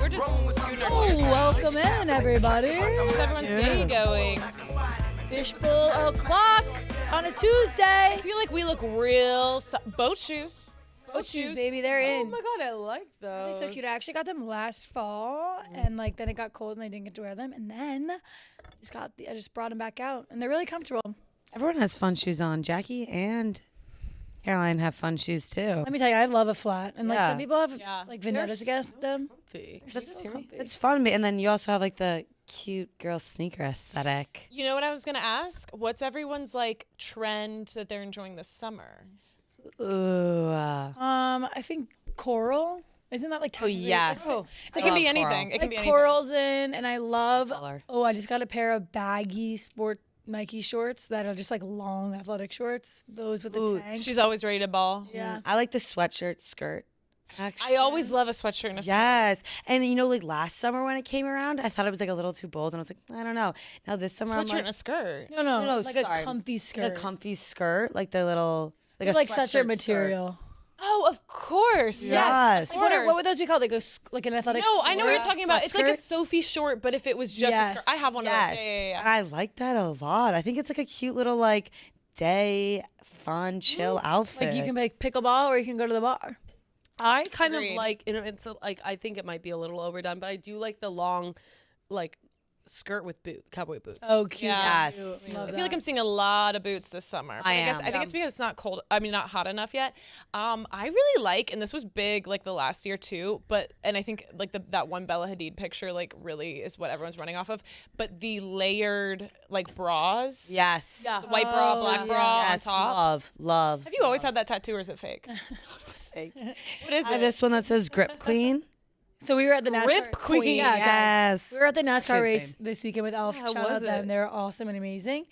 We're just scooting our Oh, welcome in, everybody. How's everyone's day going? Fishbowl o'clock on a Tuesday. I feel like we look real. Boat shoes. Boat shoes, baby, they're in. Oh my god, I like those. They're so cute. I actually got them last fall, and like then it got cold and I didn't get to wear them, and then I just brought them back out, and they're really comfortable. Everyone has fun shoes on. Jackie and Caroline have fun shoes too. Let me tell you, I love a flat, and like Yeah. some people have Yeah. like Venettas against them. Comfy. That's so comfy. It's fun, and then you also have like the cute girl sneaker aesthetic. You know what I was gonna ask? What's everyone's like trend that they're enjoying this summer? Ooh. I think coral. Isn't that like yes. It can be anything. It can Like be anything. coral's in, and I love. Color. Oh, I just got a pair of baggy sport Nike shorts that are just like long athletic shorts. Those with the tank. She's always ready to ball. Yeah. I like the sweatshirt skirt. Actually. I always love a sweatshirt and a skirt. Yes. And you know, like last summer when it came around, I thought it was like a little too bold, and I was like, I don't know. Now this summer, I'm Sweatshirt like, and a skirt. No, like sorry. a comfy skirt. like a comfy skirt, like the little They're a like sweatshirt sweatshirt material. Oh, of course. Yes. Yes. of Like, what would course. those be called? Like an athletic. No, I know what you're sport? talking about. It's like a Skirt? Sophie short, but if it was just a Yes. skirt. I have one of those. Yeah. And I like that a lot. I think it's like a cute little like day fun chill outfit. Like you can make pickleball or you can go to the bar. I kind Agreed. of like, like I think it might be a little overdone, but I do like the long, like skirt with cowboy boots. Oh, cute. Yeah. Yes. Love I feel like that. I'm seeing a lot of boots this summer. But I guess am. I think it's because it's not cold. I mean, not hot enough yet. I really like, and this was big like the last year too. And I think like that one Bella Hadid picture like really is what everyone's running off of. But the layered like bras. Yes. The white bra, black bra Yes. on top. Love. Have you always had that tattoo, or is it fake? Fake. What is I have it? this one that says Grip Queen. So we were at the NASCAR. Rip Queen. Yeah, guys. Yes. We were at the NASCAR Same, race same. this weekend with Elf. How Shout was out them. it? They were awesome and amazing.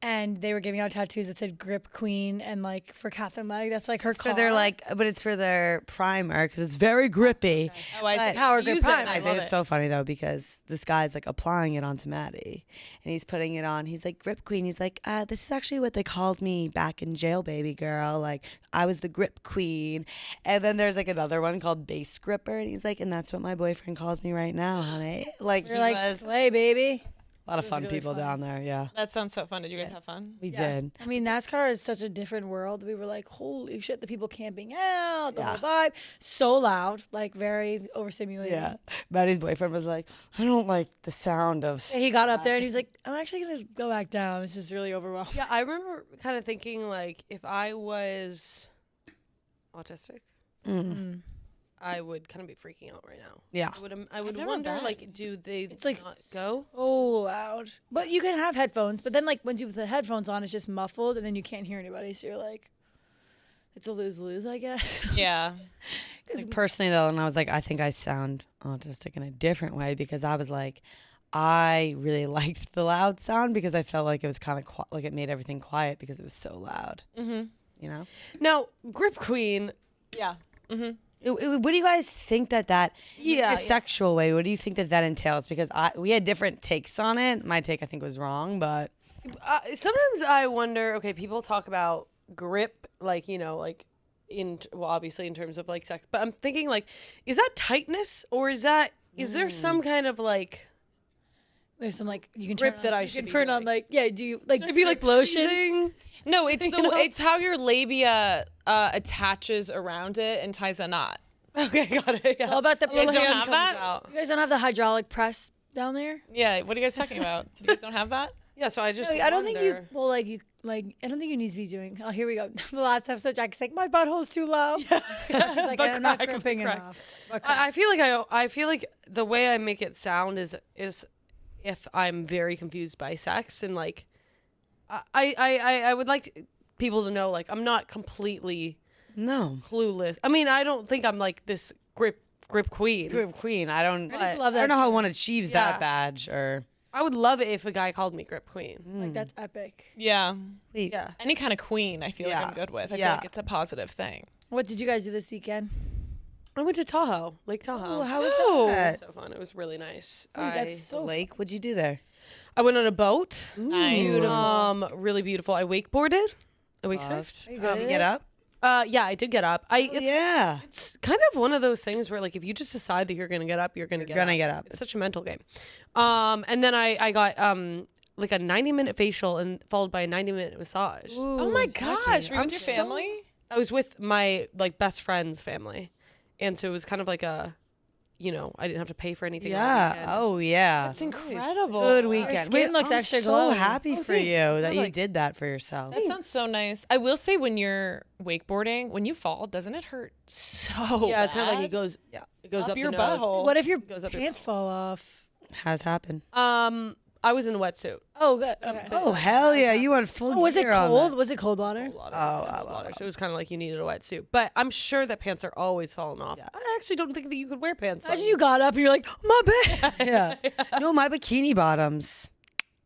And they were giving out tattoos that said Grip Queen, and like for Catherine Legg, that's like her car. For their but it's for their primer because it's very grippy. Oh, I see. Power Grip Use it. Prime. I Guys, love it was it. so funny though because this guy's like applying it onto Maddie and he's putting it on. He's like, Grip Queen. He's like, this is actually what they called me back in jail, baby girl. Like I was the Grip Queen. And then there's like another one called Base Gripper. And he's like, and that's what my boyfriend calls me right now, honey. Like You're he like, was slay, baby. a lot of fun really people fun. down there. Yeah, That sounds so fun. Did you guys have fun? we did. I mean, NASCAR is such a different world. We were like, holy shit, the people camping out, the Yeah. whole vibe. So loud, like very overstimulated. Yeah. Maddie's boyfriend was like, I don't like the sound of. He got up there and he was like, I'm actually going to go back down. This is really overwhelming. Yeah, I remember kind of thinking like if I was autistic, I would kind of be freaking out right now. Yeah. I would never wonder been. like, do they It's like not go? so loud. But you can have headphones. But then, like, once you put the headphones on, it's just muffled and then you can't hear anybody. So you're like, it's a lose-lose, I guess. Yeah. Like personally though, and I was like, I think I sound autistic in a different way because I was like, I really liked the loud sound because I felt like it was kind of like it made everything quiet because it was so loud. Mm-hmm. You know? Now, Grip Queen. Yeah. Mm-hmm. What do you guys think that Yeah, in a sexual way? What do you think that entails? Because we had different takes on it. My take I think was wrong, but Sometimes I wonder. Okay, people talk about grip, like like obviously in terms of like sex, but I'm thinking like, is that tightness or is there some kind of like? There's some, like, you can Grip turn on, that I you should can be turn on, doing. like, yeah, do you, like, Should I be like lotion? squeezing? No, it's it's how your labia attaches around it and ties a knot. Okay, got it. Yeah. All about the You guys press. don't hand have comes that? out. You guys don't have the hydraulic press down there? Yeah. What are you guys talking about? You guys don't have that? Yeah, so I just. No, I don't think you. wonder. Well, I don't think you need to be doing. Oh, here we go. The last episode, Jack's like, my butthole's too low. She's like, Butt I'm not crack, gripping butt crack. enough. Butt crack. I feel like the way I make it sound is if I'm very confused by sex and like I would like people to know like I'm not completely no. clueless. I mean, I don't think I'm like this grip queen. Grip Queen. I don't. I just love I don't that know how term. one achieves Yeah. that badge or. I would love it if a guy called me grip queen. Like, that's epic. Yeah. Yeah. Any kind of queen, I feel like Yeah. I'm good with. I feel Yeah. like it's a positive thing. What did you guys do this weekend? I went to Tahoe, Lake Tahoe. Oh, how was that? So fun. It was really nice. Ooh, that's so Lake, what'd you do there? I went on a boat. Nice. Really beautiful. I wakeboarded. I wake surfed. Are you Did good you at get it? up? Yeah, I did get up. Yeah. It's kind of one of those things where like if you just decide that you're gonna get up, you're gonna get up. It's such a mental game. And then I got like a 90-minute facial and followed by a 90-minute massage. Oh my gosh, were you with your family? I was with my like best friend's family, and so it was kind of like a, I didn't have to pay for anything. Yeah. Oh yeah. That's incredible. Good Your weekend. skin looks I'm extra so glowing. happy for you that you did that for yourself. That sounds so nice. I will say when you're wakeboarding, when you fall, doesn't it hurt so Yeah, it's kind of like bad? it goes up your the nose. butthole. What if your Goes up your pants fall off? Has happened. I was in a wetsuit. Oh, good. Okay. Oh hell yeah! You went full. Oh, was it gear on cold? that. Was it cold water? Water. So it was kind of like you needed a wetsuit. But I'm sure that pants are always falling off. Yeah. I actually don't think that you could wear pants. Imagine you got up and you're like, my bad. Yeah. No, my bikini bottoms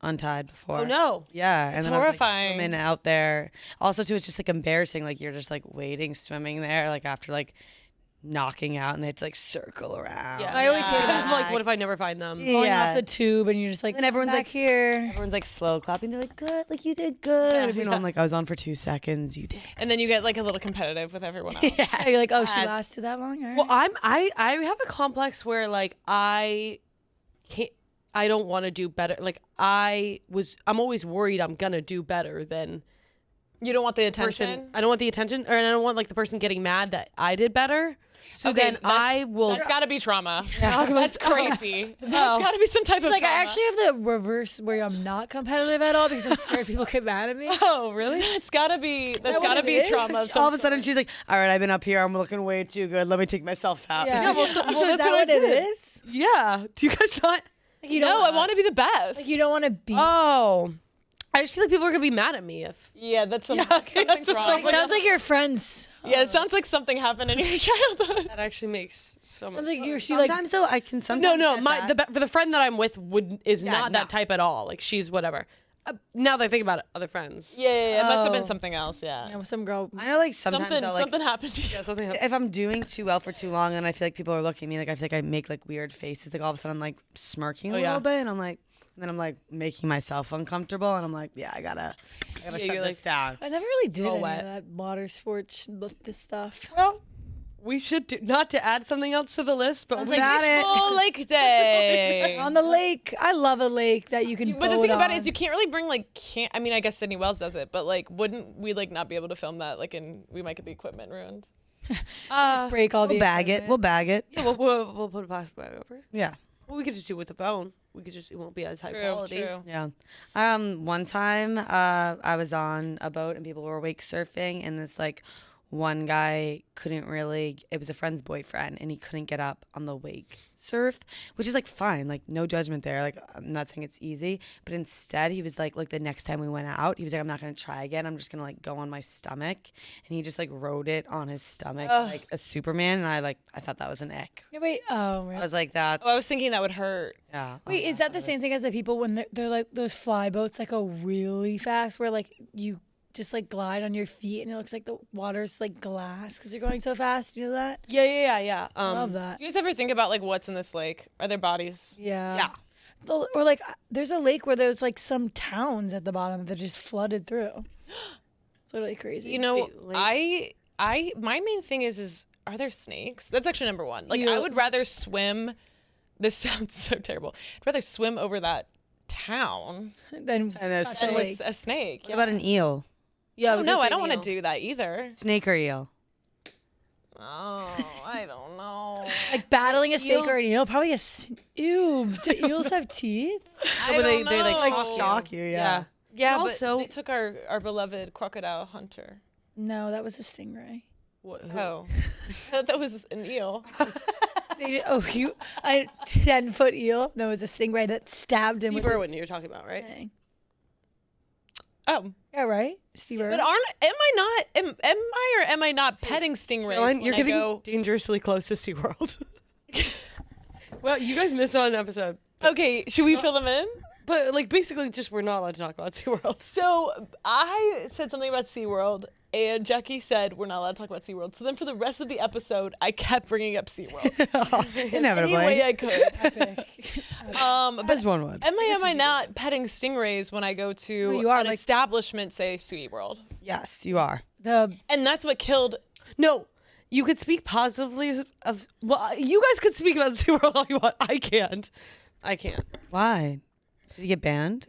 untied before. Oh no. Yeah, and then I was horrifying. like swimming out there. Also, too, it's just like embarrassing. Like you're just like waiting, swimming there, like after like knocking out, and they have to like circle around. Yeah. I always hated Kind of like, what if I never find them? Falling Yeah. off the tube and you're just like, And everyone's back like here. Everyone's like slow clapping. They're like, good, like you did good. I'm like, I was on for 2 seconds. You did. And then you get like a little competitive with everyone else. Yeah, you're like, oh, she lasted that long? All right. Well, I have a complex where like I don't want to do better. Like I'm always worried I'm gonna do better than You don't want the person. attention. I don't want the attention, or I don't want like the person getting mad that I did better. So Okay, then that's- I will. That's got to be trauma. That's crazy. That's got to be some type of It's like, trauma. I actually have the reverse where I'm not competitive at all because I'm scared people get mad at me. Oh really? That's got to be. That's what got to it be is? trauma. Of some All of a sudden, sort. she's like, all right, I've been up here. I'm looking way too good. Let me take myself out. Yeah. well, So well, is that's that what I what it did. is? Yeah. Do you guys not? Like, you No, don't, I want to be the best. like, you don't want to be. Oh. I just feel like people are gonna be mad at me if. Yeah, that's something. Yeah, okay, something's that's wrong. just It sounds like your friends. Yeah, it sounds like something happened in your childhood. That actually makes so much. Sounds like you're she like Sometimes though, I can sometimes. No, get my that. for the friend that I'm with is not no. that type at all. Like she's whatever. Now that I think about it, other friends. Yeah, it must have been Oh. something else. Yeah, you know, some girl. I know, like sometimes something though, like, something happened to you. Yeah, something. if I'm doing too well for too long and I feel like people are looking at me, like I feel like I make like weird faces, like all of a sudden I'm like smirking a yeah. little bit, and I'm like, and then I'm like making myself uncomfortable, and I'm like, yeah, I gotta Yeah, shut you're this like- down. I never really did all any wet. of that water sports this stuff. Well, we should do, not to add something else to the list, but we Got it. Fishbowl Lake Day. On the lake, I love a lake that you can. But the boat thing about it on. is you can't really bring like I mean, I guess Sydney Wells does it, but like wouldn't we like not be able to film that like we might get the equipment ruined. break all the We'll bag it. equipment. We'll bag it. yeah, we'll put a plastic bag over. Yeah. Well, we could just do it with the phone. It won't be as high quality. True. Yeah. One time, I was on a boat and people were wake surfing, and this like one guy couldn't really. It was a friend's boyfriend, and he couldn't get up on the wake surf, which is like fine, like no judgment there. Like I'm not saying it's easy, but instead he was like the next time we went out, he was like, I'm not gonna try again. I'm just gonna like go on my stomach, and he just like rode it on his stomach like a Superman, and I thought that was an ick. Yeah, wait. Oh, I really? was like, that's Oh, I was thinking that would hurt. yeah. Wait, is that the same thing as the people when they're like those fly boats that go really fast, where like you just like glide on your feet and it looks like the water's like glass because you're going so fast? You know that? Yeah. I love that. Do you guys ever think about like what's in this lake? Are there bodies? Yeah. Yeah. Or like there's a lake where there's like some towns at the bottom that just flooded through. It's literally crazy. You know, Wait, I my main thing is are there snakes? That's actually number one. Like I Yeah. would rather swim. This sounds so terrible. I'd rather swim over that town then And a touch than a with lake. a snake. What about an eel? Yeah. Oh, no, I don't want to do that either. Snake or eel? Oh, I don't know. Like battling a snake or an Eels- eel, probably ew. Do eels have teeth? I they- don't they, like, know. shock you, Yeah. Yeah, Also- but they took our beloved crocodile hunter. No, that was a stingray. Oh, that was an eel. A 10-foot eel? No, it was a stingray that stabbed him. Steve with Irwin, its you're talking about, right? fang. Oh, Yeah, right. Steve Irwin. but am I not petting stingrays Caroline, when you're I getting go? dangerously close to SeaWorld. Well, you guys missed on an episode. Okay, should we fill them in? But like basically just we're not allowed to talk about SeaWorld. So I said something about SeaWorld, and Jackie said we're not allowed to talk about SeaWorld. So then for the rest of the episode, I kept bringing up SeaWorld. Inevitably. Any way I could. As one would. Am I not petting stingrays when I go to Well, you are, an like- establishment, say SeaWorld? Yes, you are. And that's what killed. No, you could speak positively of. Well, you guys could speak about SeaWorld all you want. I can't. Why? Did you get banned?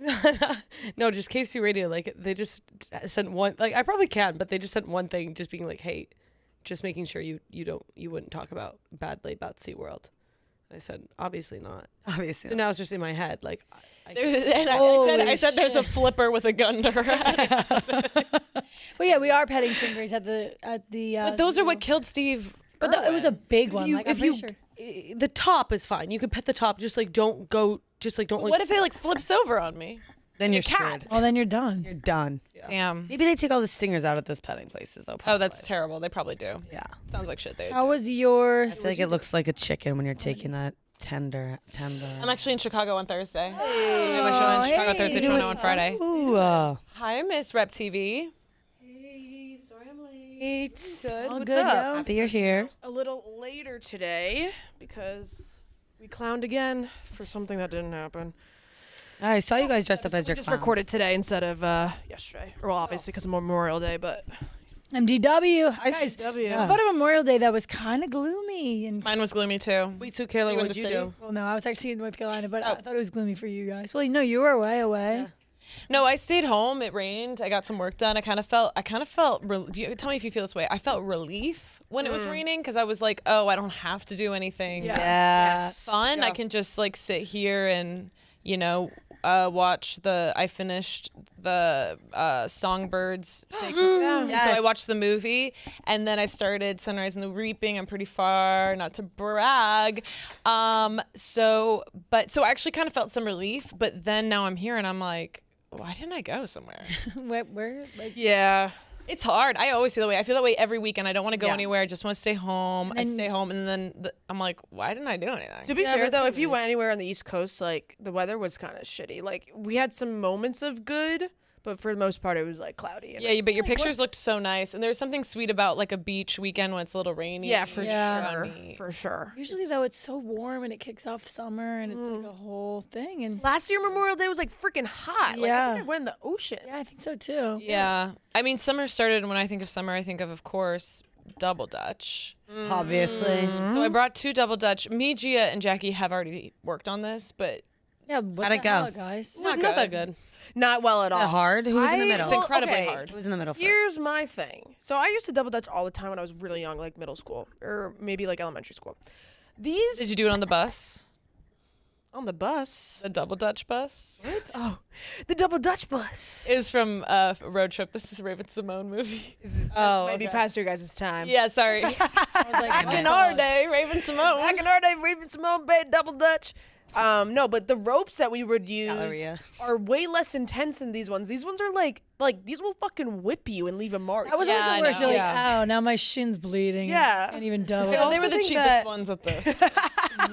No, just KFC Radio. Like they just sent one. Like I probably can, but they just sent one thing, just being like, "Hey, just making sure you wouldn't talk badly about SeaWorld." I said, "Obviously not." Obviously. So now it's just in my head. Like, I said there's a flipper with a gun to her head. Well, yeah, we are petting stingers at the. But those are what killed Steve. But it was a big one. I'm pretty sure. The top is fine. You could pet the top. Just like don't go. Just like don't. What if it like flips over on me? Then you're screwed. Well, then you're done. You're done. Yeah. Damn. Maybe they take all the stingers out at those petting places, though. Oh, Probably. that's terrible. They probably do. Yeah. Sounds like shit. They. How was your? I feel like it looks like a chicken when you're taking that tender. I'm actually in Chicago on Thursday. I have my show in Chicago Thursday, Toronto on Friday. Ooh. Hi, Miss Rep TV. Hey, sorry I'm late. All What's good, up? yo? Happy you're here. A little later today because we clowned again for something that didn't happen. I saw you guys dressed up as We your just clowns. recorded today instead of yesterday. Or well, obviously because of Memorial Day, but MDW. W. How about a Memorial Day that was kind of gloomy and. Mine was gloomy too. Wait, so Kayla, You in what the did you city? do? Well, no, I was actually in North Carolina, but I Oh. thought it was gloomy for you guys. Well, no, you were way away. No, I stayed home. It rained. I got some work done. I kind of felt. Tell me if you feel this way. I felt relief when it was raining because I was like, oh, I don't have to do anything Yeah. fun. I can just like sit here and watch I finished the Songbirds. Snakes and so I watched the movie, and then I started Sunrise and the Reaping. I'm pretty far, not to brag. So I actually kind of felt some relief, but then now I'm here and I'm like, why didn't I go somewhere? Where? Like, Yeah. It's hard. I always feel that way. I feel that way every weekend. I don't want to go anywhere. I just want to stay home. I stay home, and then I'm like, why didn't I do anything? To be fair though, if you went anywhere on the East Coast, like the weather was kind of shitty. Like we had some moments of good, but for the most part, it was like cloudy. And Yeah, but your pictures looked so nice, and there's something sweet about like a beach weekend when it's a little rainy. yeah, for Yeah. sure, Sunny. for sure. usually though, it's so warm and it kicks off summer and it's like a whole thing. And Last year Memorial Day was like freaking hot. Like I Yeah. think I went in the ocean. yeah, I think so too. Yeah. I mean, summer started, and when I think of summer, I think of course, Double Dutch. Obviously. So I brought 2 Double Dutch. Me, Gia, and Jackie have already worked on this, but Yeah, what How'd it the go? hell, guys? not that good. Not well at all. Hard? Who was in the middle? it's incredibly okay. hard. Who was in the middle first? Here's my thing. So I used to double dutch all the time when I was really young, like middle school or maybe like elementary school. These Did you do it on the bus? on the bus. The Double Dutch bus? Oh, the double dutch bus. Is from Road Trip. This is a Raven Simone movie. This might be past your guys' time. Yeah, sorry. I was like, Back in our day, Raven Simone. Back in our day, Raven Simone paid double dutch. No, but the ropes that we would use Galleria. are way less intense than these ones. These ones are like these will fucking whip you and leave a mark. That was Yeah, always the worst. I You're know. like, ow, now my shin's bleeding. Yeah. And even double. Yeah, they were the think cheapest that- ones at this.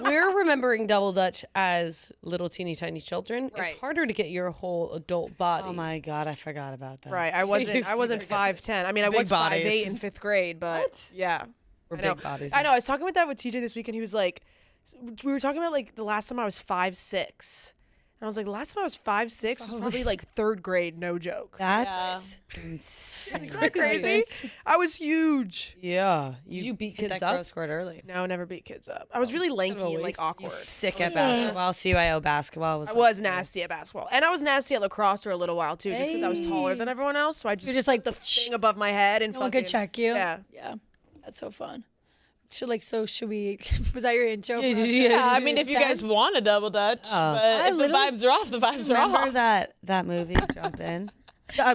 We're remembering Double Dutch as little teeny tiny children. Right. It's harder to get your whole adult body. Oh my God, I forgot about that. Right. I wasn't 5'10". I mean, I Big was bodies. 5'8" in 5th grade, but yeah. We're I know. big bodies. I know. I was talking with that with TJ this weekend. He was like, we were talking about like the last time I was 5'6". And I was like, last time I was 5'6" was probably like 3rd grade, no joke. That's insane. Isn't that crazy? I was huge. Yeah. You beat hit kids that up? growth squirt early. No, never beat kids up. I was really lanky and like waste. awkward. Sick at basketball. CYO basketball was I was nasty at basketball. And I was nasty at lacrosse for a little while too, just because I was taller than everyone else. So I just, You're just like, put the thing above my head and no one fucking could check you. Yeah. Yeah. That's so fun. Should we, was that your intro? for us? Yeah, I mean, if you guys want a Double Dutch, but I if the literally- vibes are off, the vibes are Remember off. that movie, Jump In? Duh.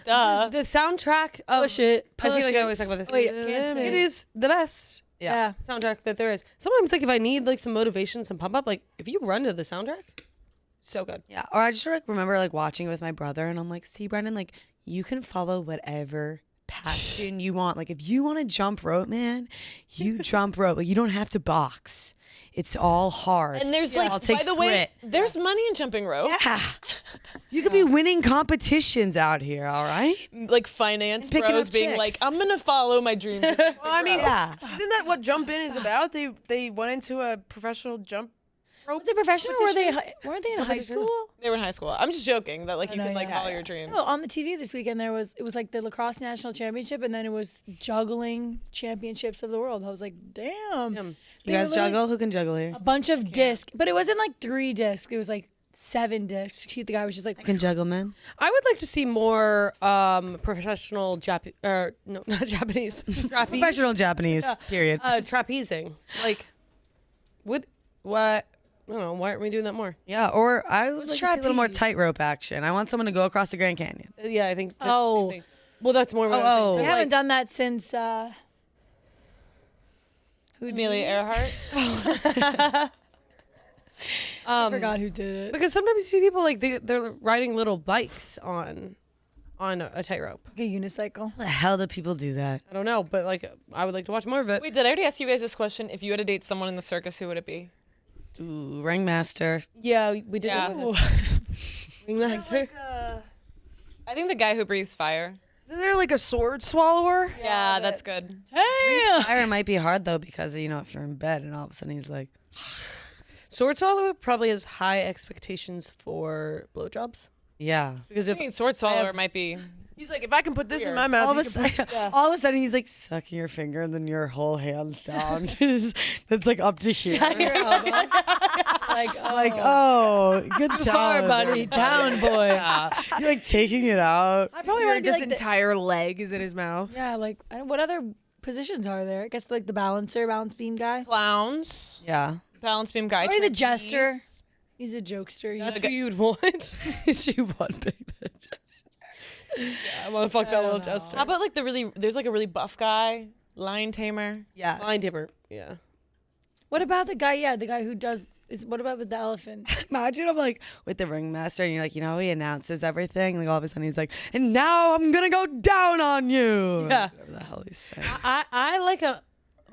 Duh. The soundtrack of Push it. I feel Push like it. I always talk about this. Wait, I can't say It is the best Yeah. soundtrack that there is. Sometimes like if I need like some motivation, some pump up, like if you run to the soundtrack, so good. Yeah. Or I just like remember like watching it with my brother, and I'm like, see, Brendan, like you can follow whatever passion you want. Like if you want to jump rope, man, you jump rope. Like you don't have to box. It's all hard. And there's It all like, by takes the way, grit. there's money in jumping rope. Yeah. You could be winning competitions out here, all right? Like finance Picking bros up being chicks. like, I'm gonna follow my dreams. Well, I mean, Yeah. isn't that what Jump In is about? They went into a professional jump. Was it professional or weren't they in high school? They were in high school. I'm just joking that like you no, can like yeah. follow your dreams. No, on the TV this weekend it was like the lacrosse national championship, and then it was juggling championships of the world. I was like, damn. Damn. You guys juggle? Who can juggle here? A bunch of discs, but it wasn't like 3 discs. It was like 7 discs. The guy was just like, I can juggle, man. I would like to see more professional not Japanese. Professional Japanese, period. Trapezing. Like, what? I don't know. Why aren't we doing that more? Yeah, or I would like to see a little more trapeze? tightrope action. I want someone to go across the Grand Canyon. Yeah, I think. That's Oh. the same thing. Well, that's more. What Oh, I'm oh. we saying. haven't done that since Amelia Earhart. I forgot who did it. Because sometimes you see people like they're riding little bikes on a tightrope. Like a unicycle. How the hell do people do that? I don't know, but like I would like to watch more of it. Wait, did I already ask you guys this question? If you had to date someone in the circus, who would it be? Ooh, ringmaster. Yeah, we did. Yeah. Ringmaster. I think the guy who breathes fire. Isn't there like a sword swallower? Yeah, that's good. Damn. Fire might be hard though because if you're in bed and all of a sudden he's like, Sword Swallower probably has high expectations for blowjobs. yeah. Because I if think Sword Swallower might be. He's like, if I can put this in Weird. my mouth, All of, you a can put- sudden, all of a sudden, he's like sucking your finger, and then your whole hand's down. That's like up to here. Your elbow. Like, oh. Like, oh, good Too job, far, buddy. Down, boy. Yeah. You're like taking it out. I probably your want to just be like entire leg is in his mouth. yeah, like what other positions are there? I guess like the balance beam guy. Clowns. Yeah. Balance beam guy. Or the trapeze. jester. He's a jokester. that's who you'd want. She won big. I want to fuck that little jester. How about like there's like a really buff guy, lion tamer. Yeah. Mind Tamer. Yeah. What about the guy? Yeah, the guy who does. What about with the elephant? Imagine I'm like with the ringmaster, and you're like, he announces everything. Like all of a sudden, he's like, and now I'm gonna go down on you. Yeah. Whatever the hell he's saying. I like a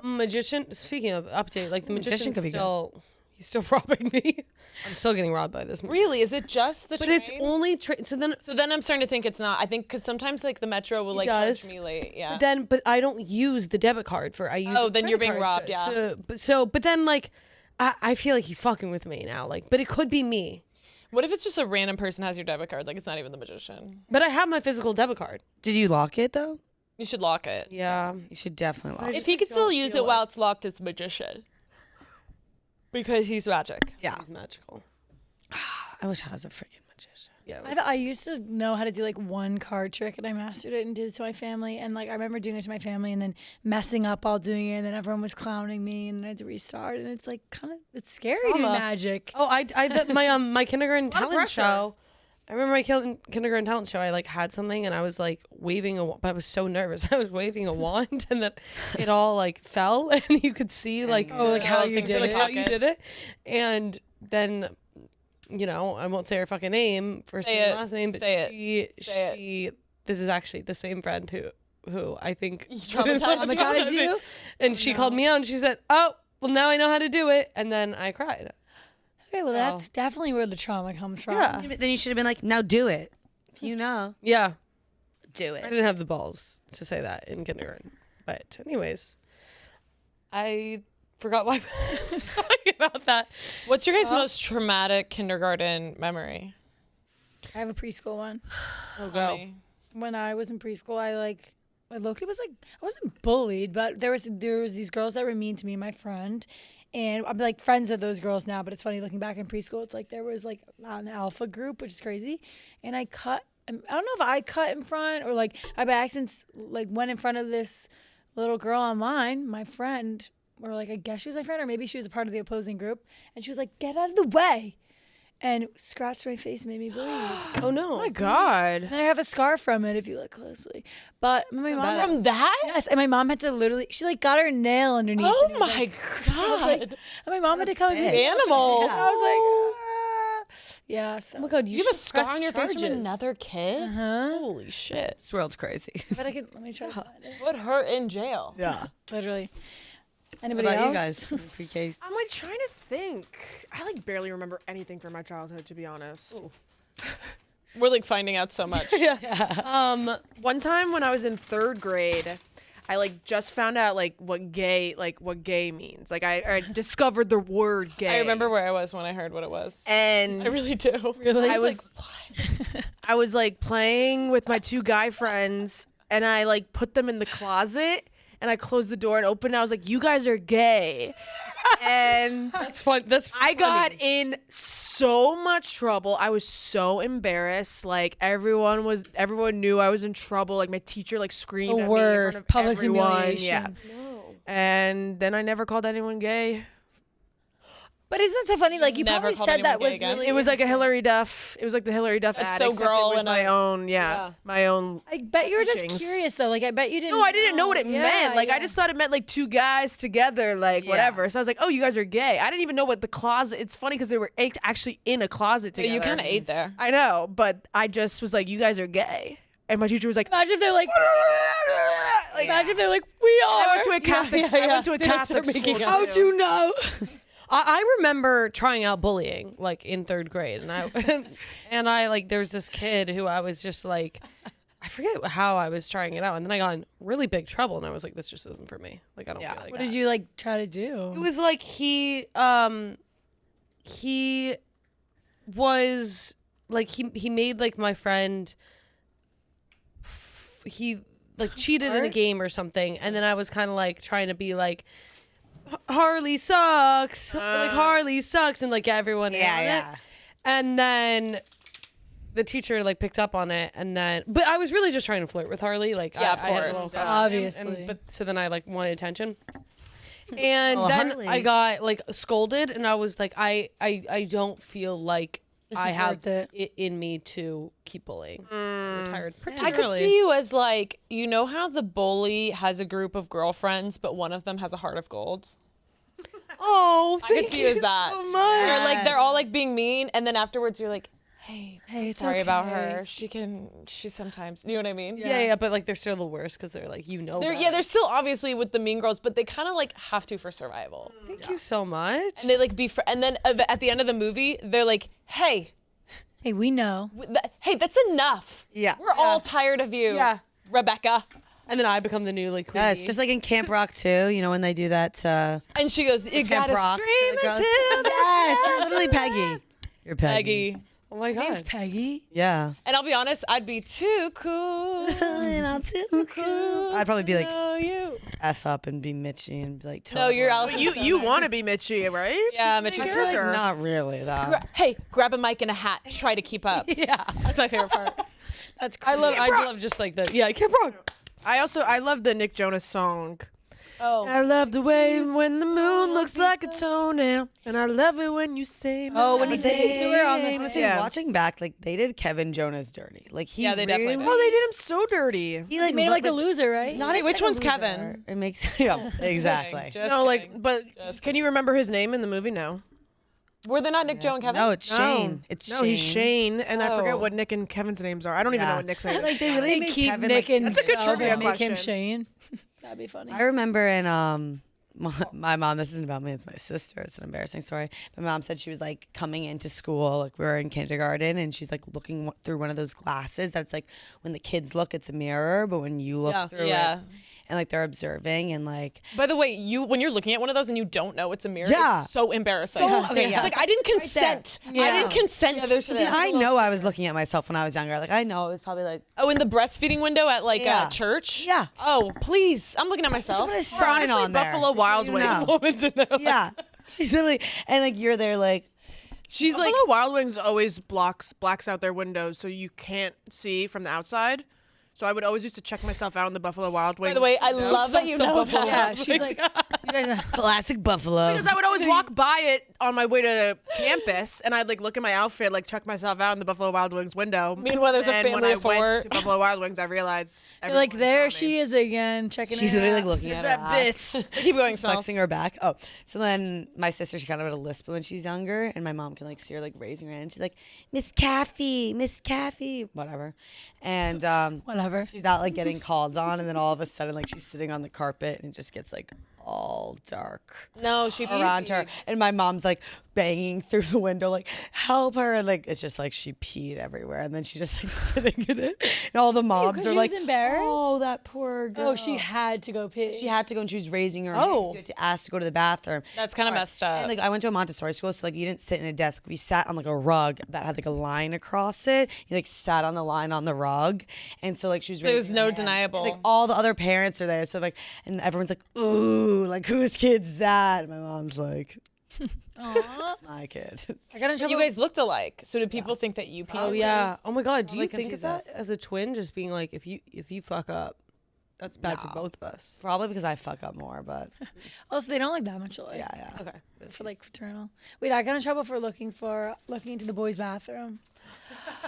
magician. Speaking of update, like the magician could be good. he's still robbing me. I'm still getting robbed by this. Really? Is it just the But train? it's only so then I'm starting to think it's not. I think because sometimes like the metro will like does. charge me late. Yeah. but I don't use the debit card I use. Oh, the then you're credit being card. robbed, yeah. But then like I feel like he's fucking with me now. Like, but it could be me. What if it's just a random person has your debit card? Like it's not even the magician. But I have my physical debit card. Did you lock it though? You should lock it. Yeah. You should definitely lock it. If he could still use it while it's locked, it's magician. Because he's magic. Yeah. He's magical. I wish I was a freaking magician. Yeah. I used to know how to do like one card trick, and I mastered it and did it to my family. And like I remember doing it to my family and then messing up while doing it, and then everyone was clowning me, and then I had to restart. And it's like it's scary doing Trauma. magic. Oh, my kindergarten lot of talent pressure. show. I remember my kindergarten talent show. I like had something and I was like waving but I was so nervous. I was waving a wand and then it all like fell and you could see like how you things in did the it. how you did it. pockets. And then I won't say her fucking name, first Say name, it. last name, but Say she this is actually the same friend who I think Traumatized you? And she called me out and she said, "Oh, well now I know how to do it." And then I cried. Okay, well that's definitely where the trauma comes from. Yeah. Then you should have been like, now do it. Yeah. Do I it. didn't have the balls to say that in kindergarten. But anyways, I forgot why I'm talking about that. What's your guys' most traumatic kindergarten memory? I have a preschool one. Oh, Tell go. me. When I was in preschool, I Loki was like, I wasn't bullied, but there was these girls that were mean to me and my friend. And I'm like friends with those girls now, but it's funny looking back in preschool. It's like there was like an alpha group, which is crazy. And I don't know if I cut in front or like I by accident like went in front of this little girl online, my friend, or like I guess she was my friend or maybe she was a part of the opposing group. And she was like, "Get out of the way," and scratched my face, made me bleed. Oh no. Oh my God. And I have a scar from it if you look closely. But my mom From that? yes, and my mom had to literally she like got her nail underneath. Oh and it was, my like, god. and my mom had to come and pick bitch. me up. Animal. And I was like, yeah. So. Oh my god, You have a should scar press on your face from charges. another kid? Uh-huh. Holy shit. This world's crazy. But let me try to find it. Put her in jail. Yeah. Literally. What Anybody about else? you guys? Pre-K. I'm like trying to think. I like barely remember anything from my childhood, to be honest. We're like finding out so much. One time when I was in 3rd grade, I like just found out like what gay means. Like I discovered the word gay. I remember where I was when I heard what it was. and I really do. Really? I was I was like playing with my 2 guy friends, and I like put them in the closet, and I closed the door and opened it. I was like, "You guys are gay," and That's fun. That's I got in so much trouble. I was so embarrassed. Like everyone knew I was in trouble. Like my teacher like screamed The at worst. me in front of Public everyone. humiliation. Yeah. And then I never called anyone gay. But isn't that so funny? Like you Never probably called said anyone that gay was again. really. It was like a Hillary Duff. It was like the Hillary Duff It's ad. so except girl it was and my a- own. yeah. My own. I bet you were just teachings. curious though. Like I bet you didn't. No, I didn't know what it Yeah, meant. Like I yeah. just thought it meant like 2 guys together, like Yeah. whatever. So I was like, "Oh, you guys are gay." I didn't even know what the closet. It's funny because they were actually in a closet Yeah, together. you kind of ate there. I know, but I just was like, "You guys are gay," and my teacher was like, Imagine if they're like. like Imagine if they're like, we are. I went to a Catholic. I went to a They don't Catholic start making school. out. How'd too. you know? I remember trying out bullying like in 3rd grade, and I like there's this kid who I was just like, I forget how I was trying it out, and then I got in really big trouble, and I was like, this just isn't for me. Like I don't feel like What that. did you like try to do? It was like he was like he made like my friend he like cheated in a game or something, and then I was kind of like trying to be like Harley sucks, like Harley sucks, and like get everyone in on it. And then the teacher like picked up on it, and then but I was really just trying to flirt with Harley, like Yeah, of I had a course. little crush on him, Obviously. but so then I like wanted attention. And Well, then Harley. I got like scolded, and I was like, I don't feel like This I is have worth it. it in me to keep bullying. I'm retired pretty I could early. see you as like, you know how the bully has a group of girlfriends, but one of them has a heart of gold? Oh, I could see you as that. so much. Where like they're all like being mean, and then afterwards you're like, hey, It's sorry about okay. her. She sometimes, you know what I mean? Yeah, but like they're still the worst because they're like, you know. They're still obviously with the mean girls, but they kind of like have to for survival. Thank you so much. And they like and then at the end of the movie, they're like, hey, Hey, we know. hey, that's enough. Yeah. We're all tired of you. Yeah. Rebecca. And then I become the new like queen. Yeah, it's just like in Camp Rock too. You know when they do that. And she goes, you Camp gotta Rock. scream The girls- until the Yes, you're literally Peggy. You're Peggy. Peggy. oh my Name's god. Peggy. Yeah. And I'll be honest, I'd be too cool. Not too cool. I'd probably be like know you. F up and be Mitchie and be like. No, you're Allison. Allison. You want to be Mitchie, right? Yeah, Mitch's I feel like sister. not really though. Hey, grab a mic and a hat. Try to keep up. Yeah. That's my favorite part. That's I love just like the I can't rock. I love the Nick Jonas song. Oh. I love the way when the moon looks like a toenail, and I love it when you say my Oh, when he sang to her on the name. Honestly, Yeah. watching back, like they did Kevin Jonas dirty. Like he Yeah, they definitely really, did. Oh, they did him so dirty. He like He made looked like the loser, right? Not Wait, even which like a one's loser. Kevin? It makes yeah, exactly. Just No, kidding. like, but Just can you remember his name in the movie? No. Were they not Nick, Joe, and Kevin? No, it's Shane. It's no, Shane. he's Shane, and I Oh. forget what Nick and Kevin's names are. I don't even know Yeah. what Nick's name is. Like they literally They made keep Kevin, Nick like, and That's a good Joe, trivia but make him question. Shane. That'd be funny. I remember in my mom, this isn't about me, it's my sister. It's an embarrassing story. My mom said she was like coming into school, like we were in kindergarten, and she's like looking through one of those glasses that's like when the kids look, it's a mirror, but when you look Yeah. through Yeah. it, and like they're observing and like. By the way, when you're looking at one of those and you don't know it's a mirror, Yeah. it's so embarrassing. Okay, yeah. It's like I didn't consent. I didn't consent to this. I know I was looking at myself when I was younger. Like I know it was probably like. Oh, in the breastfeeding window at like Yeah. church? Yeah. Oh, please. I'm looking at myself. Put a Or sign honestly, on there. Buffalo Wild You Wings. know. Yeah, she's literally, and like you're there, like She's Buffalo like, Wild Wings always blacks out their windows, so you can't see from the outside. So I would always used to check myself out in the Buffalo Wild Wings. by the way, I window. love that you know Buffalo that. Yeah, she's like, you guys are. classic Buffalo. Because I would always walk by it on my way to campus, and I'd like look at my outfit, like check myself out in the Buffalo Wild Wings window. Meanwhile, there's a And family when of I went four. to Buffalo Wild Wings, I realized You're like, everyone there saw she me. is again, checking She's it literally out. like looking Is at that her ass. bitch? Keep going, She's Smells. flexing her back. Oh, so then my sister, she kind of had a lisp when she's younger, and my mom can like see her like raising her hand. She's like, Miss Caffey, whatever. And Whatever. she's not like getting called on, and then all of a sudden like she's sitting on the carpet and it just gets like all dark No, she around her, and my mom's like banging through the window like help her, and like it's just like she peed everywhere, and then she just like sitting in it, and all the moms because are she like was embarrassed? oh that poor girl. Oh, she had to go pee. She had to go, and she was raising her Oh. hand. She had to ask to go to the bathroom. That's kind of messed up. And like I went to a Montessori school, so like you didn't sit in a desk. We sat on like a rug that had like a line across it. You like sat on the line on the rug, and so like she was. There was raising no her hand. deniable. Like all the other parents are there, so like, and everyone's like, ooh, like whose kid's that? And my mom's like, Aw. my kid. I got in trouble. You guys looked alike. So did people think that you peed? Oh yeah. Oh my God. Do you Like, think of that as a twin? Just being like, if you fuck up, that's bad for both of us. Probably because I fuck up more, but Also, they don't like that much alike. yeah. Okay. It's for like fraternal. Wait, I got in trouble for looking into the boys' bathroom.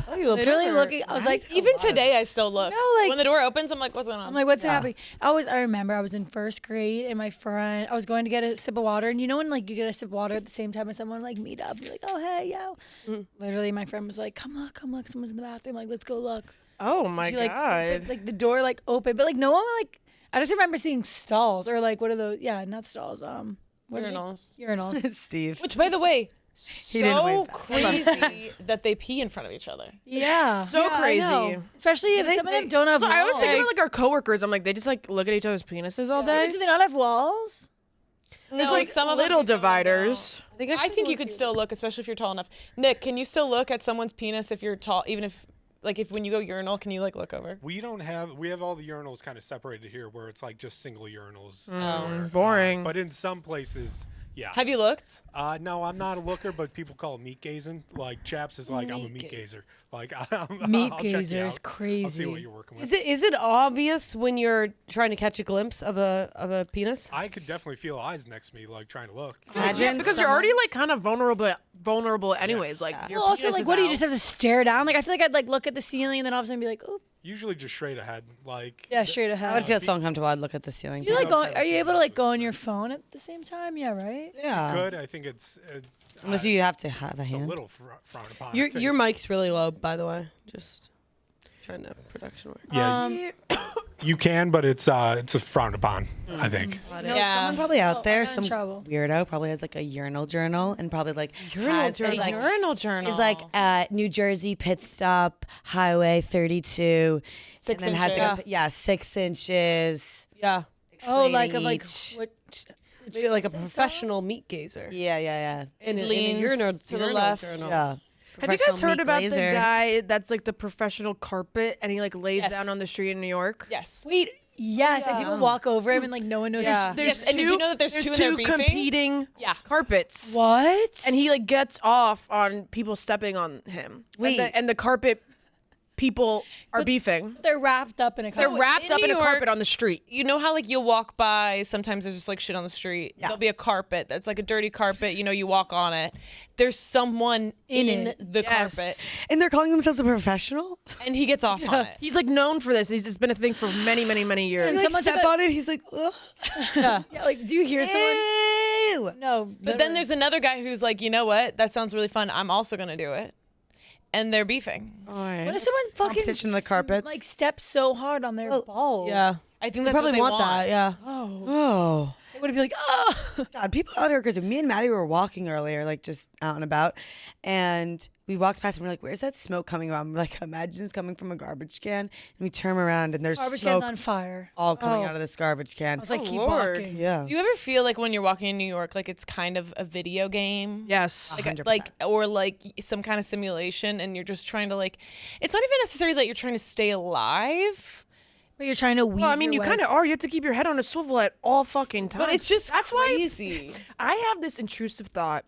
Oh, you Literally looking. I was like, Even today, I still look. No, like- when the door opens, I'm like, what's going on? I'm like, what's happening? I remember I was in first grade and my friend, I was going to get a sip of water. And you know when like you get a sip of water at the same time as someone like meet up, you're like, oh, hey, yo. Literally, my friend was like, come look, someone's in the bathroom. Like, let's go look. Oh my She like, god. put, like the door like open, but like no one like, I just remember seeing stalls or like, what are those? Yeah, not stalls. What are they? Urinals. Urinals. Steve. Which, by the way, didn't so wave crazy that they pee in front of each other. Yeah. So Yeah, I crazy. know. Especially if some of them don't have walls. I was thinking about like our coworkers. I'm like, they just like look at each other's penises all day. Do they not have walls? There's No, like some of them little do, some of them don't. dividers. I think you could still look, especially if you're tall enough. Nick, can you still look at someone's penis if you're tall, even if, like, if when you go urinal, can you like look over? We have all the urinals kind of separated here where it's like just single urinals. Boring. But in some places, yeah. Have you looked? No, I'm not a looker, but people call it meat gazing. Like Chaps is like, I'm a meat gazer. Like Meat I'll check you gazer is out. crazy. I'll see what you're working with. Is it obvious when you're trying to catch a glimpse of a penis? I could definitely feel eyes next to me, like trying to look. Yeah, because you're already like kind of vulnerable anyways. Like your Well, also, penis like, is what do you out. just have to stare down? Like, I feel like I'd like look at the ceiling and then all of a sudden be like, oh, Usually just straight ahead. Like yeah, straight I ahead. would feel so uncomfortable. I'd look at the ceiling. You like outside are you the able to like go on ceiling. your phone at the same time? Yeah, right. Yeah. good. I think it's Unless you have to have a it's a hand. little frowned upon. I Your think. your mic's really low, by the way. Just trying to production work. Yeah, you can, but it's a frowned upon. I think. No, Yeah. someone probably out Oh, I there, got in some trouble. weirdo probably has like a urinal journal and probably like has, A is like, urinal journal. is like New Jersey pit stop Highway 32, 6 and then has like inches. 6 inches. Yeah. Oh, like of like each. what? Maybe like a professional meat gazer. Yeah. In It a leans urinal, to the urinal left. journal. Yeah. Have you guys Professional heard meat about the glazer. guy that's like the professional carpet and he like lays Yes. down on the street in New York? Yes. Wait, yes, and people walk over him and like no one knows. Yeah. There's Yes, and did you know that there's two and they're beefing? competing Yeah. carpets. What? And he like gets off on people stepping on him. Wait. And the carpet people are beefing. they're wrapped up in a. They're carpet. wrapped in up in New a York- carpet on the street. You know how like you'll walk by, sometimes there's just like shit on the street. There'll be a carpet that's like a dirty carpet, you walk on it. There's someone in the carpet And they're calling themselves a professional? and he gets off on it. He's like known for this. It's been a thing for many, many, many years. And He like someone took step a- on it, he's like, ugh. Yeah, like do you hear someone? Ew. No, But then literally. there's another guy who's like, you know what? That sounds really fun. I'm also gonna do it. And they're beefing. All right. What if someone fucking Competition in the carpets? like steps so hard on their balls? Yeah. I think They that's probably what they want that. Yeah. Oh. They would be like, oh. God, people out here, because me and Maddie were walking earlier, like just out and about, and we walked past and we're like, where's that smoke coming from? We're like, imagine it's coming from a garbage can. And we turn around and there's Garbage smoke can's on fire. all coming out of this garbage I can. was like, Oh, keep Lord. walking. Yeah. Do you ever feel like when you're walking in New York, like it's kind of a video game? Yes. Like, 100%. or like some kind of simulation, and you're just trying to like. It's not even necessarily that you're trying to stay alive, But you're trying to weave. Well, I mean, your you way- kind of are. You have to keep your head on a swivel at all fucking times. but it's just that's crazy. why I have this intrusive thought.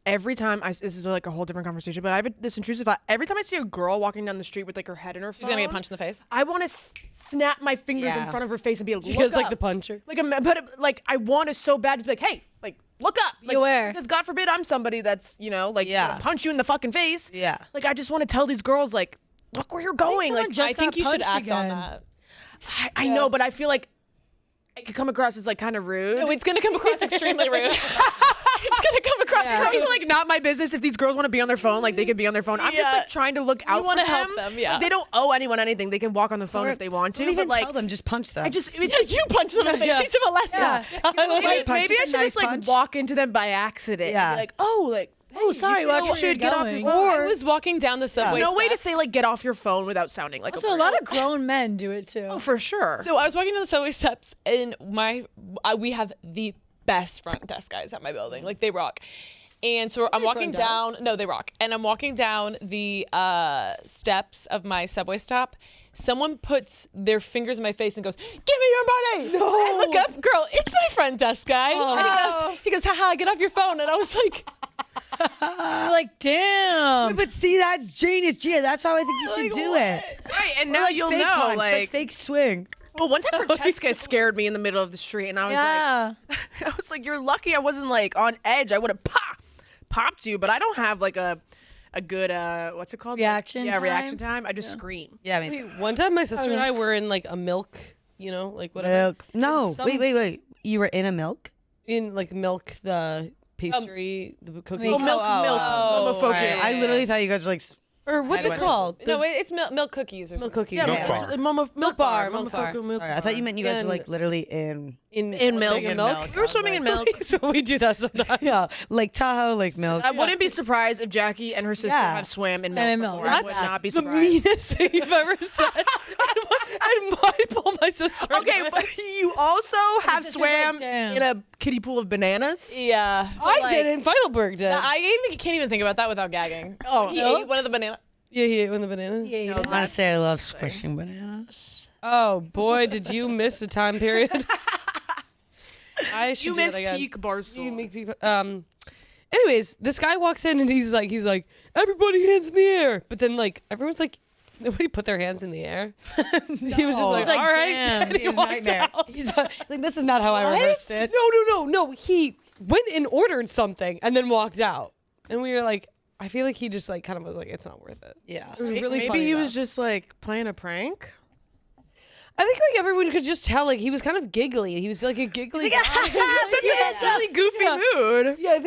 Every time this is like a whole different conversation, but I have this intrusive thought. Every time I see a girl walking down the street with like her head in her phone, She's gonna get punched in the face. I want to snap my fingers in Yeah. front of her face and be like, She look feels up. like the puncher. Like, like I want to so bad to be like, hey, like, look up. Like, aware. Because God forbid I'm somebody that's, like, Yeah. gonna punch you in the fucking face. Yeah. Like, I just want to tell these girls, like, look where you're going. someone Like, just I think got you should punched act on again. that. I know, but I feel like it could come across as, like, kind of rude. No, it's gonna come across extremely rude. It's gonna come across It's also like not my business if these girls want to be on their phone. Like they can be on their phone. I'm just like trying to look out for wanna them. help them, yeah. Like, they don't owe anyone anything. They can walk on the phone if they want to. Don't even but like, tell them, just punch them. You punch them in the face. Teach them a lesson. maybe I should just like walk into them by accident. Yeah. And be like, oh, like. Oh, sorry. You Watch where should you're get off your going. phone. I was walking down the subway. There's no way to steps. say like get off your phone without sounding like Also, a lot of grown men do it too. Oh, for sure. So I was walking down the subway steps, and we have the best front desk guys at my building. Like they rock. And so I'm walking down. No, they rock. And I'm walking down the steps of my subway stop. Someone puts their fingers in my face and goes, "Give me your money!" No. I look up, girl. It's my front desk guy. And he goes, "Haha, get off your phone." And I was like, You're like, damn. But see, that's genius, Gia. That's how I think you should do it. right, and Or now like you'll fake know, punch, like fake swing. well, one time Francesca scared me in the middle of the street, and I was Yeah. like, I was like, you're lucky I wasn't like on edge. I would have popped you, but I don't have like a good what's it called? Reaction Yeah, time? reaction time. I just scream. Yeah, I mean, One time, my sister and I were in like a milk, like whatever. milk. No, Some- wait. You were in a milk? In like milk, the pastry, the cookie. Oh, milk. Right. I literally thought you guys were like. Or what's it called? "No, it's milk cookies or Milk something." cookies. Yeah, Milk man, bar. it's milk bar. Milk bar. Milk Sorry, I thought you meant you guys were And- like literally in. In milk. In milk. We were swimming in milk. So we do that sometimes. Yeah, Lake Tahoe, Lake Milk. I wouldn't be surprised if Jackie and her sister Yeah. have swam in And milk in milk. before. I would That's not be The surprised. meanest thing you've ever said. I might pull my sister. Okay, but you also have sister's like, swam damn. in a kiddie pool of bananas. Yeah. I did in Heidelberg. Did. I can't even think about that without gagging. Oh, He ate one of the banana. Yeah, he ate one of the bananas. Yeah, Honestly, I love squishing bananas. Oh boy, did you miss a time period? I should you do that miss again. peak Barstool. You make people. Anyways, this guy walks in and he's like, everybody hands in the air. But then like everyone's like, nobody put their hands in the air. He was just like, He's like, all right. damn, And he walked out. He's like, this is not how I reversed it. No. He went and ordered something and then walked out. And we were like, I feel like he just like kind of was like, it's not worth it. Yeah. It was really Maybe funny, he though. was just like playing a prank. I think like everyone could just tell like he was kind of giggly. He was like a giggly guy. Just in a silly, goofy mood. Yeah, I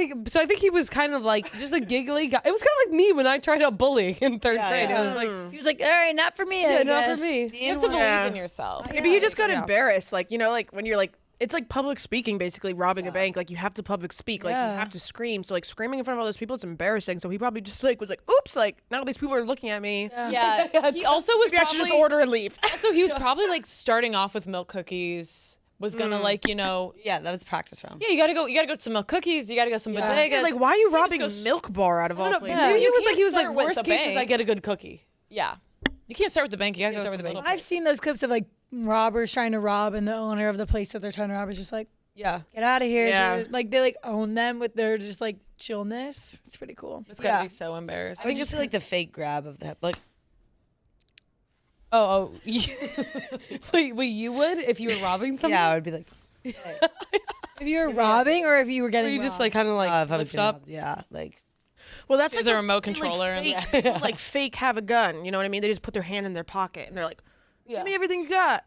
think he was kind of like just a giggly guy. It was kind of like me when I tried out bullying in third grade. It was like, He was like, all right, not for me. I not guess. for me. You have to believe Yeah. in yourself. Maybe he just got embarrassed. Like, like when you're like, it's like public speaking, basically robbing a bank. Like you have to public speak. Like you have to scream. So like screaming in front of all those people, it's embarrassing. So he probably just like was like, oops, like now these people are looking at me. Yeah. He also was Maybe I should just probably order and leave. also he was probably like starting off with milk cookies. Was gonna like Yeah, that was practice round. yeah, you gotta go to some milk cookies. You gotta go some bodegas. Like, why are you just robbing go Milk Bar out of all places? Maybe he You was can't like, start with worst the case is I bank. get a good cookie. Yeah, you can't start with the bank. You gotta go start with with the the bank. I've seen those clips of like robbers trying to rob, and the owner of the place that they're trying to rob is just like, Yeah. get out of here. Yeah. Dude. Like they like own them with their just like chillness. It's pretty cool. It's gotta be so embarrassing. I would just do like the fake grab of that. Like, Oh. Wait, you would if you were robbing something? yeah, I would be like, If you were robbing or if you were Or getting you just robbed? like kind of like if I was lift getting up. robbed, yeah, like. Well, that's There's like a remote they, controller and- Like, fake, people, like fake have a gun. You know what I mean? They just put their hand in their pocket and they're like, "Give me everything you got."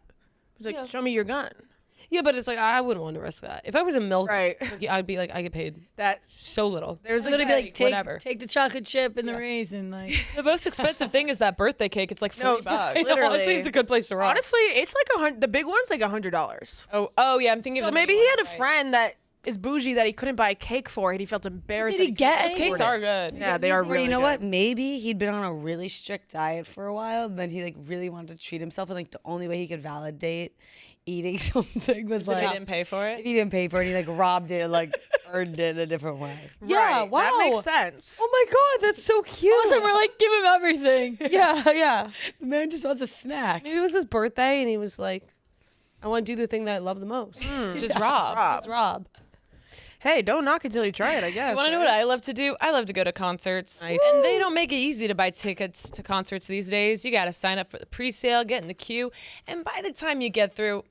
It's like, "Show me your gun." Yeah, but it's like I wouldn't want to risk that. If I was a milk Right. cookie, I'd be like, I get paid That so little. there's literally like be like, whatever. take the chocolate chip and the raisin. Like, The most expensive thing is that birthday cake. It's like $40. Honestly, literally. it's a good place to rob. honestly, it's like the big one's like $100. Oh yeah, I'm thinking So of the maybe big he one, had a right. friend that is bougie that he couldn't buy a cake for, and he felt embarrassed. Did that he get couldn't Those any? cakes afford are it. good. Yeah, they are Or really. you know good. what? Maybe he'd been on a really strict diet for a while, and then he like really wanted to treat himself, and like the only way he could validate eating something was So they like didn't pay for if it. he didn't pay for it, he like robbed it, and, like earned it a different way. Yeah, Right, wow. That makes sense. Oh my god, that's so cute. so we're like, give him everything. yeah. The man just wants a snack. Maybe it was his birthday and he was like, I want to do the thing that I love the most. Just rob. Just rob. Hey, don't knock it till you try it. I guess. You want to know right? what I love to do? I love to go to concerts. Nice. And they don't make it easy to buy tickets to concerts these days. You got to sign up for the pre-sale, get in the queue, and by the time you get through,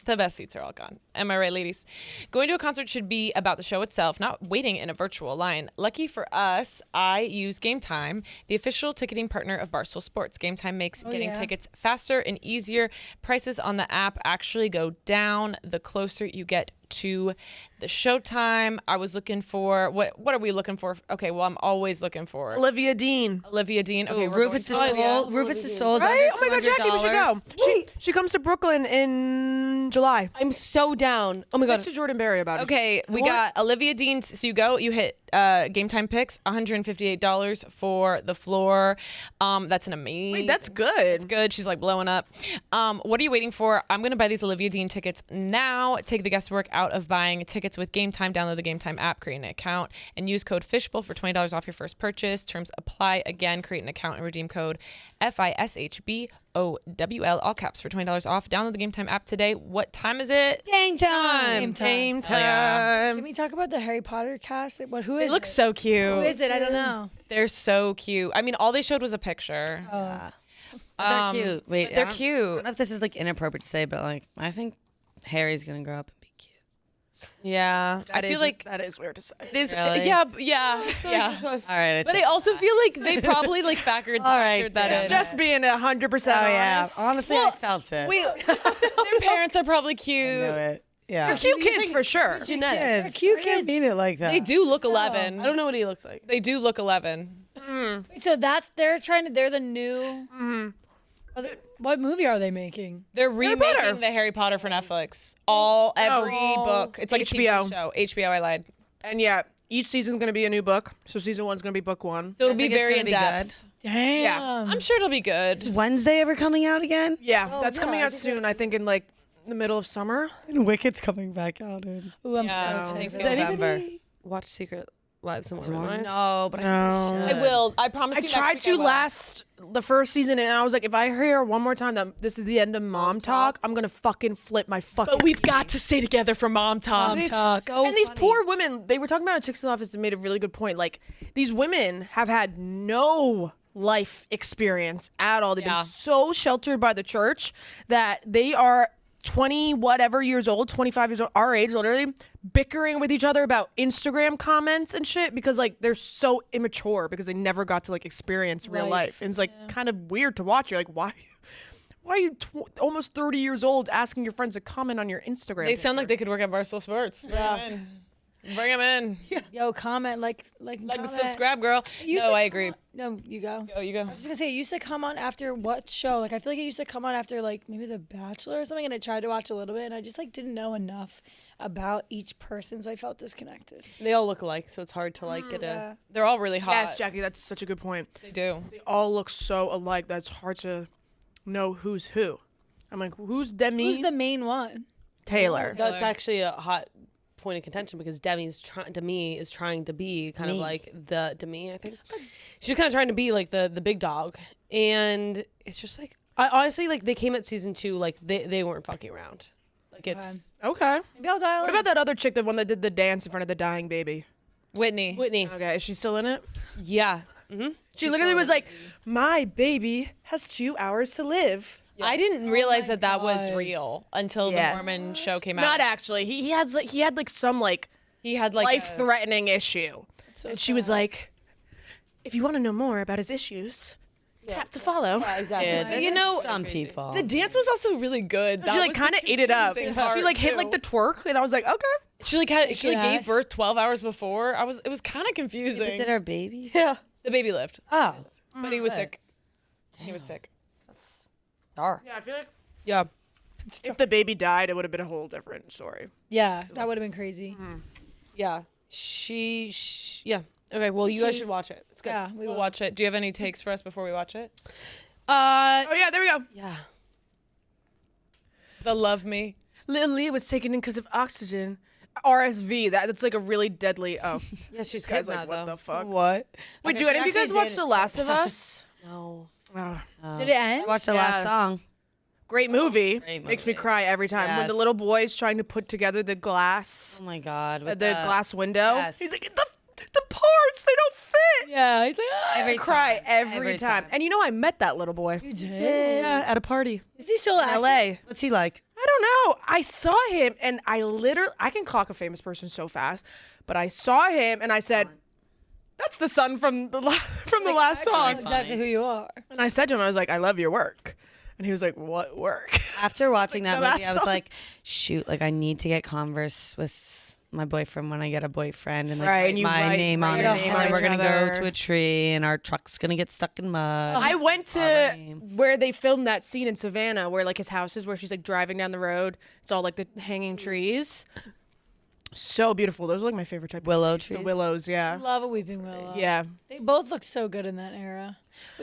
The best seats are all gone. Am I right, ladies? Going to a concert should be about the show itself, not waiting in a virtual line. Lucky for us, I use Gametime, the official ticketing partner of Barstool Sports. Gametime makes getting tickets faster and easier. Prices on the app actually go down the closer you get to the showtime. I was looking for what are we looking for? Okay, well, I'm always looking for Olivia Dean. Olivia Dean. Okay, Ooh, we're Rufus the going to- Soul. Rufus the Soul's Right? under Oh my God, Jackie, we should go. She comes to Brooklyn in July. I'm so down. Oh my God. Talk to Jordan Berry about it. Okay, we got Olivia Dean. So you hit Gametime picks, $158 for the floor. That's an amazing. Wait, that's good. It's good. She's like blowing up. What are you waiting for? I'm gonna buy these Olivia Dean tickets now. Take the guesswork out of buying tickets with Gametime. Download the Gametime app, create an account, and use code Fishbowl for $20 off your first purchase. Terms apply. Again, create an account and redeem code FISHBOWL, all caps, for $20 off. Download the Gametime app today. What time is it? Game time. Game Hell yeah. Can we talk about the Harry Potter cast? Like, who is They it? look so cute. Who is it? I don't know. They're so cute. I mean, all they showed was a picture. They're cute. Wait, They're I cute. don't know if this is like inappropriate to say, but like I think Harry's gonna grow up and be cute. Yeah, I feel like that is weird to say. it is. Really? Yeah. All right, But I also feel like they probably like factored right, that in. Just being 100% Oh yeah, honest. honestly, I felt it. Their parents are probably I cute. knew it. Yeah. They're cute kids for sure. Genetics. Cute kids. Mean it like that. They do look 11. I don't know what he looks like. They do look 11. Wait, so they're the new. What movie are they making? They're remaking Potter. the Harry Potter for Netflix. Every book. It's like HBO. a TV show. HBO. I lied. And yeah, each season's going to be a new book. So season 1's going to be book 1. So it'll be think it's very gonna in be depth. Damn. I'm sure it'll be good. Is Wednesday ever coming out again? Yeah, that's coming out soon. I think in like the middle of summer. And Wicked's coming back out in Ooh, I'm Yeah, so thanks, excited. Does November. anybody watch Secret Lives of Mormon? No, but I will. I promise I you. tried next week to I will. the first season, and I was like, if I hear one more time that this is the end of Mom Talk, I'm gonna fucking flip my fucking. But we've got to stay together for Mom Talk. And these poor women, they were talking about a Chicks in the Office that made a really good point. Like, these women have had no life experience at all. They've Yeah. been so sheltered by the church that they are 20 whatever years old, 25 years old, our age literally, bickering with each other about Instagram comments and shit because like they're so immature because they never got to like experience real life. And it's like kind of weird to watch. You're like, why are you almost 30 years old asking your friends to comment on your Instagram? They sound like they could work at Barstool Sports. Bring them in. Yo, comment like comment. Subscribe, girl. You No, said I come agree. on- No, you go. Go, you go. I was just gonna say, it used to come on after what show? Like, I feel like it used to come on after like maybe The Bachelor or something, and I tried to watch a little bit, and I just like didn't know enough about each person, so I felt disconnected. They all look alike, so it's hard to like get a. They're all really hot. Yes, Jackie, that's such a good point. They do. They all look so alike that it's hard to know who's who. I'm like, who's Demi? Who's the main one? Taylor? That's actually a hot point of contention because Demi is trying to be kind of like the Demi. I think she's kind of trying to be like the big dog, and it's just like I honestly like they came at season 2 like they weren't fucking around. Like it's Okay. Maybe I'll dial What in. about that other chick, the one that did the dance in front of the dying baby? Whitney. Whitney. Okay, is she still in it? Yeah. Mm-hmm. She literally was like, "My baby has 2 hours to live." I didn't realize that was real until Yeah. the Mormon show came out. Not actually. He had like some like He had like life-threatening issue. And she was like, "If you want to know more about his issues, tap to follow." Exactly. You know, some people. the dance was also really good. She like kind of ate it up. She like hit like the twerk, and I was like, "Okay." She like gave Yes. birth 12 hours before. It was kind of confusing. Did our babies? Yeah. The baby lived, Oh, but he was sick. He was sick. dark. Yeah, I feel like if the baby died, it would have been a whole different story. Yeah, that would have been crazy. Yeah. Yeah. Okay. Well, you guys should watch it. It's good. Yeah, we We'll will. watch it. Do you have any takes for us before we watch it? Oh yeah, there we go. Yeah. The Love Me. Little Lee was taken in because of oxygen. RSV. That's like a really deadly. Oh, Yeah, she's guys, good like now, what though. the fuck? What? Wait, Okay, do she any of you guys actually watch did The Last of Us? No. Ah, Did it end? I watched the Yeah. last song. great movie. Great Makes me movie. cry every time. When the Yes. little boy's trying to put together the glass, Oh my god. the with glass window. Yes. He's like, the parts, they don't fit. Yeah, he's like, ah. Every I cry time. every time. And you know, I met that little boy. You did? Yeah, at a party Is he still in active? LA. What's he like? I don't don't know. I saw him, and I can clock a famous person so fast, but I saw him, and I said, "That's the son from the last song." Exactly who you are. And I said to him, I was like, "I love your work," and he was like, "What work?" After watching that the movie, I was last like, shoot, like I need to get Converse with my boyfriend when I get a boyfriend and like Right, write and you my write name your on it, name and on then we're each gonna go other. to a tree and our truck's gonna get stuck in mud. I went Our to name. where they filmed that scene in Savannah where like his house is, where she's like driving down the road. It's all like the hanging trees. So beautiful. Those are like my favorite type Willow of trees. trees. The willows, I yeah. love a weeping willow. Yeah. They both look so good in that era.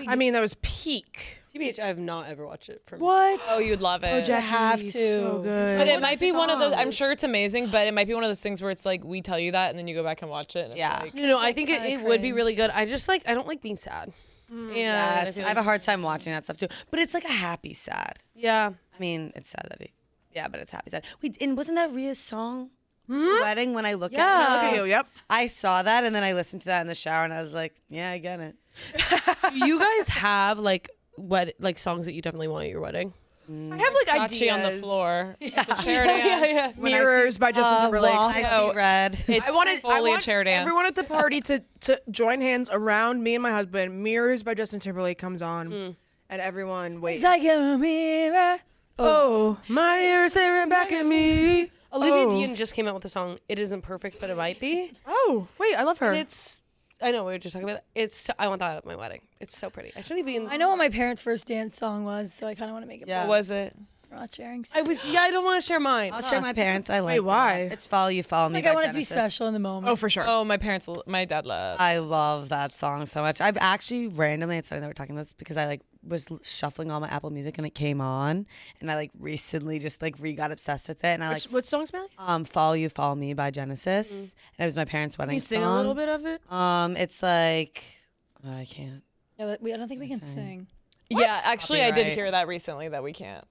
I mean, that was peak. TBH, I have not ever watched it. What? Oh, you'd love it. Jackie, have to. So good. But it might be one of those. I'm songs? sure it's amazing, but it might be one of those things where it's like we tell you that, and then you go back and watch it. And it's Yeah. like, No, I think kinda it would be cringe. really good. I just like I don't like being sad. And Yes, feel I have a like- hard time watching that stuff too. But it's like a happy sad. Yeah. I mean, it's sad that yeah, but it's happy sad. Wait, and wasn't that Rhea's song? Wedding. When I look Look at it, at you. Yep. I saw that and then I listened to that in the shower and I was like, yeah, I get it. Do you guys have like songs that you definitely want at your wedding? I have like Versace on the ideas. floor. It's a chair dance. Mirrors by Justin Timberlake. Walk. I Oh, see red. It's I fully want a chair dance. everyone at the party to join hands around me and my husband. Mirrors by Justin Timberlake comes on, and everyone waits. It's like a mirror. Oh, my ears staring back at me. Olivia Oh. Dean just came out with a song. It isn't perfect, but it might be. Oh, wait, I love her. And it's. I know we were just talking about it. I want that at my wedding. It's so pretty. I shouldn't even. I know what my parents' first dance song was, so I kind of want to make it. Yeah. What was it? We're not sharing. I was. Yeah, I don't want to share mine. I'll share my parents. I like. why? That. It's Follow You Follow Me Like by I want it to be Genesis. special in the moment. oh, for sure. Oh, my dad loved. I love that song so much. I've actually randomly, it's funny that we're talking this because I like was shuffling all my Apple Music and it came on, and I like recently just like got obsessed with it, and I like What song, Smelly? Follow You Follow Me by Genesis, and it was my parents' wedding Can you sing song. a little bit of it? It's like I can't. Yeah, I don't think we can Insane. sing. Yeah, actually, I did Copyright. hear that recently that we can't.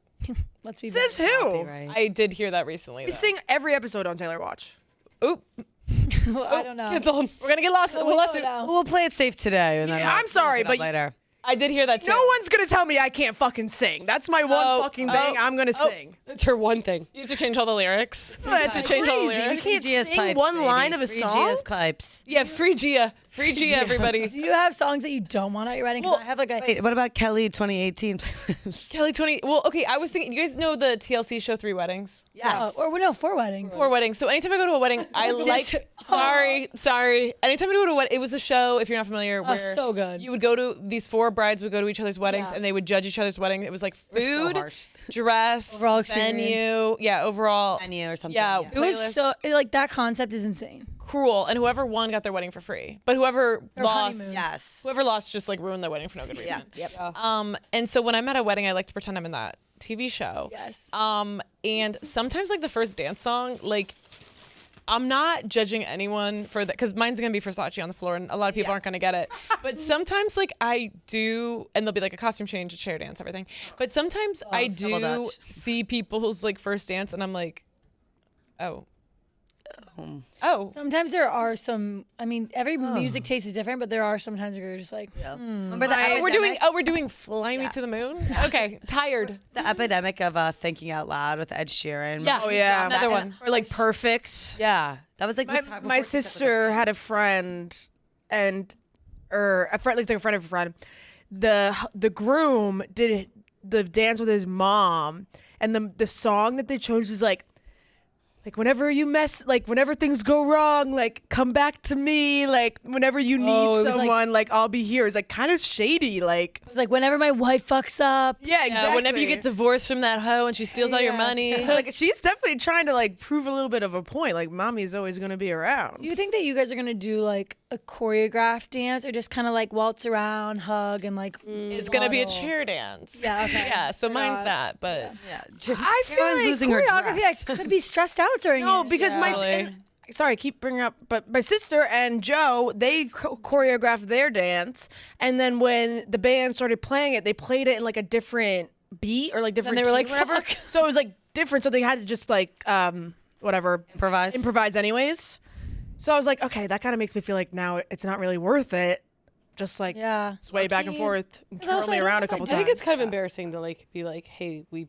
Let's be. Says very- who? Copyright. I did hear that recently. We though. sing every episode on Taylor Watch. Oop. Well, I don't know. Cancel. We're gonna get lost. Well, We'll we lost know it. now. We'll play it safe today, and then Yeah, I'll I'm sorry, look it up but later. I did hear that too. No one's gonna tell me I can't fucking sing. That's my one fucking thing. I'm gonna sing. It's her one thing. You have to change all the lyrics. That's to change all the crazy. You lyrics. can't Free Gia's sing pipes, one baby. line of a Free song. Gia's pipes. Yeah, free Gia, everybody. Do you have songs that you don't want at your wedding? 'Cause I have like a. Wait, what about Kelly 2018? Kelly 20. Well, okay, I was thinking. You guys know the TLC show 3 Weddings? Yes. Or no, 4 weddings. 4 weddings. So anytime I go to a wedding, I like. Sorry. Anytime I go to a wedding, it was a show. If you're not familiar, where so good. you would go to these 4 brides would go to each other's weddings, and they would judge each other's wedding. It was like was so food, harsh. dress, Overall experience. venue, overall Menu or something. Yeah, It was playlist. so like that concept is insane. cruel, and whoever won got their wedding for free. But whoever lost, honeymoon. Yes. whoever lost just like ruined their wedding for no good reason. Yep. And so when I'm at a wedding, I like to pretend I'm in that TV show. Yes. And sometimes like the first dance song, like I'm not judging anyone for that because mine's gonna be Versace on the floor, and a lot of people aren't gonna get it. But sometimes like I do, and there'll be like a costume change, a chair dance, everything. But sometimes I double do dutch. see people's like first dance, and I'm like, oh. Sometimes there are some. I mean, every music taste is different, but there are sometimes where you're just like, Remember the We're doing Fly Me to the Moon? Okay, tired. the epidemic of thinking out loud with Ed Sheeran. Yeah. Oh yeah, Another one. Or like Perfect. Yeah. That was like My sister had a friend, or a friend, like a friend of a friend. The groom did the dance with his mom, and the song that they chose was like whenever you whenever things go wrong, like come back to me, like whenever you need it was someone, like I'll be here. It's like kind of shady, like it's like whenever my wife fucks up. yeah, exactly. Yeah, whenever you get divorced from that hoe and she steals all your money. like she's definitely trying to like prove a little bit of a point. Like mommy's always gonna be around. Do you think that you guys are gonna do like a choreographed dance, or just kind of like waltz around, hug, and like? It's gonna be a waddle? chair dance. Yeah, okay. Yeah, so mine's God. that, but I feel Caroline's like losing her Choreography, dress. I could be stressed out during no, it. because my Really? and- sorry, I keep bringing up, but my sister and Joe, they choreographed their dance, and then when the band started playing it, they played it in like a different beat or like different. they were like, key or whatever. "Fuck." So it was like different. So they had to just like whatever improvise. anyways. So I was like, okay, that kind of makes me feel like now it's not really worth it just like Yeah. sway back and forth, and Because also twirl me I don't around know a if I couple I times. think it's kind of embarrassing to like be like, hey, we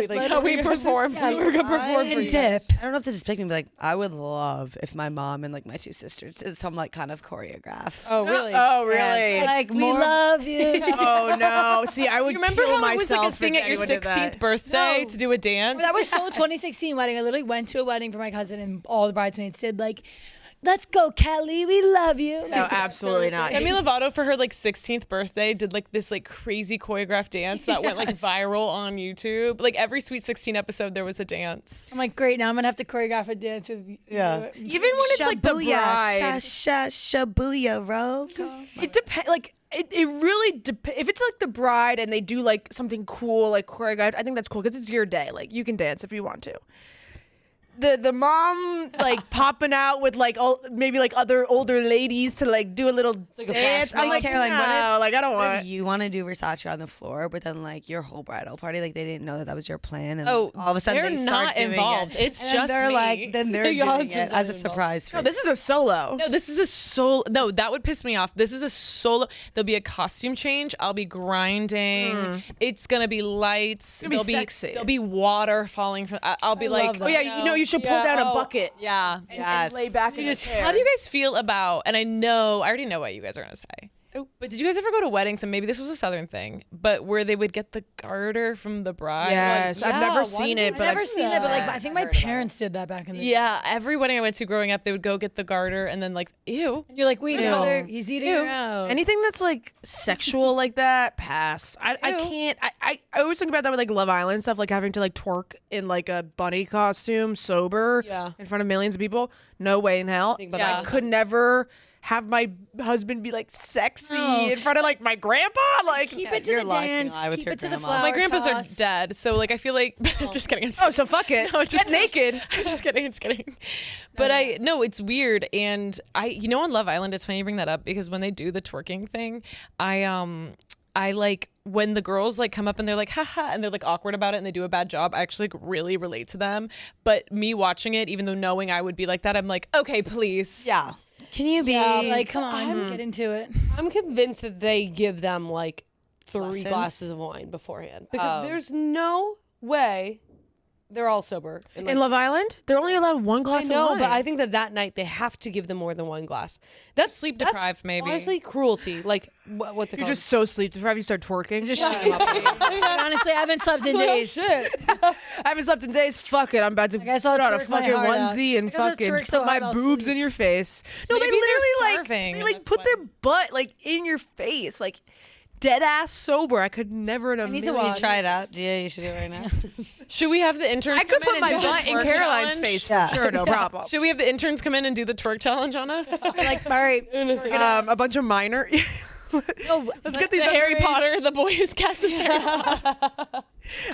let we us- perform. Yeah, We're gonna perform for and you. dip. I don't know if this is picking me, but like I would love if my mom and like my two sisters did some like kind of choreograph. Oh really? Oh, really? Like we more- love you. Oh no! See, I would You remember kill how it was like a myself thing if at your anyone did that. 16th birthday No. to do a dance? That was so 2016 wedding. I literally went to a wedding for my cousin, and all the bridesmaids did like, "Let's go, Kelly. We love you." No, absolutely not. Demi Lovato for her like 16th birthday did like this like crazy choreographed dance that went like viral on YouTube. Like every Sweet 16 episode there was a dance. I'm like, great. Now I'm gonna have to choreograph a dance with you. Yeah. Even when it's like the bride, shabuya, bro. it depends. Like it really depends. If it's like the bride and they do like something cool, like choreographed, I think that's cool because it's your day. Like you can dance if you want to. The mom like popping out with like maybe like other older ladies to like do a little like a dance. flash I'm like, Caroline, what no, like I don't What want. if you want to do Versace on the floor, but then like your whole bridal party, like they didn't know that was your plan, and Oh, all of a sudden they're they start not doing involved. It. It's And then just they're me. like, then they're Y'all doing it just as a involved. surprise for No, this is a solo. No, this is a solo. No, that would piss me off. This is a solo. There'll be a costume change. I'll be grinding. It's gonna be lights. gonna be There'll sexy. There'll be water falling from. I'll be I like, love that. Oh yeah, you know you should pull down a bucket Yeah. and lay back in a chair. How do you guys feel about? And I already know what you guys are gonna say. But did you guys ever go to weddings? And maybe this was a Southern thing, but where they would get the garter from the bride. Yes, I've never seen it, I've but never I've seen it, but like I think my heard about parents did that back in the day. Yeah, every wedding I went to growing up, they would go get the garter and then like, ew. And you're like, wait, Ew. he's eating her out. anything that's like sexual like that, pass. I Ew. can't. I always think about that with like Love Island stuff, like having to like twerk in like a bunny costume, sober, Yeah. in front of millions of people. No way in hell. Think about Yeah. I that. could never have my husband be like sexy No. in front of like my grandpa. Like, Keep it to you're the lucky dance. I with Keep your it to the grandma. flower My grandpas toss. are dead, so like I feel like just kidding. I'm just oh, so fuck it. No, just Get naked. I'm just kidding. I'm just kidding. But it's weird. And on Love Island, it's funny you bring that up because when they do the twerking thing, I like when the girls like come up and they're like, haha, and they're like awkward about it and they do a bad job. I actually like, really relate to them. But me watching it, even though knowing I would be like that, I'm like, okay, please. Yeah. Can you be Like, come on, get into it. I'm convinced that they give them like 3 Lessons? glasses of wine beforehand because there's no way they're all sober. And, In Love Island, they're only allowed one I glass know, of wine. but I think that night they have to give them more than one glass. That's Sleep deprived, maybe. Honestly, cruelty. Like what's it you're called? just so sleep deprived. You start twerking. just shoot 'em up? Honestly, I haven't slept in days. I haven't slept in days. Fuck it. I'm about to I saw put on a twerk my fucking heart out. onesie and I gotta fucking twerk so put hard my I'll boobs sleep. in your face. No, Maybe they they're literally starving, they and like that's put why. their butt like in your face, like dead ass sober. I could never in a need to million. watch. Try it out. Yeah, you should do it right now. Should we have the interns I could come put in my and do the butt in twerk Caroline's challenge? face Yeah. for sure. No problem. Should we have the interns come in and do the twerk challenge on us? Like, all right. A bunch of minor. No, Let's get these the Harry underage- Potter, the boy who's cast as Harry Potter.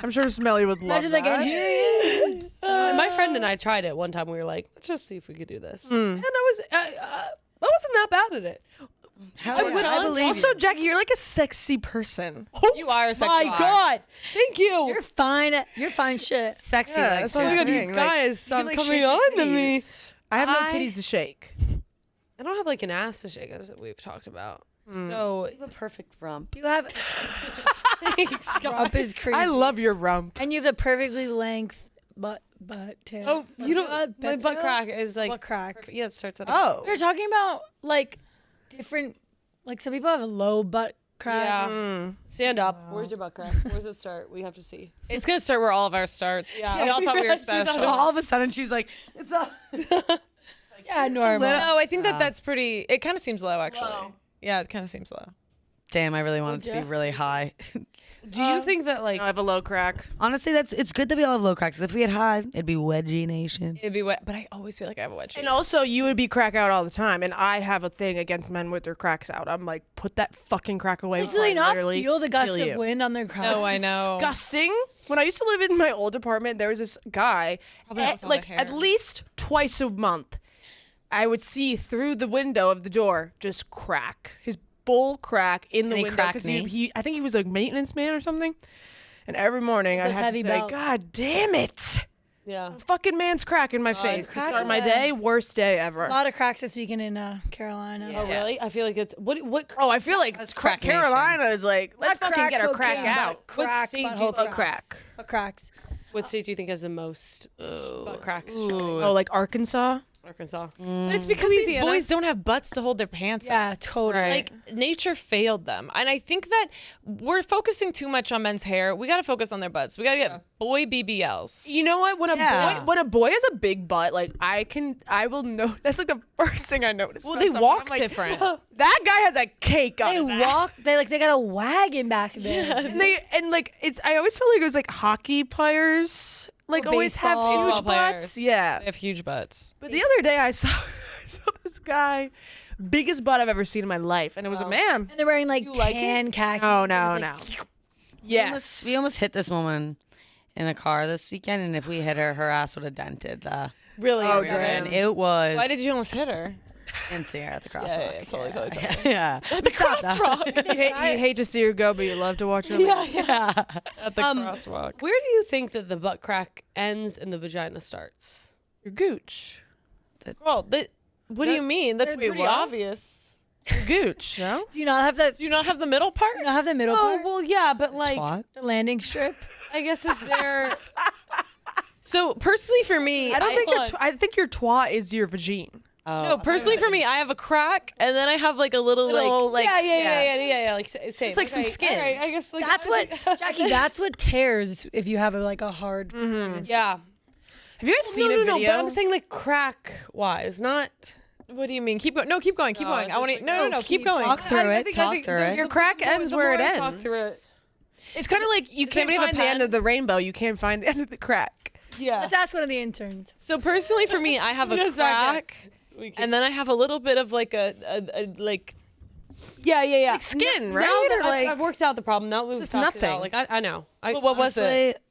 I'm sure Smelly would love imagine like, and that. here he is. My friend and I tried it one time. We were like, let's just see if we could do this, and I wasn't that bad at it. I believe Also, you. Jackie, you're like a sexy person. You are a sexy My liar. God, thank you. You're fine. You're fine shit. Sexy Yeah, like that's what I'm Jess. saying. You Like, guys you stop can, like, coming shake your on to me. titties. I have no I- titties to shake. I don't have like an ass to shake, as we've talked about. So You have a perfect rump. You have rump is crazy. I love your rump. And you have the perfectly length butt tail. oh, you don't. What's My that? butt crack is like Butt crack. Yeah, it starts at. Oh. We're talking about like different. Like some people have a low butt crack. Yeah. Stand up. Where's your butt crack? Where's it start? We have to see. It's gonna start where all of ours starts. Yeah. We all thought we were Yes, we thought special. All of a sudden, she's like, "It's a." Yeah, normal. No, I think that's pretty. It kind of seems low, actually. Yeah, it kind of seems low. Damn, I really want it to be really high. Do you think that like I have a low crack. Honestly, it's good that we all have low cracks. 'Cause if we had high, it'd be wedgie nation. It'd be wet, but I always feel like I have a wedgie. And also, you would be crack out all the time. And I have a thing against men with their cracks out. I'm like, put that fucking crack away. Do before they I not literally feel the gust kill of you. wind on their crack? No, I know. Disgusting. When I used to live in my old apartment, there was this guy, Probably not with all like the hair. at least twice a month, I would see through the window of the door just crack. His full crack in the Any window crack because knee? he I think he was a maintenance man or something. And every morning I'd Those have to heavy say, belts. God damn it. Yeah. Fucking man's crack in my face to crack start my away. day. Worst day A ever. lot of cracks this weekend in Carolina. Oh, really? I feel like it's what Oh, I feel like crack nation. Carolina is like, let's Not fucking get our cocaine, crack out. but Crack, state butthole do you- cracks. crack. What cracks? what state do you think has the most butt cracks? Oh, like Arkansas? Arkansas. But it's because these Louisiana. boys don't have butts to hold their pants up. Yeah, totally. Like nature failed them, and I think that we're focusing too much on men's hair. We got to focus on their butts. We got to get boy BBLs. You know what? When Yeah. a boy has a big butt, like I will know. That's like the first thing I notice. Well, about they someone. walk I'm like, different. That guy has a cake on they his ass. walk. They got a wagon back there. And like it's. I always felt like it was like hockey players. Like Or always have baseball. huge Baseball butts. players. Yeah. They have huge butts. But the other day I saw this guy, biggest butt I've ever seen in my life, and it was a man. And they're wearing like like tan khakis. No, It no, was, no. like, Yes. We almost hit this woman in a car this weekend, and if we hit her, her ass would have dented. Really? Oh, really? damn. And it was. Why did you almost hit her? didn't see her at the crosswalk. Yeah, totally. Yeah. At the crosswalk. You hate to see her go, but you love to watch her leave. Yeah. At the crosswalk. Where do you think that the butt crack ends and the vagina starts? Your gooch. Well, what do you mean? That's Wait, pretty what? obvious. Your gooch, no? Do you not have the? Do you not have the middle part? Do you not have the middle Oh, part? well, yeah, but like, Twat. The landing strip. I guess is there. So personally for me, I don't think I think your twat is your vagine. no, personally for me, I have a crack and then I have like a little like Yeah. Like, same. It's like some skin. All right, I guess like That's what Jackie. That's what tears if you have like a hard. Yeah. Have you guys seen no, a no, video? but I'm saying like crack wise, not. what do you mean? Keep going. No, keep going. Keep No, going. it's I want just to like, no, keep going. Talk through I it. think Talk through it. Your crack ends where it more I ends. talk through it. It's kind of like you can't anybody have find a the end pen? of the rainbow. You can't find the end of the crack. Yeah. Let's ask one of the interns. So personally for me, I have a Just back crack and then I have a little bit of like a like Yeah. Like skin, Now right? that Or like- I've worked out the problem. Now we've Just talked it nothing. out. Like I know. what was it?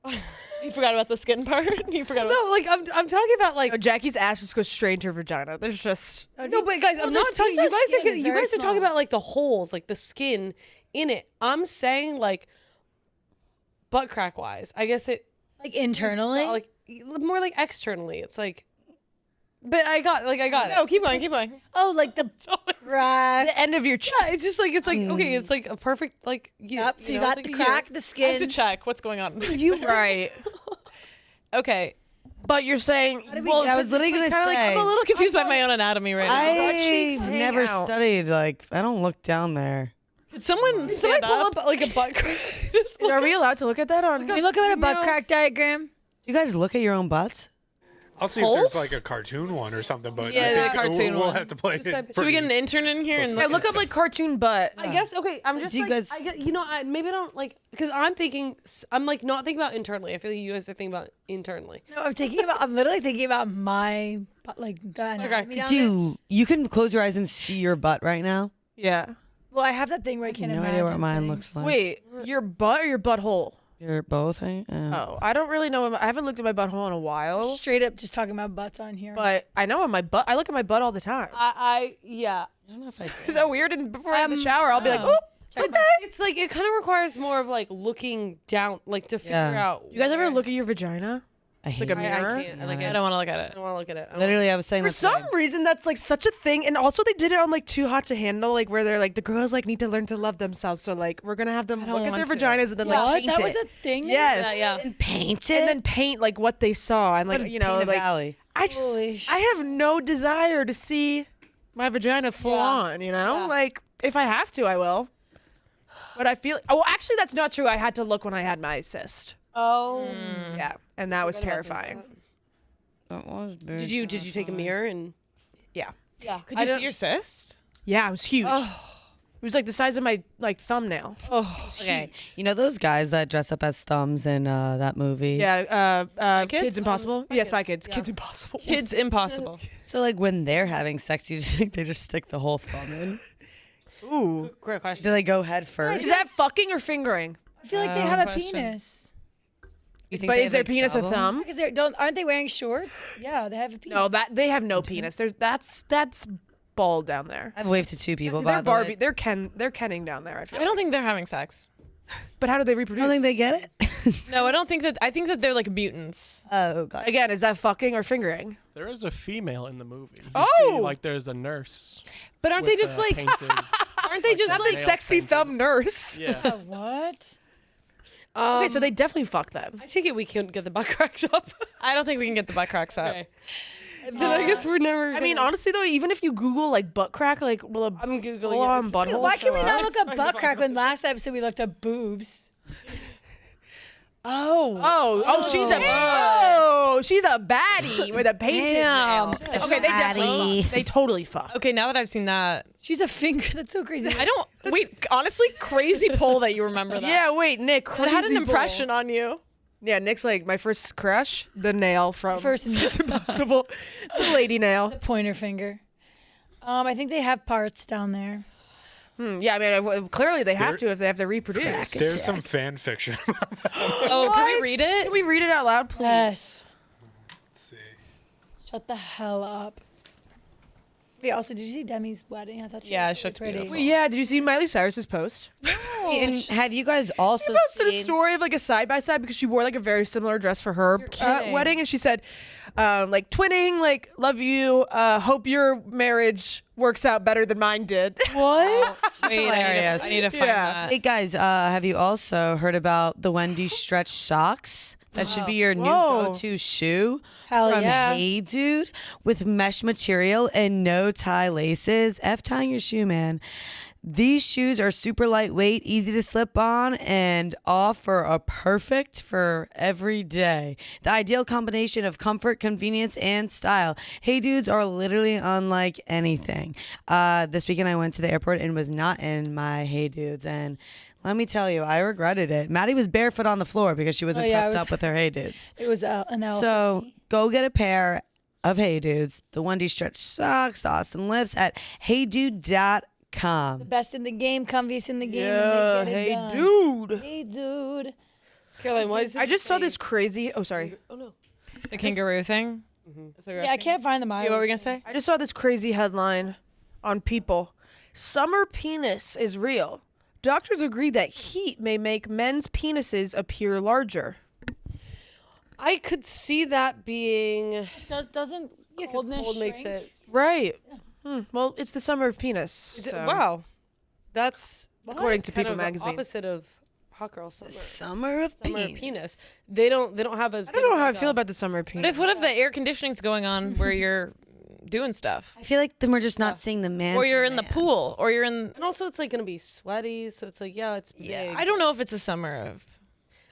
Honestly, You forgot about the skin part? You forgot about No, like I'm talking about like. No, Jackie's ass just goes straight into her vagina. There's just No, but guys, I'm not talking. You guys are talking about like the holes, like the skin in it. I'm saying like butt crack wise. I guess it like internally. like more like externally. It's like. But I got it. No, keep going, keep going. Oh, like the crack. the end of your chin. Yeah, it's just like okay, it's like a perfect like. Yep. So you know, got it's the like a crack, year. the I skin. have to check what's going on. You right. Okay. But you're saying, well, I was literally gonna say. I'm a little confused by my own anatomy right now. cheeks I've hang never out. studied. Like, I don't look down there. Could someone stand pull up? up like a butt crack? Just look Are we allowed to look at that on? Can we look at a butt crack diagram? Do you guys look at your own butts? I'll see if there's like a cartoon one or something, but Yeah, I the think cartoon we'll one. have to play it. Should we get an intern in here and Yeah, look? look up like cartoon butt. I guess okay. I'm just Do you like, guys- I get, you know, maybe I don't like because I'm thinking I'm like not thinking about internally. I feel like you guys are thinking about internally. No, I'm literally thinking about my butt, like the anatomy down there. Dude, you can close your eyes and see your butt right now. Yeah. Well, I have that thing where I can't No imagine idea what mine things. looks like. Wait, your butt or your butthole? You're both. Oh, I don't really know. I haven't looked at my butthole in a while. Straight up, just talking about butts on here. But I know on my butt. I look at my butt all the time. Yeah. I don't know if I. Is that weird? And before I have the shower, I'll be like, oh. oh. It's like it kind of requires more of like looking down, like to figure Yeah. out. You guys ever look at your vagina? I hate Like a it. mirror? I can't. Like, I don't want to look at it. I don't want to look at it. Literally, I was saying For that some today. reason, that's like such a thing. And also, they did it on like Too Hot to Handle, like where they're like the girls like need to learn to love themselves. So like we're gonna have them don't look at their want to. vaginas and then what? like paint That it. was a thing. Yes. Yeah. And paint it. And then paint like what they saw and like you know Paint a like valley. I just I have no desire to see my vagina full on. You know, like if I have to, I will. But I feel oh actually that's not true. I had to look when I had my cyst. Oh. Yeah, and that was terrifying. That was very Did you take a mirror and? Yeah. Yeah. Could you see your cyst? Yeah, it was huge. It was like the size of my like thumbnail. Okay, you know those guys that dress up as thumbs in that movie? Yeah, Kids? Kids Impossible. Yes, Spy Kids. Kids Impossible. Kids impossible. So like when they're having sex, you just think they just stick the whole thumb in? Ooh. Great question. Do they go head first? Is that fucking or fingering? I feel like they have a question. penis. You think But they is their have, like, penis a double? thumb? Because aren't they wearing shorts? Yeah, they have a penis. No, that they have no penis. That's bald down there. I've waved to two people. They're by the Barbie. way. They're Kenning down there. I feel. I don't think they're having sex. But how do they I reproduce? don't think they get it. No, I don't think that. I think that they're like mutants. Oh god. Again, is that fucking or fingering? There is a female in the movie. You Oh! see, like there's a nurse. But aren't with, they just like? painted, Aren't they just Not like? the sexy painted. thumb nurse. Yeah. What? Okay, so they definitely fuck them. I take it we can't get the butt cracks up. I don't think we can get the butt cracks up. Okay. Then I guess we're never. I mean, gonna- honestly though, even if you Google like butt crack, like will a I'm googling full on it. butthole? Why can we show not up? look up butt crack when last episode we looked up boobs? She's a baddie with a painted Damn. nail. Okay, they definitely fuck. They totally fuck. Okay, now that I've seen that, She's a finger. That's so crazy. I don't. Wait, honestly, crazy poll that you remember that. Yeah, wait, Nick. It had an crazy impression bull. on you. Yeah, Nick's like my first crush, the nail from First It's Impossible, the lady nail. pointer finger. I think they have parts down there. Yeah, I mean, clearly they have to if they have to reproduce. There's some fan fiction. Oh, can we read it? Can we read it out loud, please? Yes. Let's see. Shut the hell up. Wait, also, did you see Demi's wedding? I thought she Yeah, was she looked pretty. beautiful. Wait, yeah, did you see Miley Cyrus's post? And have you guys also She posted a seen- story of like a side by side because she wore like a very similar dress for her kidding. wedding, and she said, like twinning, like love you, hope your marriage works out better than mine did. What? Wait, hilarious. I need to find Yeah. that. Hey guys, have you also heard about the Wendy stretch socks? That should be your new Whoa. go-to shoe Hell from yeah. HeyDude with mesh material and no tie laces. F tying your shoe, man. These shoes are super lightweight, easy to slip on, and offer a perfect for every day. The ideal combination of comfort, convenience, and style. HeyDudes are literally unlike anything. This weekend I went to the airport and was not in my HeyDudes, and let me tell you, I regretted it. Maddie was barefoot on the floor because she wasn't yeah, I kept was- up with her HeyDudes. It was an L. So go get a pair of HeyDudes, the Wendy stretch socks, the Austin lifts at heydude.com. Best in the game, comfiest in the game. Yeah, and they get it hey done. dude. Hey, dude. Caroline, why is it I just saw say- this crazy. Oh, sorry. Oh no. The kangaroo thing. That's what you're Yeah, I asking? can't find them. What were we gonna say? I just saw this crazy headline on People. Summer penis is real. Doctors agree that heat may make men's penises appear larger. I could see that being. Doesn't Yeah, 'cause coldness cold makes shrink? it. Right. Well, it's the summer of penis. so- Wow. That's According to kind People of the magazine. opposite of hot girl summer. Summer of Summer penis. of penis. They don't have as. I don't know how I feel about the summer of What penis. if the air conditioning's going on where you're doing stuff, I feel like then we're just not seeing the man. or you're from in the man. pool, or you're in? And also, it's like gonna be sweaty, so it's like it's big. Yeah, I don't know if it's a summer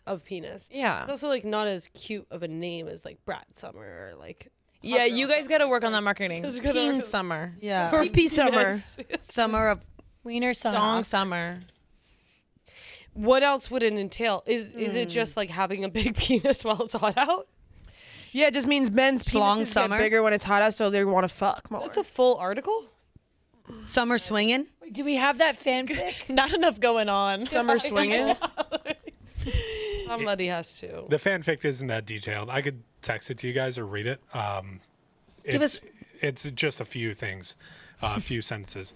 of penis. Yeah. It's also like not as cute of a name as like Brat Summer or like. Yeah, you guys got to work on that marketing. Just gotta Peen work- summer, Yeah. Or pea summer. Summer of Wiener song. dong summer. What else would it entail? Is it just like having a big penis while it's hot out? Yeah, it just means men's Schlong penises summer. get bigger when it's hot out, so they want to fuck more. That's a full article. summer swinging. Wait, do we have that fanfic? Not enough going on. Summer swinging. Somebody has to. The fanfic isn't that detailed. I could text it to you guys or read it. It's just a few things, a few sentences.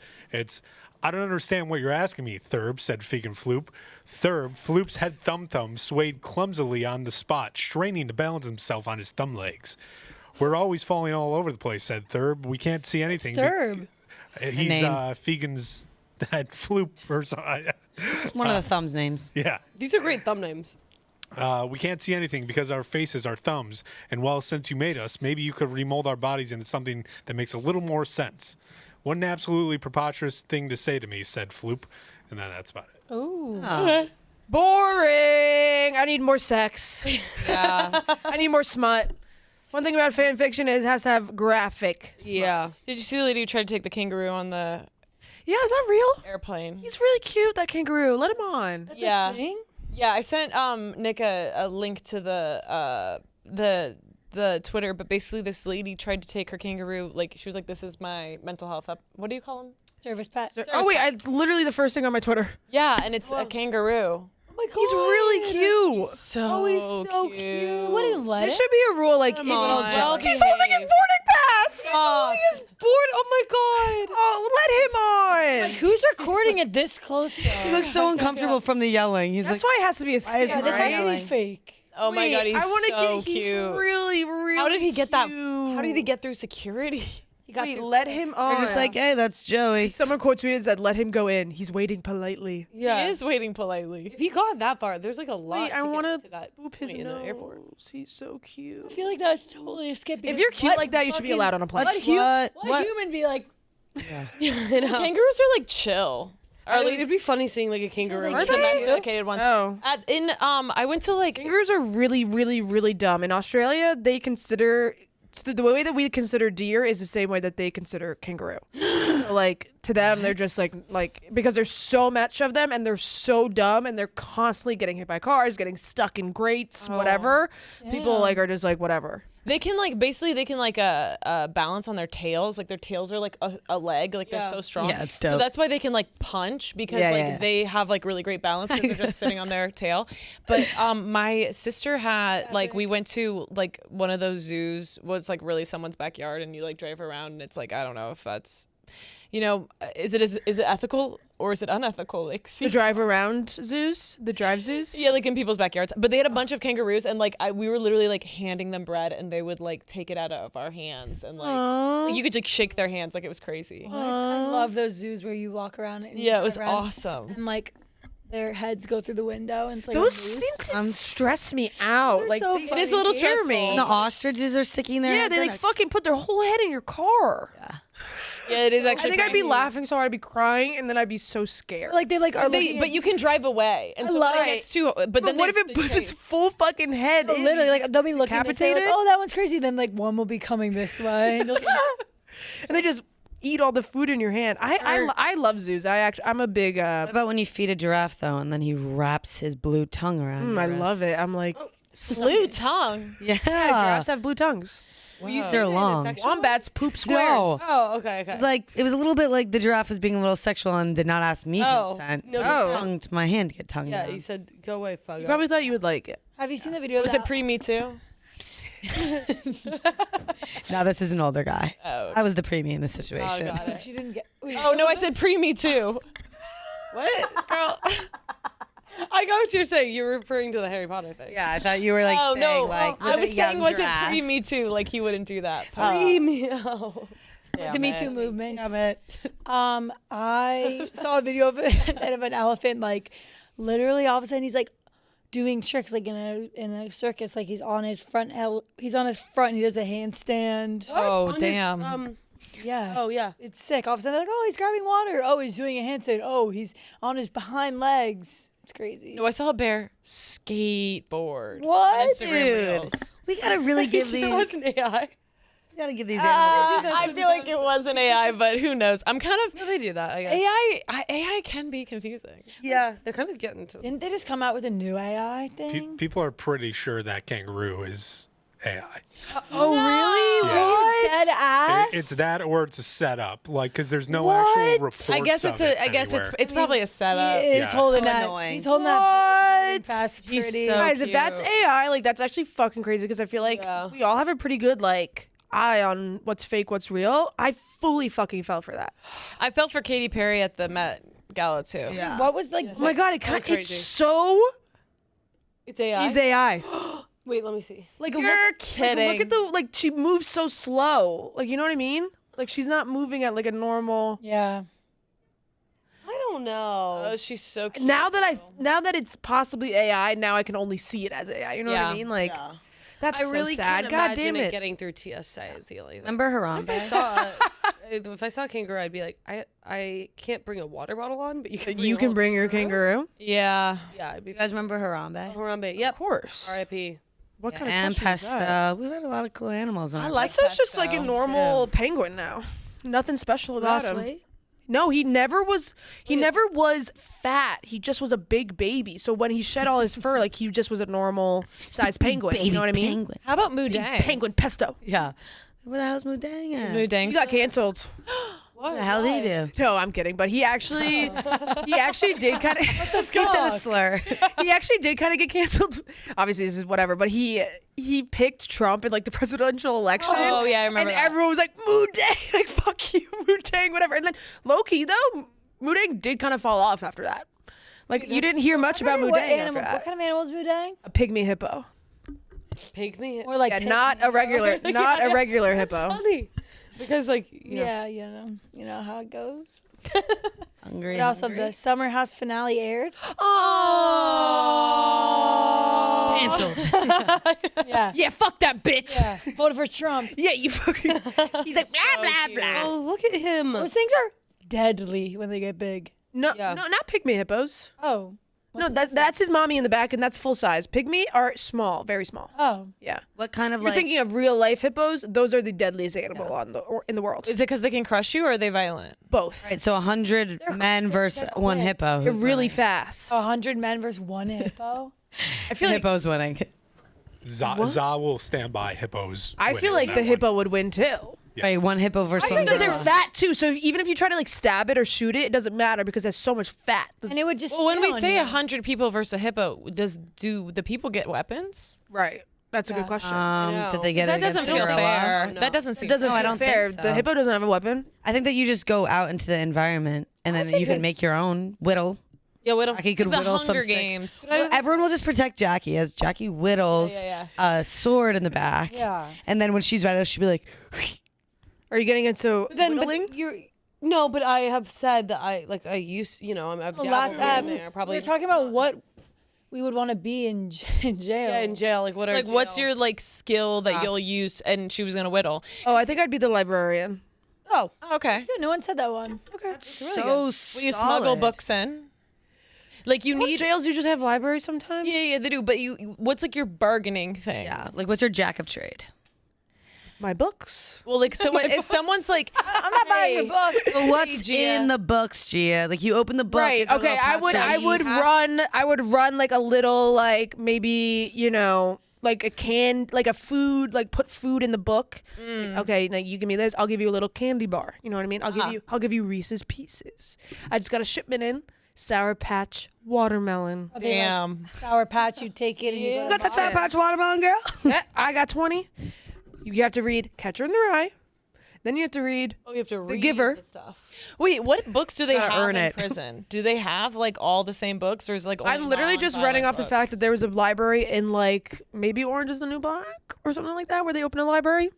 I don't understand what you're asking me, Thurb, said Fegan Floop. Thurb, Floop's head thumb swayed clumsily on the spot, straining to balance himself on his thumb legs. We're always falling all over the place, said Thurb. We can't see anything. Thurb? He's name. Fegan's head Floop or something. One of the thumbs names. Yeah. These are great thumb names. We can't see anything because our faces are thumbs. And well, since you made us, maybe you could remold our bodies into something that makes a little more sense. What an absolutely preposterous thing to say to me, said Floop. And then that's about it. Ooh. Boring. I need more sex. Yeah. I need more smut. One thing about fan fiction is it has to have graphic. Smut. Yeah. Did you see the lady who tried to take the kangaroo on the Yeah, is that real? airplane? He's really cute, that kangaroo. Let him on. Yeah. Thing? Yeah, I sent Nick a link to the Twitter, but basically this lady tried to take her kangaroo, like she was like, "This is my mental health up." What do you call him? Service pet. Oh wait, it's literally the first thing on my Twitter. Yeah, and it's a kangaroo. Oh my God. He's really cute. So, he's so cute. Wouldn't let There it. should be a rule like if on. he's Well holding his boarding pass. Stop. He's bored. Oh my god. Oh, let him on. Like, who's recording it this close? He looks so uncomfortable from the yelling. He's That's like, why it has to be a skit, Yeah, this right? has to be fake. Oh my god, he's I wanna so get, cute. He's really, really How did he get that? cute. How did he get through security? He got Wait, through- let him on. they're just like, hey, that's Joey. Someone quote tweeted and said, let him go in. He's waiting politely. Yeah. He is waiting politely. If he got that far, there's like a lot. Wait, I to want get to that boop his point in nose. the airport. He's so cute. I feel like that's totally a skip. If because you're cute what like that, you should be fucking- allowed on a plane. What, What? human be like? Kangaroos are like chill. Or at least It'd be funny seeing like a kangaroo. Are the they? domesticated ones. Oh. I went to like Kangaroos are really, really, really dumb. In Australia, they consider the way that we consider deer is the same way that they consider kangaroo. So, like to them, they're just like because there's so much of them and they're so dumb and they're constantly getting hit by cars, getting stuck in grates, whatever. People like are just like whatever. they can like balance on their tails. Like their tails are like a leg. Like they're so strong. Yeah, it's So dope. that's why they can like punch because Yeah, like yeah. they have like really great balance because they're just sitting on their tail. But my sister had like we went to like one of those zoos. Was like really someone's backyard and you like drive around and it's like I don't know if that's. Is it ethical or is it unethical? Like, The drive around zoos, the drive zoos. yeah, like in people's backyards. But they had a bunch of kangaroos, and like we were literally like handing them bread, and they would like take it out of our hands, and like you could like shake their hands, like it was crazy. I love those zoos where you walk around. And you Yeah, it was drive around awesome. And like their heads go through the window, and it's like Those a moose. seem to stress me out. Those are Like so they funny. It is a little scare stressful. me. And the ostriches are sticking their Yeah, heads they in like it. fucking put their whole head in your car. Yeah, it is I actually. think I'd be crazy. laughing so hard I'd be crying, and then I'd be so scared. Like they like are They, looking but at you can drive away, and so love when it it. gets too. But then what they- if it they puts its chase. full fucking head in? literally like they'll be looking and they say, like, decapitated? oh, that one's crazy. Then like one will be coming this way. And And they just eat all the food in your hand. I love zoos. I'm a big What about when you feed a giraffe though, and then he wraps his blue tongue around? I your love it. wrist? I'm like blue tongue? Yeah, giraffes have blue tongues. they're long. Wombats poop squares. No. Oh, okay. It was a little bit like the giraffe was being a little sexual and did not ask me consent. no to consent. tongue to my hand to get tongue Yeah, down. you said go away, fuck. You probably thought you would like it. have you seen the video? Was of it pre-Me Too? No, this was an older guy. Oh. I was the preemie in this situation. got it. She didn't get. Oh no, I said pre-Me Too. What, girl? I got what you're saying. You're referring to the Harry Potter thing. Yeah, I thought you were like Oh saying no, like I was saying was it giraffe. pre-Me Too? Like he wouldn't do that. The Me Too movement. I saw a video of an elephant, like literally all of a sudden he's like doing tricks like in a circus, like he's on his front. He's on his front. And he does a handstand. Oh damn. Yeah. Oh, yeah. It's sick. All of a sudden they're like, oh, he's grabbing water. Oh, he's doing a handstand. Oh, he's on his behind legs. It's crazy. No, I saw a bear skateboard. What? Instagram Dude. Reels. We gotta really give these. That was an AI. We gotta give these animals. I feel like it was an AI, but who knows? I'm kind of No, they do that. I guess. AI can be confusing. Yeah, they're kind of getting to. Didn't they just come out with a new AI thing? People are pretty sure that kangaroo is AI. Oh, really? Yeah. Dead ass? It's that or it's a setup, like because there's no actual reports. I guess it's of it I guess anywhere. it's probably a setup. He is Yeah. holding So that. annoying. He's holding that What? past He's pretty. so Guys, if that's cute. AI, like that's actually fucking crazy because I feel like we all have a pretty good like eye on what's fake, what's real. I fully fucking fell for that. I felt for Katy Perry at the Met Gala too. Yeah. What was like? Oh my god, it's crazy. so It's AI. he's AI. Wait, let me see. Like You're look, kidding. Like, look at the like she moves so slow. Like you know what I mean? Like she's not moving at like a normal. Yeah. I don't know. Oh, she's so cute. Now that it's possibly AI, now I can only see it as AI. You know what I Yeah. mean? Like that's I so really sad. can't God imagine damn it. getting through TSA is the only thing. Remember Harambe? If I saw a kangaroo, I'd be like, I can't bring a water bottle on, but you can. You can bring your kangaroo. Yeah. Yeah, I'd be. You guys remember Harambe? Harambe. Yep. Of course. R.I.P. What kind of And question is that? Pesto. We've had a lot of cool animals on. I our like Pesto's just like a Pesto. normal penguin now. Nothing special about Lost him. weight? No, he never was. He never was fat. He just was a big baby. So when he shed all his fur, like he just was a normal sized penguin. baby You know what I mean? penguin. How about Mudang? Penguin Pesto. Yeah. Where the hell's Mudang at? Is Mudang He got still- canceled. What the hell did he do? No, I'm kidding. But he actually did kind of. He said a slur. He actually did kind of get canceled. Obviously, this is whatever. But he picked Trump in like the presidential election. Oh yeah, I remember. And that. everyone was like, Moodang, like fuck you, Moodang, whatever. And then low key though, Moodang did kind of fall off after that. Like you didn't hear much about Moodang after that. What kind of animal is Moodang? A pygmy hippo. Pygmy. Or like Yeah, not a regular hippo. Funny. Because like yeah, you know how it goes. Hungry. But also the Summer House finale aired. Oh. Canceled. Yeah. Yeah, fuck that bitch. Yeah. Voted for Trump. Yeah, you fucking. He's like blah blah blah. Oh, look at him. Those things are deadly when they get big. No, Yeah. no, not pygmy hippos. Oh. No, that's his mommy in the back, and that's full size. Pygmy are small, very small. Oh. Yeah. What kind of You're like? thinking of real life hippos. Those are the deadliest animal in the world. Is it because they can crush you, or are they violent? Both. Right, so 100 men versus one quick. hippo. They're Who's really winning? fast. 100 men versus one hippo. I feel like Hippo's winning. Za will stand by hippos. I feel winning like that the one. hippo would win too. Yeah. Right, one hippo versus one Because they're gorilla. fat too, so even if you try to like stab it or shoot it, it doesn't matter because there's so much fat. And it would just Well, when sit we on say you. 100 people versus a hippo, do the people get weapons? Right. That's a good Yeah. question. Um, Did they get That it doesn't against feel the gorilla? fair. No. That doesn't it seem. doesn't No, I feel don't think fair. so. The hippo doesn't have a weapon. I think that you just go out into the environment and then you can make your own whittle. Yeah, we don't. Jackie could the whittle some Hunger sticks. Games. Well, everyone will just protect Jackie as Jackie whittles Yeah, a sword in the back. Yeah. And then when she's ready, she'll be like, Are you getting into whittling? No, but I have said that I used, I've The dabbled last in there. Probably we were talking about what we would want to be in jail. yeah, in jail. Like what are Like, what's your skill that you'll use? And she was gonna whittle. Oh, I think I'd be the librarian. Oh, Okay. Good. No one said that one. Okay. so Will you smuggle solid. books in? Like you Need need. jails usually have libraries sometimes. Yeah, they do. But what's like your bargaining thing? Yeah, like what's your jack of trade? My books. Well, like someone if someone's like, I'm not buying your book. But what's Gia. in the books, Gia? Like you open the book. Right. it's a Okay. little I would run like a little like maybe like a food like put food in the book. Like, okay, like you give me this, I'll give you a little candy bar. You know what I mean? I'll give you Reese's Pieces. I just got a shipment in Sour Patch watermelon. Are they like damn. Sour Patch, you take it and you go. You got that Sour Patch watermelon, girl? Yeah, I got 20. You have to read Catcher in the Rye. Then you have to read you have to read Giver. the stuff. Wait, what books do they Gotta have earn in it. prison? Do they have like all the same books, or is like? Only I'm literally just running off the fact that there was a library in like maybe Orange is the New Black or something like that where they open a library.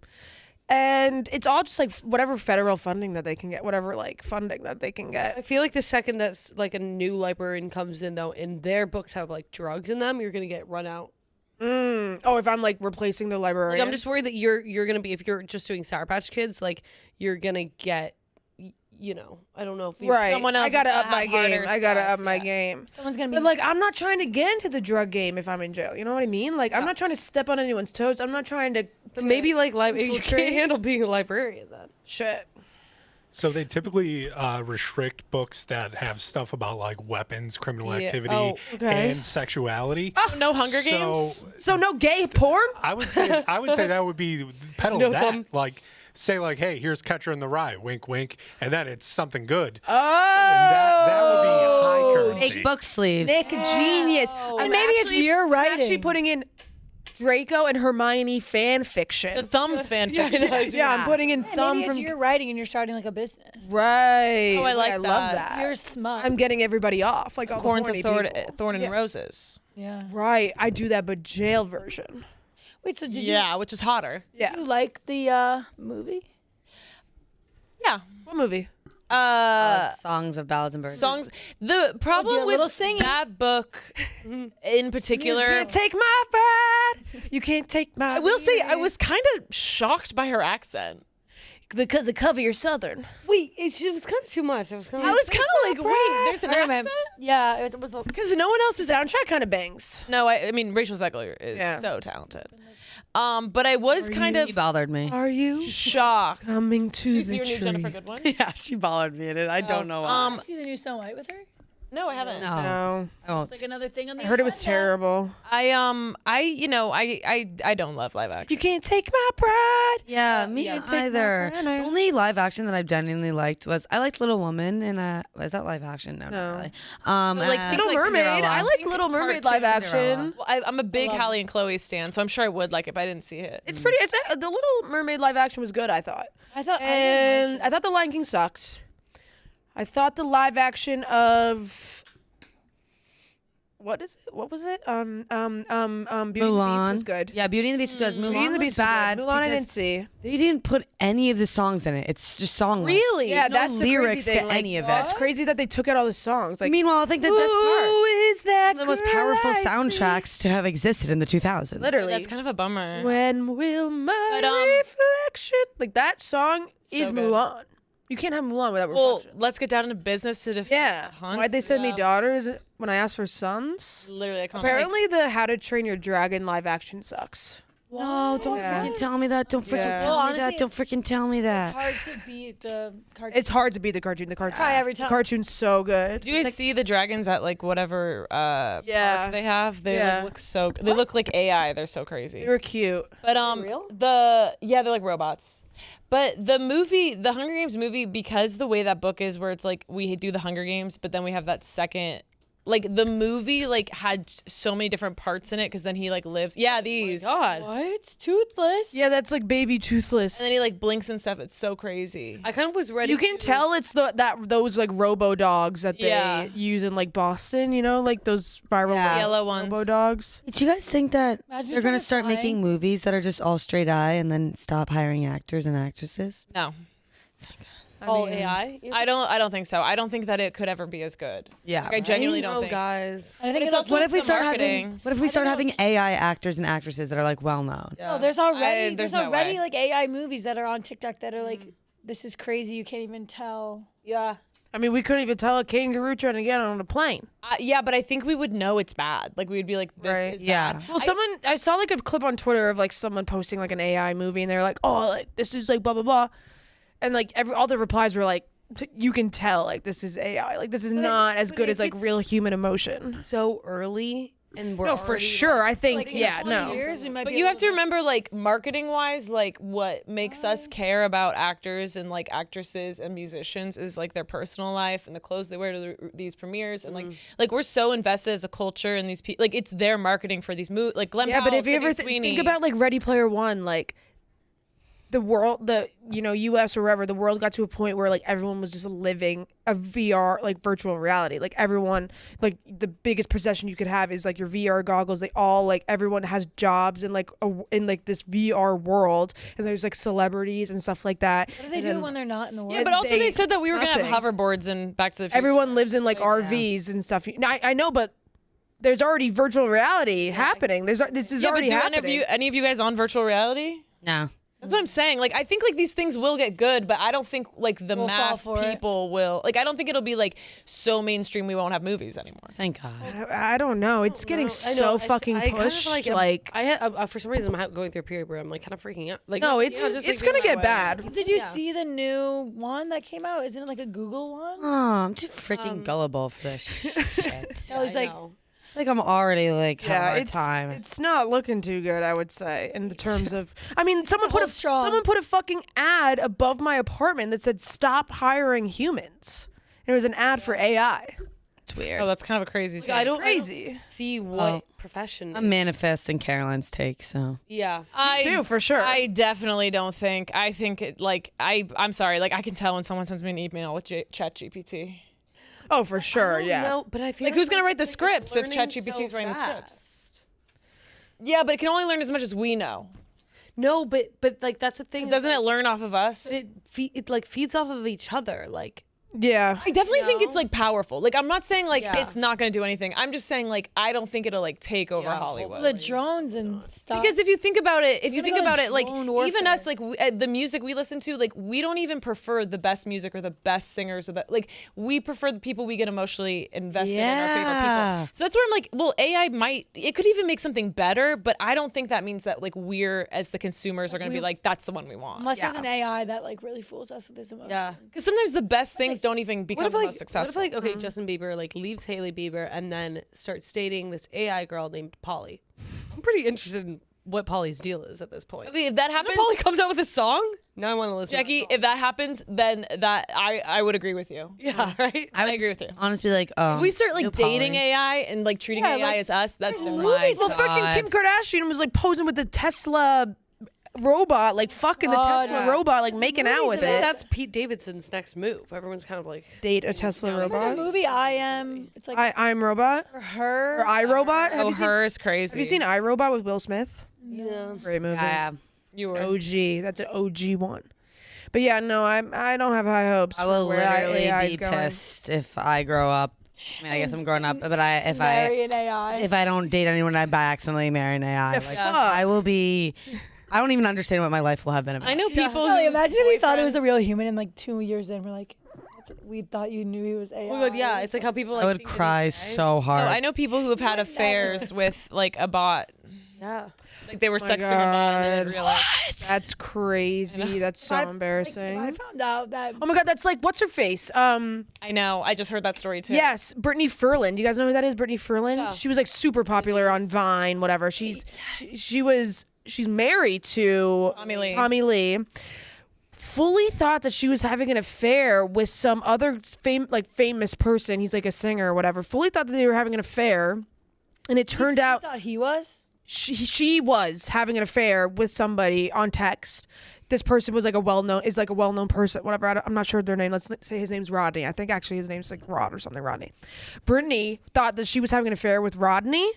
And it's all just like whatever federal funding that they can get, whatever like funding that they can I get. feel like the second that's like a new librarian comes in though, and their books have like drugs in them, you're gonna get run out. Oh, if I'm like replacing the librarian. Like, I'm just worried that you're gonna be, if you're just doing Sour Patch Kids, like you're gonna get, I don't know if you right. someone else I gotta is up gonna my have game. harder I gotta stuff, up my yeah. game. Someone's gonna be But like, I'm not trying to get into the drug game if I'm in jail. You know what I mean? Like, I'm not trying to step on anyone's toes. I'm not trying to. But maybe like you infiltrate. can't handle being a librarian then. Shit. So they typically restrict books that have stuff about like weapons, criminal Yeah. activity, Oh, okay. and sexuality. No Hunger So Games. So no gay porn? I would say that would be peddle No that. thumb. Like say like, hey, here's Catcher in the Rye, wink, wink, and then it's something good. Oh, And that would be high currency. Make book sleeves. Nick, genius. And maybe it's your I'm writing. actually putting in Draco and Hermione fan fiction. The Thumbs fan fiction. Yeah, I'm putting in Thumb Maybe from. it's your writing and you're starting like a business. Right. Oh, I like I love that. that. You're smart. I'm getting everybody off. Like all the Corns of horny Thorn, people. Thorn and Yeah. Roses. yeah. Right. I do that, but jail version. Wait, so did Yeah, which is hotter. Yeah. you like the movie? Yeah. What movie? Songs of Ballads and Birds. Songs. The problem a with little singing. that book in particular. You can't take my pride. You can't take my. I will say I was kind of shocked by her accent. because of cover your Southern. Wait, it was kind of too much. I was kind I was kind of like, wait, there's an I remember. accent? Yeah, it was. Because no one else is. Soundtrack kind of bangs. No, I mean Rachel Zegler is Yeah. so talented. But I was kind She of bothered me. Are you shocked. coming to She's the your new tree? Jennifer Goodwin. Yeah, she bothered me in it. I don't know why. See the new Snow White with her? No, I haven't. No. Oh, It's like another thing on the I heard it was agenda. terrible. I don't love live action. You can't take my pride. yeah, me Take either. my The banner. only live action that I genuinely liked was I liked Little Woman, and is that live action? No, No. not really. like, and- think Little like Mermaid. Cinderella. I like Little Mermaid live action. Well, I'm a big Hallie and Chloe stan, so I'm sure I would like it, but I didn't see it. It's pretty. The Little Mermaid live action was good. I thought. I thought And I thought the Lion King sucked. I thought the live action of what is it? What was it? Beauty and the Beast Mulan was good. Yeah, Beauty and the Beast was Mulan. Beauty and the was Beast was bad. good. Mulan I because didn't see. They didn't put any of the songs in it. It's just songless. Really? Yeah, No that's the lyrics crazy to thing. any of it. That's crazy that they took out all the songs. Like, Meanwhile, I think that that's who is that? the most girl powerful I see? soundtracks to have existed in the 2000s. Literally. That's kind of a bummer. When will my But, reflection? Like that song is good. Mulan. You can't have Mulan without Well, reflection. let's get down into business to defeat Yeah. Hunt. Why'd they send me daughters when I asked for sons? Literally, I can't. Apparently, the How to Train Your Dragon live action sucks. No, don't Yeah. freaking tell me that. Don't freaking Yeah. tell Well, me that. honestly, Don't freaking tell me It's that. hard to beat the cartoon. It's hard to beat the cartoon. The cartoon. Cry every The time. cartoon's so good. Do you guys see the dragons at like whatever Yeah. park they have? They Yeah. look so. They look like AI. They're so crazy. They were cute. But they're like robots. But the movie, the Hunger Games movie, because the way that book is, where it's like we do the Hunger Games, but then we have that second, like the movie, like had so many different parts in it, because then he like lives. Yeah, these. God. What? Toothless? Yeah, that's like baby toothless. And then he like blinks and stuff. It's so crazy. I kind of was ready. You can tell it's those like robo dogs that they Yeah. use in like Boston, you know, like those viral Yellow ones. robo dogs. Do you guys think that Imagine they're going to someone start making flying. movies that are just all straight eye and then stop hiring actors and actresses? No, all mean, AI. I don't think so. I don't think that it could ever be as good. Yeah. Like, I genuinely don't Oh, think. guys. I think It's it's also What if we the start marketing. having? What if we start having AI actors and actresses that are like well known? Oh, there's already there's there's no already way. like AI movies that are on TikTok that are like, this is crazy. You can't even tell. Yeah. I mean, we couldn't even tell a kangaroo trying to get on a plane. Yeah, but I think we would know it's bad. Like we would be like, this Right. is Yeah. bad. Well, I saw like a clip on Twitter of like someone posting like an AI movie, and they're like, "Oh, like this is like blah blah blah," and like all the replies were like, "You can tell like this is AI. Like this is not as good as like real human emotion." So early, and we're No, for already, sure. I think Like in yeah, 20 no. years, we might But be you able have to remember, like, marketing wise, like, what makes us care about actors and, like, actresses and musicians is, like, their personal life and the clothes they wear to these premieres. And, like we're so invested as a culture in these people. Like, it's their marketing for these movies. Like, Glenn Yeah, Powell, but if you Sydney ever Sweeney. think about like Ready Player One, like the world, US or wherever, the world got to a point where like everyone was just living a VR, like virtual reality. Like everyone, like the biggest possession you could have is like your VR goggles. They all like everyone has jobs in like in like this VR world, and there's like celebrities and stuff like that. What do they And do then when they're not in the world? Yeah, but also they said that we were going to nothing. have hoverboards and Back to the Future. Everyone lives in like RVs and stuff. I know, but there's already virtual reality happening. This is Yeah, but already do happening. any of you guys on virtual reality? No. That's what I'm saying. Like, I think like these things will get good, but I don't think like the We'll fall mass for it. people will. Like, I don't think it'll be like so mainstream we won't have movies anymore. Thank God. I don't know. It's getting so fucking pushed. Like I had for some reason I'm going through a period where I'm like kind of freaking out. Like no, yeah, it's just, like, it's gonna in my get way. bad. Did you see the new one that came out? Isn't it like a Google one? Oh, I'm too freaking gullible for this shit. I was I like, know. Like I'm already like having a hard it's time. it's not looking too good. I would say in the terms of. I mean, someone put hold strong. someone put a fucking ad above my apartment that said "Stop hiring humans." And it was an ad for AI. It's weird. Oh, that's kind of a crazy. Like, I don't Crazy. see what Oh. profession. I'm manifesting Caroline's take, so. yeah. Too, for sure. I definitely don't think. I think it like I'm sorry. Like I can tell when someone sends me an email with Chat GPT. Oh, for sure. Yeah. No, but I feel Like who's gonna write the it's scripts if learning ChatGPT is so writing the fast. scripts? Yeah, but it can only learn as much as we know. No, but like that's the thing. Doesn't it learn off of us? It like feeds off of each other. Like Yeah. I definitely think it's like powerful. Like I'm not saying like Yeah. it's not gonna do anything. I'm just saying like I don't think it'll like take over Yeah, Hollywood. the drones and stuff. Because if you think about it, Gonna go like drone even warfare. us, like the music we listen to, like we don't even prefer the best music or the best singers or the like we prefer the people we get emotionally invested in, our favorite Yeah. people. So that's where I'm like, well, AI it could even make something better, but I don't think that means that like we're as the consumers are gonna be like, that's the one we want. unless there's an AI that like really fools us with his emotions. yeah. Because sometimes the best things don't even become the most successful. What if like Justin Bieber like leaves Hailey Bieber and then starts dating this AI girl named Polly? I'm pretty interested in what Polly's deal is at this point. Okay, if that happens, Polly comes out with a song. Now I want to listen. Jackie, if that happens, then that I would agree with you. Yeah, right. I agree with you. Honestly, like, If we start like you, dating Polly. AI and like treating Yeah, AI like, as us, that's there's different. movies Well, fucking Kim Kardashian was like posing with the Tesla robot, like fucking the Tesla robot, like making out with it. That's Pete Davidson's next move. Everyone's kind of like Date a Tesla The robot. movie I Am. It's like I'm Robot her. or iRobot. Oh, her is crazy. Have you seen iRobot with Will Smith? yeah. Great movie. Yeah, You were. OG. That's an OG one. But yeah, no, I don't have high hopes. I will for where literally AI is be going. pissed if I grow up. I mean, I guess I'm growing up, but Marry an AI. if I don't date anyone, I by accidentally marry an AI. Like, fuck. I will be. I don't even understand what my life will have been about. I know people. Really, whose imagine if we thought it was a boyfriends- real human, and like 2 years in, we're like, we thought you knew he was AI. Oh my god, yeah. It's like how people like I would think that cry he's so Oh, hard. I know people who have had affairs with like a bot. Yeah. Like they were my sexting a bot and they didn't God. realize. That's crazy. That's so embarrassing. I found out that. Oh my god, that's like what's her face? I know. I just heard that story too. Yes, Brittany Furlan. Do you guys know who that is? Brittany Furlan. She was like super popular on Vine, whatever. She's married to Tommy Lee. Fully thought that she was having an affair with some other famous person. He's like a singer or whatever. Fully thought that they were having an affair, and it turned I out thought he was. she was having an affair with somebody on text. This person was like a well-known person, whatever. I'm not sure their name. Let's say his name's Rodney. I think actually his name's like Rod or something, Rodney. Brittany thought that she was having an affair with Rodney.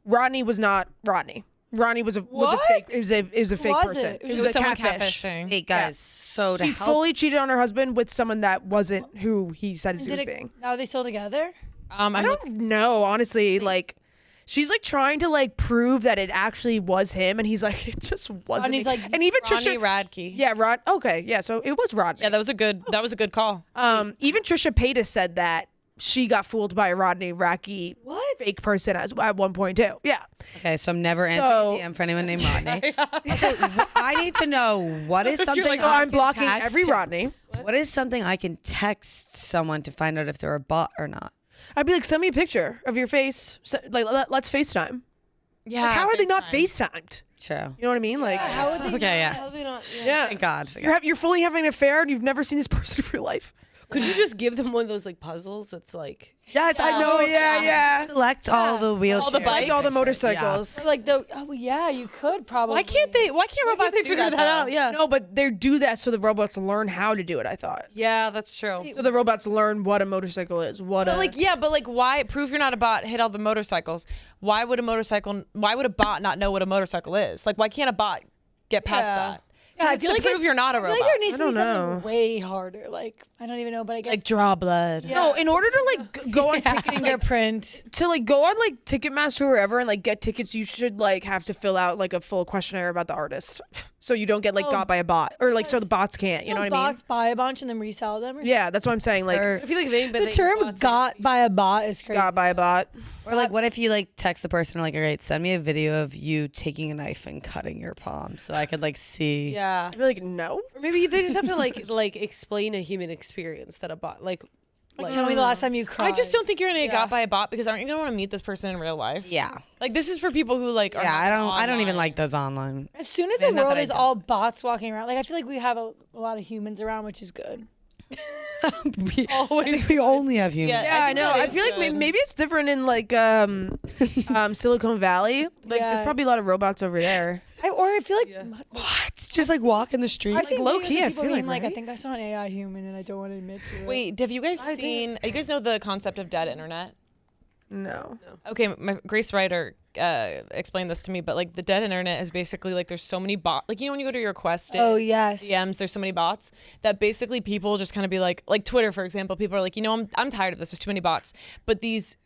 Rodney was not Rodney. Rodney was a fake. It was a fake Was person. it? It It was was a someone catfish. catfishing. Hey guys, so to She help, fully cheated on her husband with someone that wasn't who he said he was being. Now are they still together? I I don't know, honestly. Like, she's like trying to like prove that it actually was him, and he's like, it just wasn't. And he's me. like, and even Ronnie Trisha, Radke. yeah, Rod. Okay, yeah. So it was Rodney. Yeah, that was a good call. Even Trisha Paytas said that she got fooled by a Rodney Radke fake person at one point too. Yeah. okay, so I'm never answering a DM for anyone named Rodney. So I need to know what is something Like, oh, I I'm can blocking text- every Rodney. What is something I can text someone to find out if they're a bot or not? I'd be like, send me a picture of your face. Like, let's FaceTime. Yeah. Like, how are they not FaceTimed? True. You know what I mean? Like, How would they? Okay, yeah. How do they not? yeah. Thank God. You're fully having an affair and you've never seen this person in real life. Could you just give them one of those like puzzles that's like Yes, I know. Yeah. Select all the wheelchairs. All the bikes. All the motorcycles. Or like you could probably. Why can't robots do figure that though? out? Yeah. No, but they do that so the robots learn how to do it, I thought. Yeah, that's true. So the robots learn what a motorcycle is. But why prove you're not a bot, hit all the motorcycles? Why would a bot not know what a motorcycle is? Like why can't a bot get past that? Yeah, I It's feel to like prove you're not a I feel robot. like there needs I to be don't something know. way harder. Like I don't even know, but I guess Like draw blood. No, in order to like go on fingerprint. to like go on like Ticketmaster or wherever and like get tickets, you should like have to fill out like a full questionnaire about the artist, so you don't get like got by a bot or like so the bots can't. You know what I mean? Bots buy a bunch and then resell them. Or Yeah, that's what I'm saying. Like I feel like if anybody The term "got by a bot" is crazy. got by a bot. Or like, what if you like text the person like, all right, send me a video of you taking a knife and cutting your palm so I could like see. Yeah. I'd be like, no. Or maybe they just have to like explain a human experience that a bot like Tell me the last time you cried. I just don't think you're gonna get got by a bot because aren't you gonna want to meet this person in real life? Yeah. Like this is for people who like are Yeah, not I don't even online. like those online. As soon as Yeah, the not world that I is don't. all bots walking around, like I feel like we have a lot of humans around, which is good. We only have humans. Yeah, I think know. that I is feel like good. maybe it's different in like Silicon Valley. Like Yeah. there's probably a lot of robots over there. I feel like What? Just like walk in the street. I've seen low videos key, of I people feel being like, I right? think I saw an AI human and I don't want to admit to it. Wait, have you guys seen? You guys know the concept of dead internet? No. Okay, my Grace Ryder explained this to me, but like the dead internet is basically like there's so many bots. Like you know when you go to your requested Oh yes. DMs, there's so many bots that basically people just kind of be like Twitter, for example. People are like, I'm tired of this. There's too many bots. But these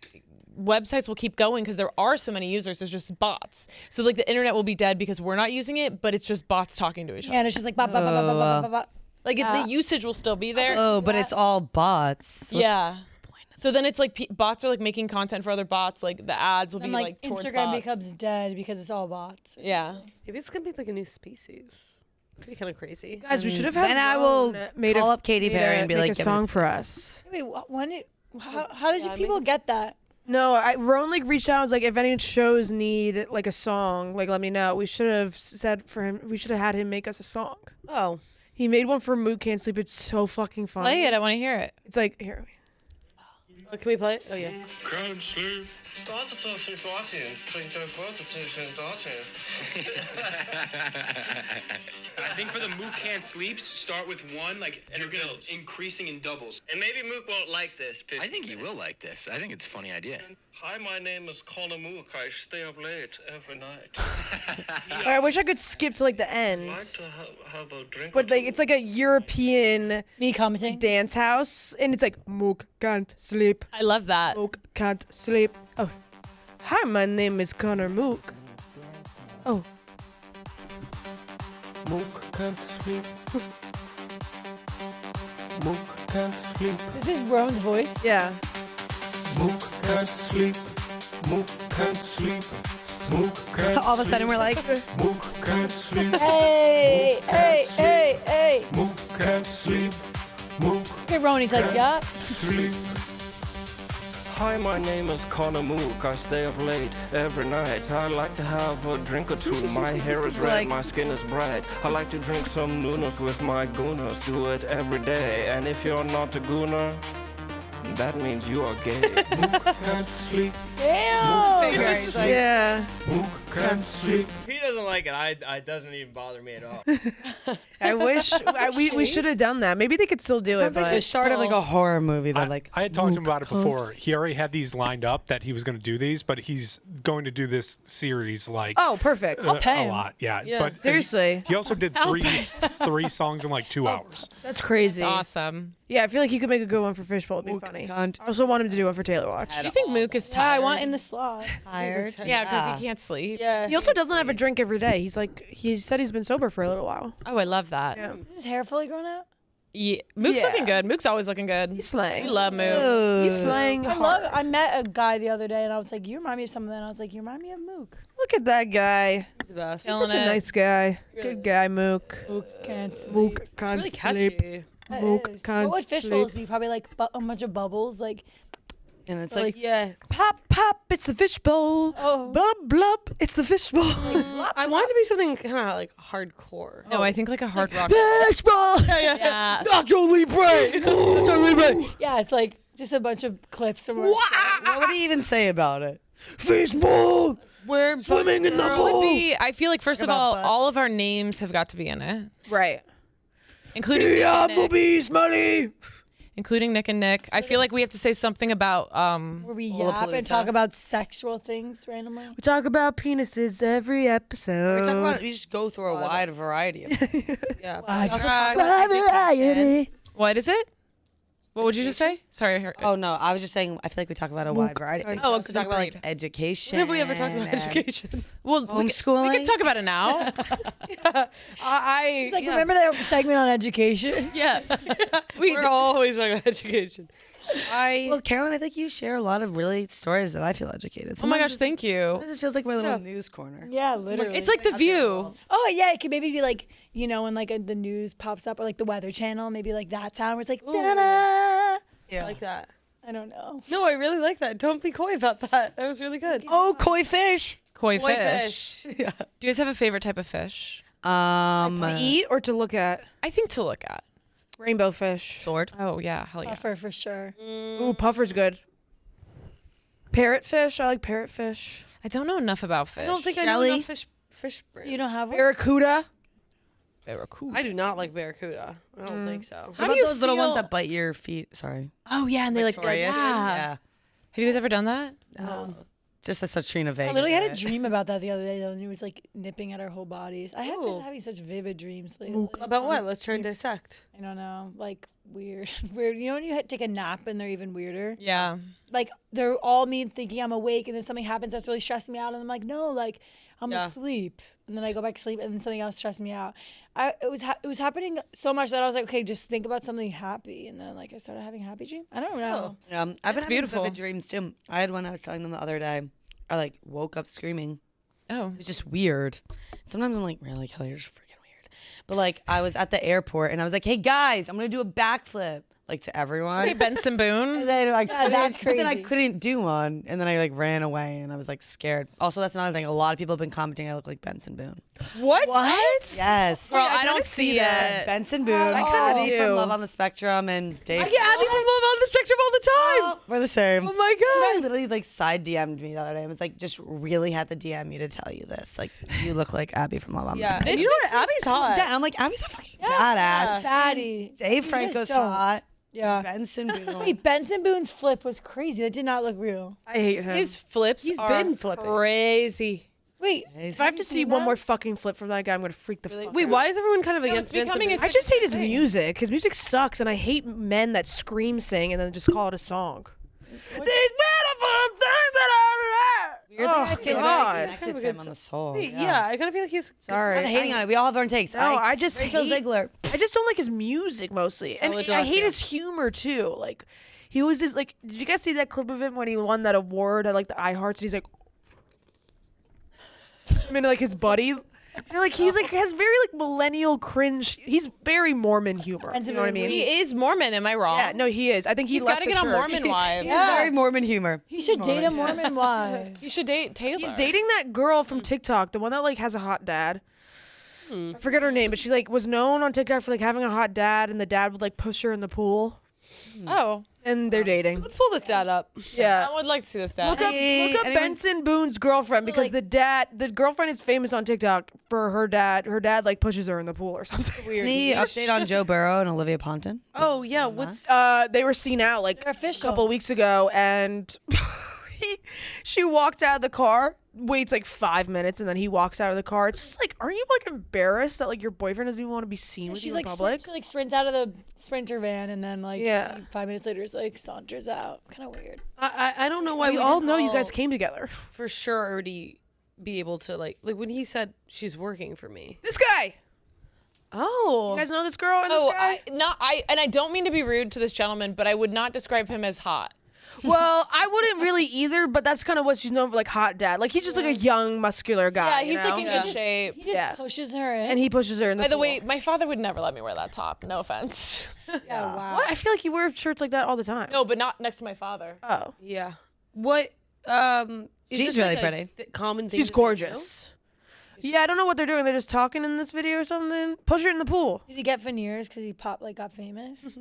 websites will keep going because there are so many users. There's just bots. So like the internet will be dead because we're not using it, but it's just bots talking to each other. Yeah, and it's just like bop, bop, bop, bop, bop, bop, bop, bop. Like the usage will still be there. Oh, but it's all bots. Yeah. So then it's like bots are like making content for other bots. Like the ads will be And like, like towards Instagram bots. becomes dead because it's all bots. Yeah. maybe it's gonna be like a new species. Could be kind of crazy. Guys, we should have had. Then I will made call up Katy Perry and be make like, a "Give me song this for piece." us. Wait, how did you people get that? No, Rowan like reached out. And was like, if any shows need like a song, like let me know. We should have said for him. We should have had him make us a song. Oh, He made one for Mook Can't Sleep. It's so fucking funny. Play it. I want to hear it. It's like here. can we play it? Oh yeah. Can't sleep. I think for the Mook Can't Sleeps, start with one, like, and you're gonna increasing in doubles. And maybe Mook won't like this. I think he will like this. I think it's a funny idea. Hi, my name is Connor Mook. I stay up late every night. I wish I could skip to like the end. Like to have a drink. But like it's like a European Me commenting. dance house, and it's like Mook can't sleep. I love that. Mook can't sleep. Oh, hi, my name is Connor Mook. Oh, Mook can't sleep. Mook can't sleep. This is Rowan's voice. yeah. Mook can't sleep. Mook can't sleep. Mook can't All of a sudden, we're like, Mook can't sleep. Hey, hey, hey, hey. Mook can't sleep. Mook Okay, Rowan, he's like, yeah. sleep. Hi, my name is Connor Mook. I stay up late every night. I like to have a drink or two. My hair is red, my skin is bright. I like to drink some Nunos with my gooners. Do it every day. And if you're not a gooner, that means you are gay. Mook can't sleep. Damn. Yeah. Mook can't sleep. If he doesn't like it, it doesn't even bother me at all. I wish we should have done that. Maybe they could still do it. sounds like But the start of like a horror movie. That like I had talked to him about it before. He already had these lined up that he was going to do these, but he's going to do this series like oh, perfect. a lot. Yeah. But Seriously, he also did three songs in like 2 hours. that's crazy. Awesome. Yeah, I feel like he could make a good one for Fishbowl. It'd be funny. can't I also want him to do one for Taylor Watch. Do you think Mook is Yeah, I tired? want in the slot. tired. Yeah, because he can't sleep. Yeah. He also doesn't have a drink every day. He said he's been sober for a little while. Oh, I love that. Yeah. Is his hair fully grown out? Yeah. Mook's Yeah. looking good. Mook's always looking good. He's slaying. We love Mook. He's slaying hard. I met a guy the other day and I was like, you remind me of something. And I was like, you remind me of Mook. Look at that guy. He's the best. Killing Such a it. nice guy. Really. Good guy, Mook. Mook can't sleep. Mook can't Really sleep. catchy. That Mook is. can't What would Fishbowls sleep. be? Probably like a bunch of bubbles. Like, And it's Like, like, Yeah. pop, pop, it's the fishbowl. oh. Blub, blub, it's the fishbowl. I want it to be something kind of like hardcore. No, I think like a hard rock. Fishbowl. Yeah. Nacho Libre. Nacho Libre. Yeah, it's like just a bunch of clips. From What would he even say about it? Fishbowl. We're Swimming in the It would bowl. be, I feel like, first of About all, butts. all of our names have got to be in it, Right. including Nick Yeah, and Nick. booby smelly. Including Nick and Nick. I feel like we have to say something about where we yap and talk about sexual things randomly. We talk about penises every episode. We talk about. We just go through a wide variety of. Yeah. Wow. what is it? What would you just say? Sorry, I heard. Oh no, I was just saying. I feel like we talk about a wide variety of things. Oh, We also talk about like agreed. education. When have we ever talked about and education? Well, homeschooling? We can talk about it now. It's like, remember that segment on education? Yeah. We're always talking about education. Well, Carolyn, I think you share a lot of really stories that I feel educated. Oh my Sometimes gosh, thank you. It just feels like my little news corner. Yeah, literally. It's like The View. Oh yeah, it could maybe be like, you know, when like the news pops up or like the Weather Channel, maybe like that sound where it's like, da-da. Yeah. I like that. I don't know. No, I really like that. Don't be coy about that. That was really good. Oh, koi fish. Koi Koi fish. Yeah. Do you guys have a favorite type of fish? To eat or to look at? I think to look at. Rainbow fish. Sword. Oh, yeah. Hell yeah. Puffer for sure. Ooh, puffer's good. Parrotfish. I like parrotfish. I don't know enough about fish. I don't think I know Jelly? enough fish brands. You don't have one? Barracuda. Barracuda. I do not like barracuda. I don't think so. How What do about you those little ones feel- that bite your feet? Sorry. Oh, yeah. And they like, Victorious. yeah. Have you guys ever done that? Just a Trina Vega. I literally had a did it. dream about that the other day, though, and it was like nipping at our whole bodies. I have Ooh. been having such vivid dreams lately. About what? Let's try and dissect. I don't know, like weird, weird. You know when you take a nap and they're even weirder? Yeah. Like they're all me thinking I'm awake, and then something happens that's really stressing me out, and I'm like, no, like I'm asleep, and then I go back to sleep, and then something else stresses me out. It was happening so much that I was like, okay, just think about something happy, and then like I started having happy dreams. I don't know. Yeah, I've been having beautiful. vivid dreams too. I had one I was telling them the other day. I like woke up screaming. Oh. It was just weird. Sometimes I'm like, really, Kelly, you're just freaking weird. But like I was at the airport and I was like, hey guys, I'm gonna do a backflip. Like to everyone. Hey, Benson Boone. And then I that's But then I crazy. couldn't do one. And then I like ran away and I was like scared. Also, that's another thing. A lot of people have been commenting I look like Benson Boone. What? Yes. Girl, I I don't kinda see see that. it. Benson Boone. I kinda Abby do. from Love on the Spectrum and Dave. I get Abby from Love on the Spectrum all the time. Oh, we're the same. Oh my I god. literally like side DM'd me the other day and was like, just really had to DM you to tell you this. Like, you look like Abby from Love on the Yeah. Spectrum. This You know what? Abby's hot. Yeah, I'm like, Abby's a fucking badass. Fatty. Dave You Franco's just don't. hot. Yeah. Benson Boone. Wait, Benson Boone's flip was crazy. That did not look real. I hate him. His flips He's are been flipping. crazy. Wait, If I have to see one more fucking flip from that guy, I'm gonna freak the fuck Wait, out. why is everyone kind of No, against it's becoming Benson a I just hate his thing. music. His music sucks, and I hate men that scream sing and then just call it a song. These beautiful things that I love. Weirdly, I Oh, feel God. very connected to him on the soul. Bone? Yeah, I kind of feel like he's Sorry. Kind of hating on it. We all have our own takes. No, I just Rachel hate- Ziegler. I just don't like his music mostly, and it I does, hate yeah. his humor too. Like, he was just like, did you guys see that clip of him when he won that award at like the iHearts? And he's like, I mean, like his buddy, they're like he's like has very like millennial cringe. He's very Mormon humor. You know what I mean? He is Mormon. Am I wrong? Yeah, no, he is. I think He's got got to get on Mormon wives. Yeah. Very Mormon humor. he should date a Mormon wife. You should date Taylor. He's dating that girl from TikTok, the one that like has a hot dad. I forget her name, but she like was known on TikTok for like having a hot dad, and the dad would like push her in the pool, Oh, and they're dating. Let's pull this dad up. Yeah. I would like to see this dad. Look up anyone- Benson Boone's girlfriend because like- the girlfriend is famous on TikTok for her dad. Her dad like pushes her in the pool or something. Weird. Any update on Joe Burrow and Olivia Ponton? Oh yeah, what's They were seen out like They're a official. couple weeks ago, and she walked out of the car, waits like 5 minutes, and then he walks out of the car. It's just like, aren't you like embarrassed that like your boyfriend doesn't even want to be seen with She's you like in public? she like sprints out of the sprinter van and then like Yeah. 5 minutes later is like saunters out. Kind of weird. I don't know why We we all didn't know you guys came together. for sure already be able to like when he said she's working for me. This guy. Oh, You guys know this girl and Oh, this guy? I don't mean to be rude to this gentleman, but I would not describe him as hot. Well, I wouldn't really either, but that's kind of what she's known for, like hot dad. Like he's just like a young, muscular guy. Yeah, he's you like in know? good shape. He just Yeah. pushes her in. And he pushes her in the By the pool. way, my father would never let me wear that top. No offense. yeah, wow. What? I feel like you wear shirts like that all the time. No, but not next to my father. Oh. yeah. What? Is She's this, really like, pretty. Common thing. She's that they do? gorgeous. Yeah, I don't know what they're doing. They're just talking in this video or something. Push her in the pool. Did he get veneers because he got famous?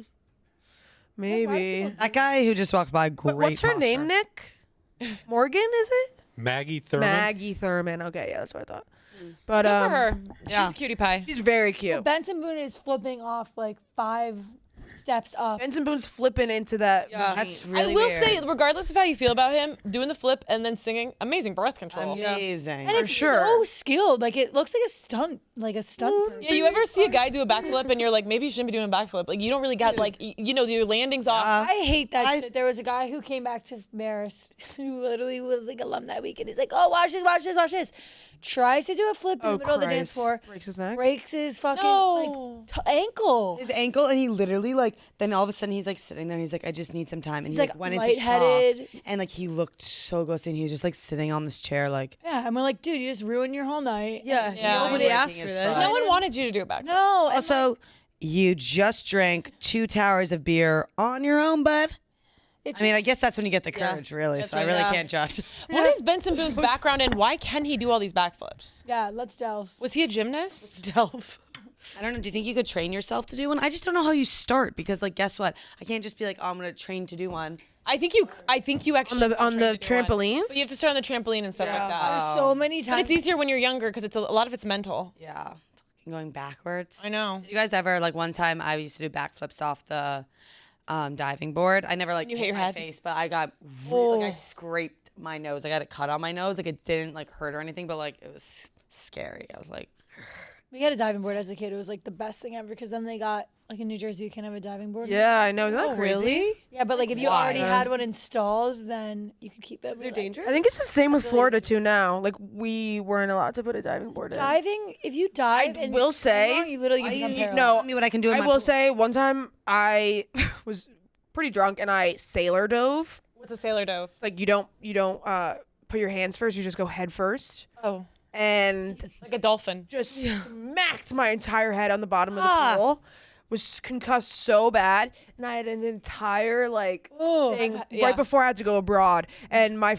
Maybe. That guy who just walked by, great What's her name, posture. Nick? Morgan, is it? Maggie Thurman. Maggie Thurman. Okay, yeah, that's what I thought. But Good for her. yeah. She's a cutie pie. she's very cute. Benson Boone is flipping off like 5 steps up. Benson Boone's flipping into that. Yeah. That's machine. really I will weird. say, regardless of how you feel about him, doing the flip and then singing, amazing birth control. Amazing. And it's sure. so skilled. Like it looks like a stunt person. Yeah, you ever see a guy do a backflip and you're like, maybe you shouldn't be doing a backflip. Like, you don't really got, like, you know, your landing's off. I hate that shit. There was a guy who came back to Marist who literally was like alumni week and he's like, oh, watch this, watch this, watch this. Tries to do a flip in the middle of the dance floor. Breaks his neck. Breaks his fucking No. ankle. His ankle, and he literally like. Then all of a sudden he's like sitting there. He's like, I just need some time, and He's, he like, went into lightheaded. shock, and like he looked so ghosted. And he was just like sitting on this chair, like. Yeah, and we're like, dude, you just ruined your whole night. Yeah, Yeah. nobody Working asked for as this. fuck. No one wanted you to do a backflip. No. and, Also, you just drank 2 towers of beer on your own, bud. it's I mean, I just- guess that's when you get the courage, really. That's So I when- really yeah. can't judge. What is Benson Boone's background and why can he do all these backflips? yeah, let's delve. Was he a gymnast? Delve. I don't know. Do you think you could train yourself to do one? I just don't know how you start because, like, guess what? I can't just be like, oh, I'm gonna train to do one. I think you actually on can the train to do one. trampoline. But you have to start on the trampoline and stuff like that. There's so many times. But it's easier when you're younger because it's a lot of it's mental. Yeah, fucking going backwards. I know. Did you guys ever like one time? I used to do backflips off the diving board. I never like You hit hit your my head? face, but I got like I scraped my nose. I got a cut on my nose. Like it didn't like hurt or anything, but like it was scary. I was like, We had a diving board as a kid. It was like the best thing ever because then they got like in New Jersey you can have a diving board. Yeah, I know. Isn't that crazy? Really? Yeah, but like if you Why? already had one installed, then you could keep it. Is there danger? I think it's the same with Florida too now. Like we weren't allowed to put a diving board in. Diving, if you dive, I and will you're say- wrong, you literally can become paralyzed. no, tell me what I can do. In I my will pool. say one time I was pretty drunk and I sailor dove. What's a sailor dove? It's like you don't put your hands first, you just go head first. Oh. and Like a dolphin. just smacked my entire head on the bottom of the pool. Was concussed so bad, and I had an entire thing right before I had to go abroad. And my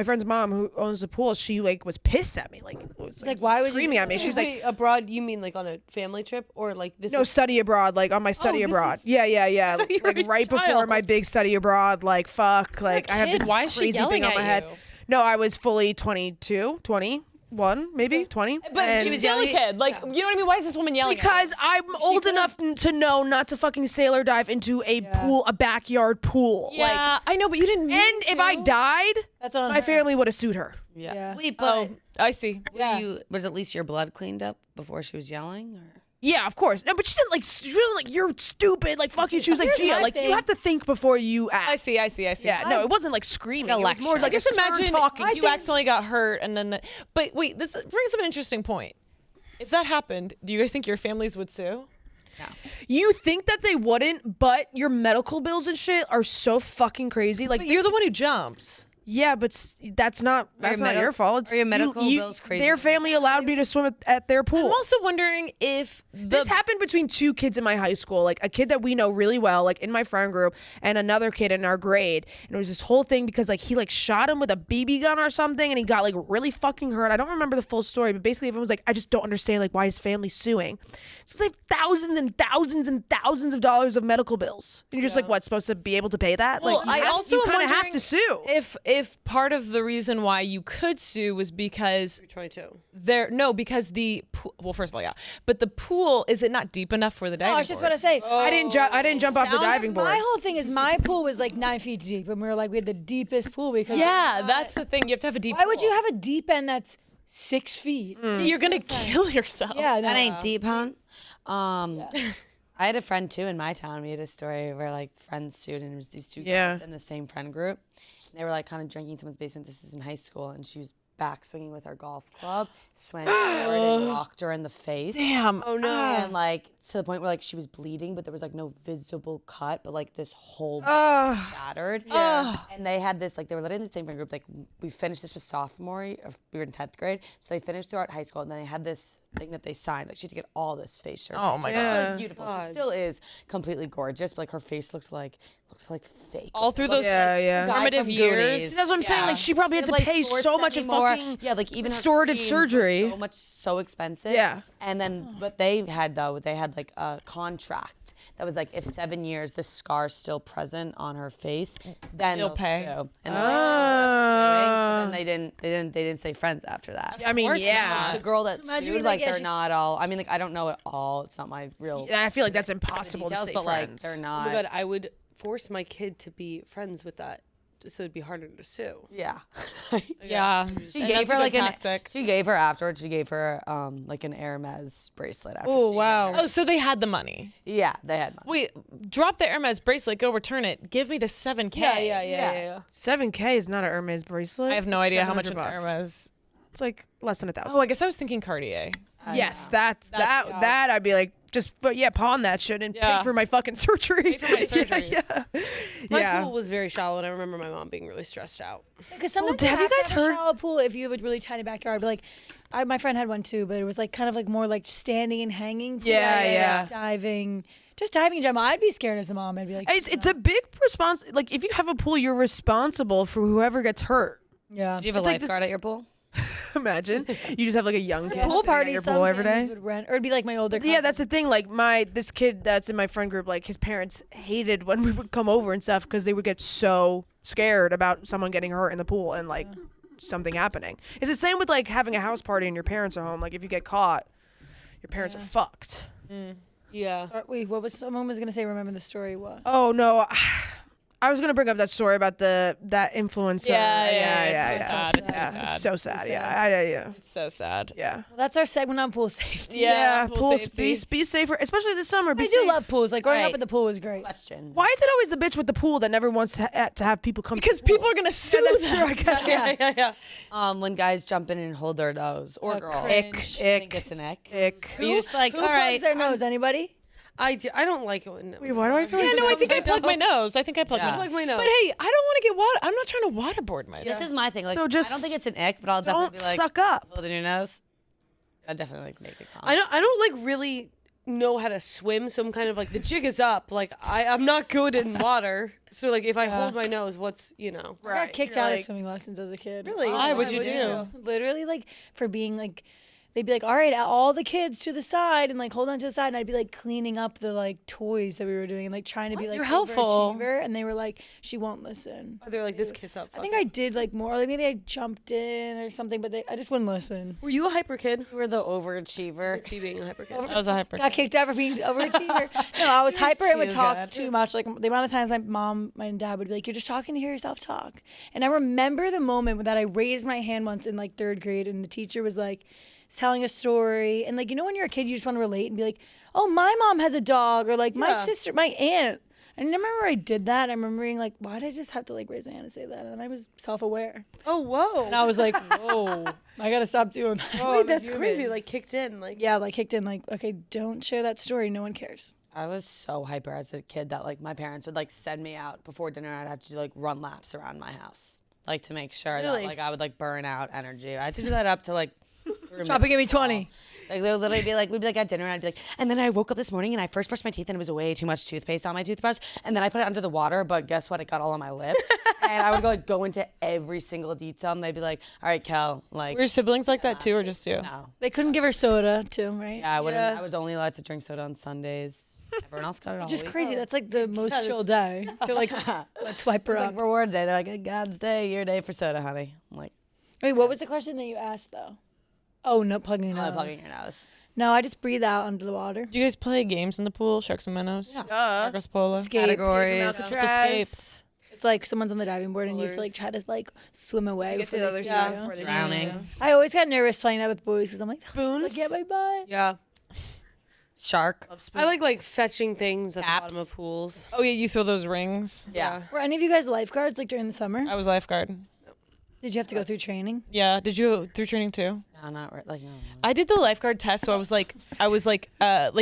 friend's mom who owns the pool, she was pissed at me, was why would you screaming at me. She was like, abroad, you mean like on a family trip or like this? no, study abroad, on my study abroad. Yeah. Like right before my big study abroad, fuck, I have this Why is she crazy yelling thing on at my head. you? No, I was fully 22, 21, maybe 20. But and she was still a kid. You know what I mean? Why is this woman yelling? because I'm old enough to know not to fucking sailor dive into a pool, a backyard pool. Yeah, I know, but you didn't. And if I died, That's on my her. family would have sued her. Yeah. Wait, but I see. was at least your blood cleaned up before she was yelling? Or? Yeah, of course. No, but she didn't she wasn't you're stupid, fuck you. She was like, Here's Gia, my you thing. have to think before you act. I see. Yeah, no, it wasn't screaming. It was more lecture. like Just a stern imagine talking. you accidentally got hurt, and then. But wait, this brings up an interesting point. If that happened, do you guys think your families would sue? You think that they wouldn't, but your medical bills and shit are so fucking crazy. But you're the one who jumped. Yeah, but that's not your fault. Are your medical bills crazy? Their family allowed me to swim at their pool. I'm also wondering if This happened between two kids in my high school, a kid that we know really well, in my friend group, and another kid in our grade. And it was this whole thing because he shot him with a BB gun or something, and he got really fucking hurt. I don't remember the full story, but basically everyone was like, I just don't understand why his family's suing. So they have thousands and thousands and thousands of dollars of medical bills. And you're just supposed to be able to pay that? Well, I also you am kind of have wondering to sue. If part of the reason why you could sue was because 22. because the pool, first of all, but the pool, is it not deep enough for the diving No, I was just board? about to say. I didn't jump off the diving board. My whole thing is my pool was 9 feet deep, and we had the deepest pool because. Yeah, that's the thing. You have to have a deep. Why would you have a deep end that's 6 feet? You're gonna kill yourself. Yeah, no. That ain't deep, hon. I had a friend too in my town. We had a story where friends sued, and it was these two guys in the same friend group. And they were kind of drinking in someone's basement. This is in high school, and she was back swinging with her golf club, swam forward and rocked her in the face. Damn. Oh no. And to the point where she was bleeding, but there was no visible cut, but this whole shattered. Yeah. And they had this they were literally in the same friend group. We finished this was sophomore. We were in 10th grade, so they finished throughout high school, and then they had this thing that they signed. She had to get all this face surgery. Oh my God. Beautiful. She still is completely gorgeous, but her face looks like fake. All through those formative from years. Goonies. That's what I'm saying. She probably had to pay so much of fucking even her restorative cream surgery. was so expensive. Yeah. And then what they had a contract that was if 7 years the scar's still present on her face, then You'll they'll pay. sue. And then they didn't stay friends after that. I mean, yeah. The girl that Imagine sued, being they're she's- not all. I mean, I don't know it all. It's not my real. I feel like that's impossible to details, stay but friends. they're Oh not. my god, I would force my kid to be friends with that, so it'd be harder to sue. Yeah. Yeah. She And gave that's a her good tactic. She gave her afterwards. She gave her an Hermes bracelet after. Oh she wow. Oh, so they had the money. Yeah, they had money. Wait, drop the Hermes bracelet, go return it. Give me the 7K. Yeah. 7K is not a Hermes bracelet. I have It's no like idea how much an $700. Hermes. It's less than 1,000. Oh, I guess I was thinking Cartier. Yes, that I'd be just pawn that shit and pay for my fucking surgery. Pay for my surgeries. My pool was very shallow, and I remember my mom being really stressed out. Because sometimes have you guys have a heard- shallow pool if you have a really tiny backyard? But my friend had one too, but it was kind of more standing and hanging. Pool. Yeah. Diving, just diving in general. I'd be scared as a mom. I'd be like, It's a big if you have a pool, you're responsible for whoever gets hurt. yeah. Do you have a lifeguard at your pool? Imagine you just have a young kid Pool sitting at parties, your some pool every families day. would rent, or it'd be my older. Yeah, cousin. that's the thing. This kid that's in my friend group, his parents hated when we would come over and stuff because they would get so scared about someone getting hurt in the pool and something happening. It's the same with having a house party and your parents are home. If you get caught, your parents are fucked. Yeah. Wait, what was someone was gonna say? Remember the story? What? Oh no. I was gonna bring up that story about that influencer. Yeah. It's so sad. It's so Yeah, sad. It's so sad. sad. Yeah. It's so sad. Yeah. Well, that's our segment on pool safety. Yeah, pool pools, safety. be safer, especially this summer. Be I do safe. love pools. Growing up Right. at the pool was great. Question. Why is it always the bitch with the pool that never wants to have people come? Because to the pool? people are gonna sue That's them. true, I guess. Yeah. When guys jump in and hold their nose or girls. cringe. I think it's an ick. Ick. You're just Who all plugs right. their nose? Anybody? I don't like it when. Wait, why do I feel like? Yeah, no, I think I plugged my nose. I think I plugged Yeah. my Plug my nose. But hey, I don't want to get water. I'm not trying to waterboard myself. This is my thing. Like, So just I don't think it's an ick, but I'll Don't definitely be like, suck up. holding your nose. I'd definitely like make it calm. I don't like really know how to swim, so I'm kind of like the jig is up. Like I'm not good in water, so like if I hold my nose, what's I got kicked out of swimming lessons as a kid. Really? Why would you do? Literally, like for being like, they'd be like, all right, all the kids to the side and like hold on to the side, and I'd be like cleaning up the like toys that we were doing and like trying to be like You're helpful. overachiever, and they were like, she won't listen. They're like this kiss up. I think I did like more, like maybe I jumped in or something, but I just wouldn't listen. Were you a hyper kid? You were the overachiever. What's you being a hyper kid? I was a hyper. Got kicked out for being overachiever. No, I was hyper and would too talk good. too much. Like the amount of times my dad would be like, "You're just talking to hear yourself talk." And I remember the moment that I raised my hand once in like 3rd grade, and the teacher was like telling a story, and like when you're a kid, you just want to relate and be like, "Oh, my mom has a dog," or like my sister, my aunt. And I remember I did that. I'm remembering like, why did I just have to like raise my hand and say that? And then I was self-aware. Oh, whoa. And I was like, whoa, I gotta stop doing that. Wait, that's crazy. Like kicked in. Like Yeah, like kicked in. Like, okay, don't share that story. No one cares. I was so hyper as a kid that like my parents would like send me out before dinner. I'd have to do like run laps around my house, like to make sure that like I would like burn out energy. I had to do that up to like. Choppy, give me 20. Like they would literally be like, we'd be like at dinner, and I'd be like, and then I woke up this morning and I first brushed my teeth and it was way too much toothpaste on my toothbrush, and then I put it under the water, but guess what? It got all on my lips, and I would go into every single detail, and they'd be like, all right, Kel, like. Were your siblings like that too, or just you? No. They couldn't give her soda too, right? Yeah, I wouldn't. I was only allowed to drink soda on Sundays. Everyone else got it all Which is week. crazy. That's like the most chill day. They're like, let's swipe her It's up. like reward day. They're like, God's day, your day for soda, honey. I'm like, Wait, what was the question that you asked though? Oh, no, plugging your nose. plugging your nose. No, I just breathe out under the water. Do you guys play games in the pool? Sharks and minnows? Yeah. Marcos Polo? Escape. Categories. Escape from Let's escape. Alcatraz. It's like someone's on the diving board and you have to like try to like swim away. Get to before the they other see side you. before they Drowning. I always got nervous playing that with boys because I'm like, Spoons. get my butt. yeah. Shark. I like fetching things at the bottom Caps. of pools. Oh yeah, you throw those rings. Yeah. Were any of you guys lifeguards like during the summer? I was lifeguard. Did you have to go through training? Yeah. Did you go through training too? No, not like no. I did the lifeguard test, so I was like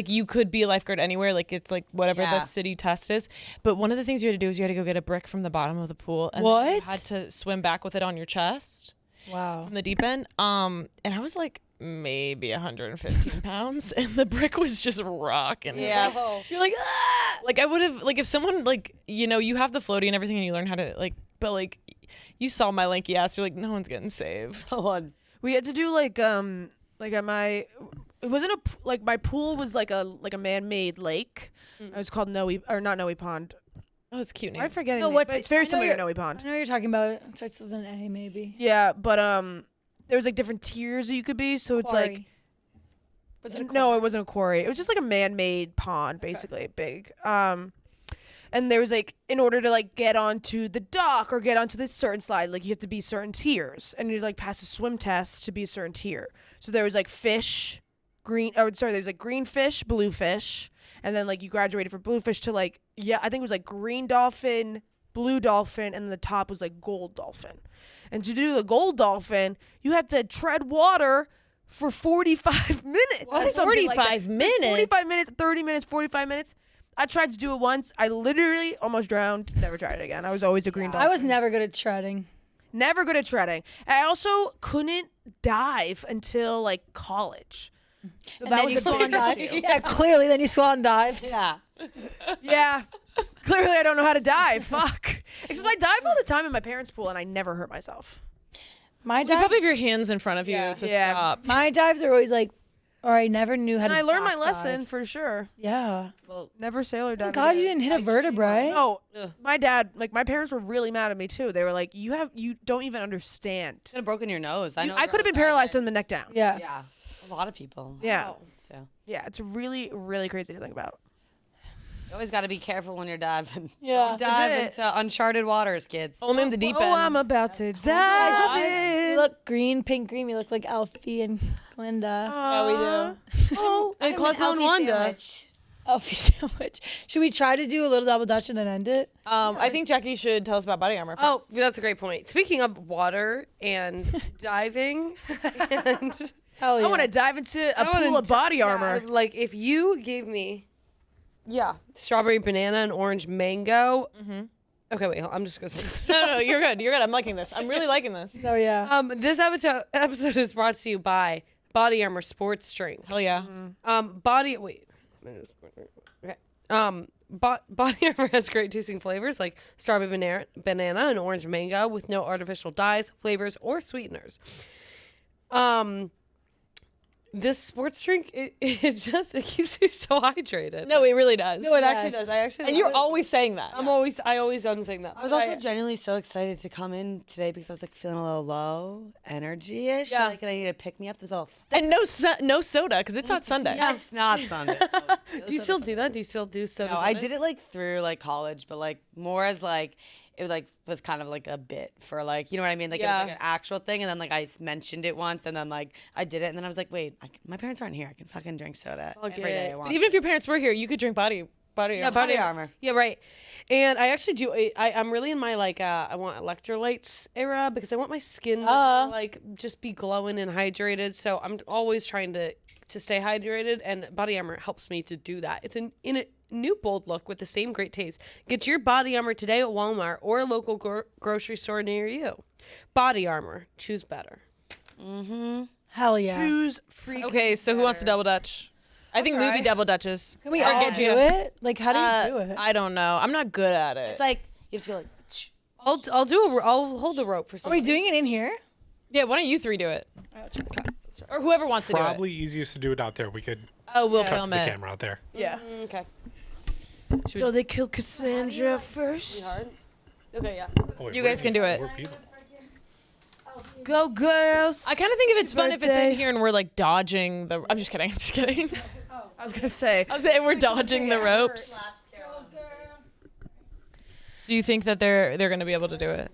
you could be a lifeguard anywhere, like it's like whatever Yeah. the city test is. But one of the things you had to do is you had to go get a brick from the bottom of the pool, and then you What? had to swim back with it on your chest Wow. from the deep end. And I was like maybe 115 pounds, and the brick was just rocking. Yeah. You're like, ah! Like I would have, like if someone like, you have the floaty and everything and you learn how to like, but like you saw my lanky ass, you're like, no one's getting saved. We had to do like at my, it wasn't like my pool was like a man-made lake. It was called Noe, or not Noe Pond. Oh, it's a cute name. I'm forgetting. No, the name, what's but it- it's very I know similar to you're- Noe Pond. I know what you're talking about. It starts with an A maybe. Yeah, but there was like different tiers that you could be. So it's like Quarry. Was it a no, it wasn't a quarry. It was just like a man-made pond, basically big. And there was like, in order to like get onto the dock or get onto this certain slide, like you have to be certain tiers, and you like pass a swim test to be a certain tier. So there was like fish, there's like green fish, blue fish, and then like you graduated from blue fish to like I think it was like green dolphin, blue dolphin, and the top was like gold dolphin. And to do the gold dolphin, you had to tread water for 45 minutes. or something like that. 45 It's like minutes? 45 minutes, 30 minutes, 45 minutes. I tried to do it once. I literally almost drowned. Never tried it again. I was always a green dolphin. I was never good at treading. Never good at treading. I also couldn't dive until like college. So that was a big issue. Yeah, clearly. Then you swan dived. Yeah. Yeah. Clearly I don't know how to dive. Fuck. Because I dive all the time in my parents' pool and I never hurt myself. My You dives, probably have your hands in front of you to Yeah. stop. my dives are always like, or I never knew how And to. I learned my back lesson dive. for sure. Yeah. Never sailor dive. God, you didn't hit a vertebrae. No, my dad, like my parents were really mad at me too. They were like, you don't even understand. Could have broken your nose. I I could have been paralyzed from the neck down. Yeah. Yeah. A lot of people. Yeah. So Yeah, it's really, really crazy to think about. you always got to be careful when you're diving. Yeah. Don't dive Is it? into uncharted waters, kids. Only in the deep Oh, end. I'm about to Guys, dive you in. look green, pink, green. We look like Alfie and Glinda. Yeah, we do. Oh, and Cosmo and Wanda. Alfie sandwich. Should we try to do a little double dutch and then end it? I think Jackie should tell us about BodyArmor first. Oh, that's a great point. Speaking of water and diving, and Hell yeah. I want to dive into a I wanna pool of body armor. like if you gave me Yeah, strawberry banana and orange mango. Okay, wait, I'm just gonna. No, you're good. You're good. I'm liking this. I'm really liking this. So yeah. This episode is brought to you by BodyArmor Sports Drink. Hell yeah. BodyArmor has great tasting flavors like strawberry banana and orange mango with no artificial dyes, flavors, or sweeteners. This sports drink, it keeps you so hydrated. No, it really does. No, it actually does. I actually And love you're it. always saying that. I always am saying that. I was also genuinely so excited to come in today because I was like feeling a little low energy-ish. Yeah. Like, and I needed to pick me up. It was all. And no soda because it's not Sunday. Yeah, it's not Sunday. Do you still do that? Do you still do soda? No, I did it like through like college, but like more as like it was kind of like a bit for like, you know what I mean? Like it was like an actual thing, and then like I mentioned it once, and then like I did it, and then I was like, wait, my parents aren't here. I can fucking drink soda every day I want. Even if your parents were here, you could drink body BodyArmor. Yeah, right. And I actually do. I'm really in my like I want electrolytes era because I want my skin to like just be glowing and hydrated. So I'm always trying to stay hydrated, and BodyArmor helps me to do that. It's in a new bold look with the same great taste. Get your BodyArmor today at Walmart or a local grocery store near you. BodyArmor, choose better. Hell yeah. Choose freak. Okay, so who wants to double dutch? I think movie double dutches. Can we all do it? Like, how do you do it? I don't know. I'm not good at it. It's like you have to go like. I'll hold the rope for Are something. we doing it in here? Yeah, why don't you three do it? Or whoever wants to do it. Probably easiest to do it out there. We could Oh, we'll cut film the it. camera out there. Yeah. Okay. So they killed Cassandra first. Okay, yeah. Oh, wait, You we're guys gonna can do be it. 4 people. Go girls. I kind of think if it's fun if it's birthday. in here and we're like dodging the. I'm just kidding. I'm just kidding. I was gonna say. I was saying we're dodging the ropes. Do you think that they're gonna be able to do it?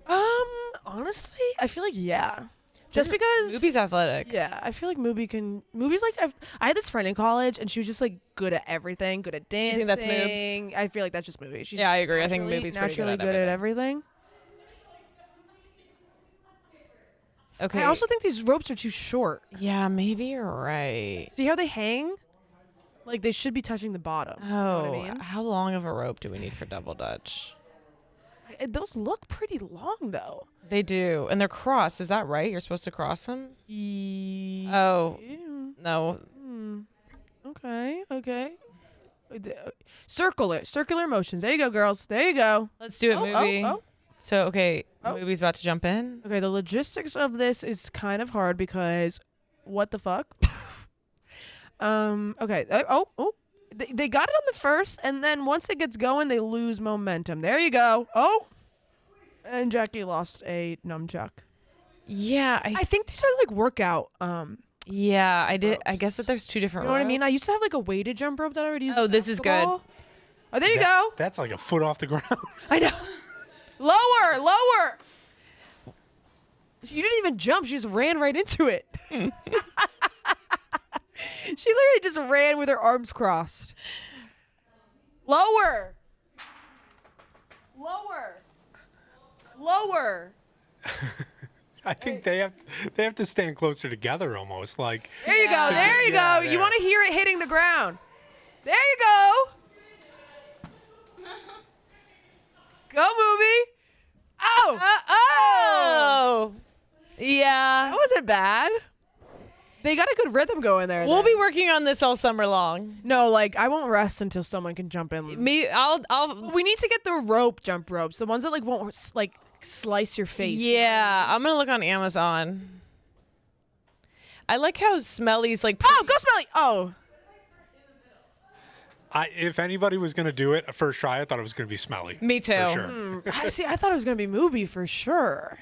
Honestly, I feel like yeah. Just because Moopy's athletic. Yeah, I feel like Moopy's like I had this friend in college and she was just like good at everything, good at dancing. think that's Moobs? I feel like that's just Moopy. She's Yeah, I agree. I think naturally- Moopy's pretty naturally good at everything. Okay. I also think these ropes are too short. Yeah, maybe you're right. See how they hang? Like they should be touching the bottom. Oh, You know what I mean? how long of a rope do we need for double dutch? Those look pretty long though. They do, and they're crossed. Is that right? You're supposed to cross them? Oh, no. Okay. Circular motions. There you go, girls. There you go. Let's do it, movie. Oh. So, okay, Oh. movie's about to jump in. Okay, the logistics of this is kind of hard because what the fuck? Okay. They got it on the first, and then once it gets going, they lose momentum. There you go. Oh. And Jackie lost a nunchuck. Yeah, I think these are like workout. Yeah, I did. I guess that there's two different. You know what I mean? I ropes. used to have like a weighted jump rope that I would use. Oh, in this is good. basketball. Oh, there you go. That's like a foot off the ground. I know. Lower. She didn't even jump. She just ran right into it. She literally just ran with her arms crossed. Lower. I think they have to stand closer together almost. Like There you go. There you Yeah, go. You there. want to hear it hitting the ground. There you go. Go, movie. Oh. Yeah. That wasn't bad. They got a good rhythm going there. We'll then. be working on this all summer long. No, like I won't rest until someone can jump in. I'll. We need to get the jump ropes, the ones that like won't like slice your face. Yeah, I'm gonna look on Amazon. I like how Smelly's like. Oh, go Smelly. Oh. if anybody was gonna do it, a first try, I thought it was gonna be Smelly. Me too. For sure. I thought it was gonna be Movie for sure.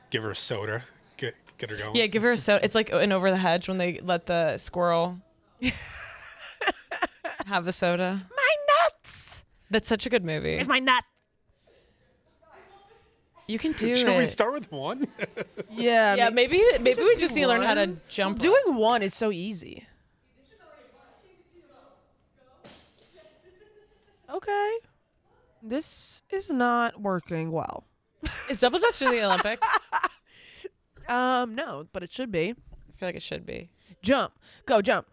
Give her a soda. Get her going. Yeah, give her a soda. It's like in Over the Hedge when they let the squirrel have a soda. My nuts. That's such a good movie. Here's my nut. You can do Should it. we start with one? Yeah. Yeah, maybe we just need to learn how to jump. Doing one is so easy. Okay. This is not working well. Is double dutch in the Olympics? No, but it should be. I feel like it should be. Jump. Go jump.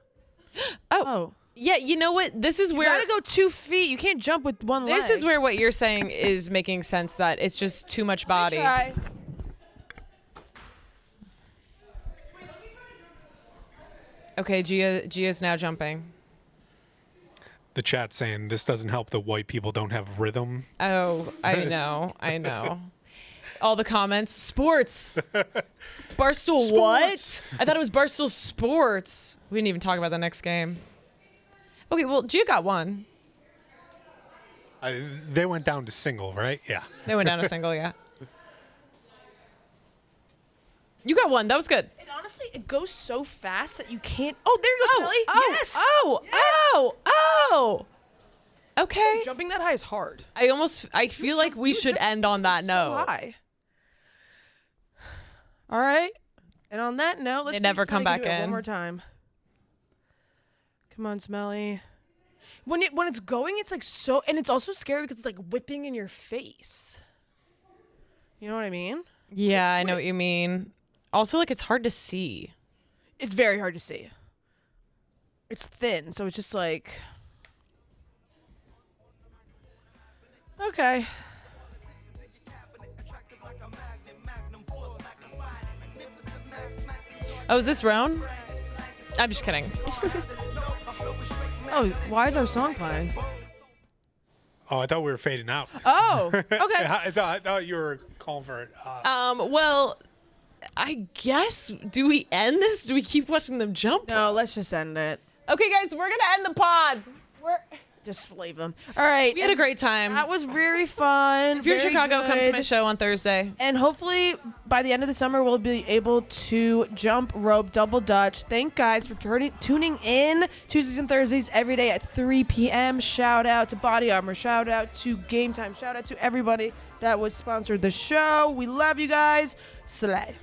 Oh. Oh. Yeah, you know what? This is You where gotta go 2 feet. You can't jump with one leg. this is where what you're saying is making sense, that it's just too much body. Try. Okay, Gia's now jumping. The chat saying this doesn't help that white people don't have rhythm. Oh, I know. All the comments, sports. Barstool what? I thought it was Barstool Sports. We didn't even talk about the next game. Okay, well, Gia got one. They went down to single, right? Yeah. They went down a single, yeah. You got one. That was good. And honestly, it goes so fast that you can't. Oh, there you go, Smelly. Yes. Oh. Okay. So jumping that high is hard. I feel like we should end on that note. So high. All right. And on that note, let's They see never if come Smelly can back do it in. one more time. Come on, Smelly. When it's going, it's like so, and it's also scary because it's like whipping in your face. You know what I mean? Yeah, I know what you mean. Also, like, it's hard to see. It's very hard to see. It's thin, so it's just like. Okay. Oh, is this Roan? I'm just kidding. Oh, why is our song playing? Oh, I thought we were fading out. Oh, okay. I thought you were calling for it. Well, I guess, do we end this? Do we keep watching them jump? No, let's just end it. Okay, guys, we're going to end the pod. Just leave them. All right. We had a great time. That was very fun. If you're in very Chicago, come to good. my show on Thursday. And hopefully by the end of the summer, we'll be able to jump rope double Dutch. Thank guys for tuning in Tuesdays and Thursdays every day at 3 p.m. Shout out to BodyArmor. Shout out to Gametime. Shout out to everybody that was sponsored the show. We love you guys. Slay.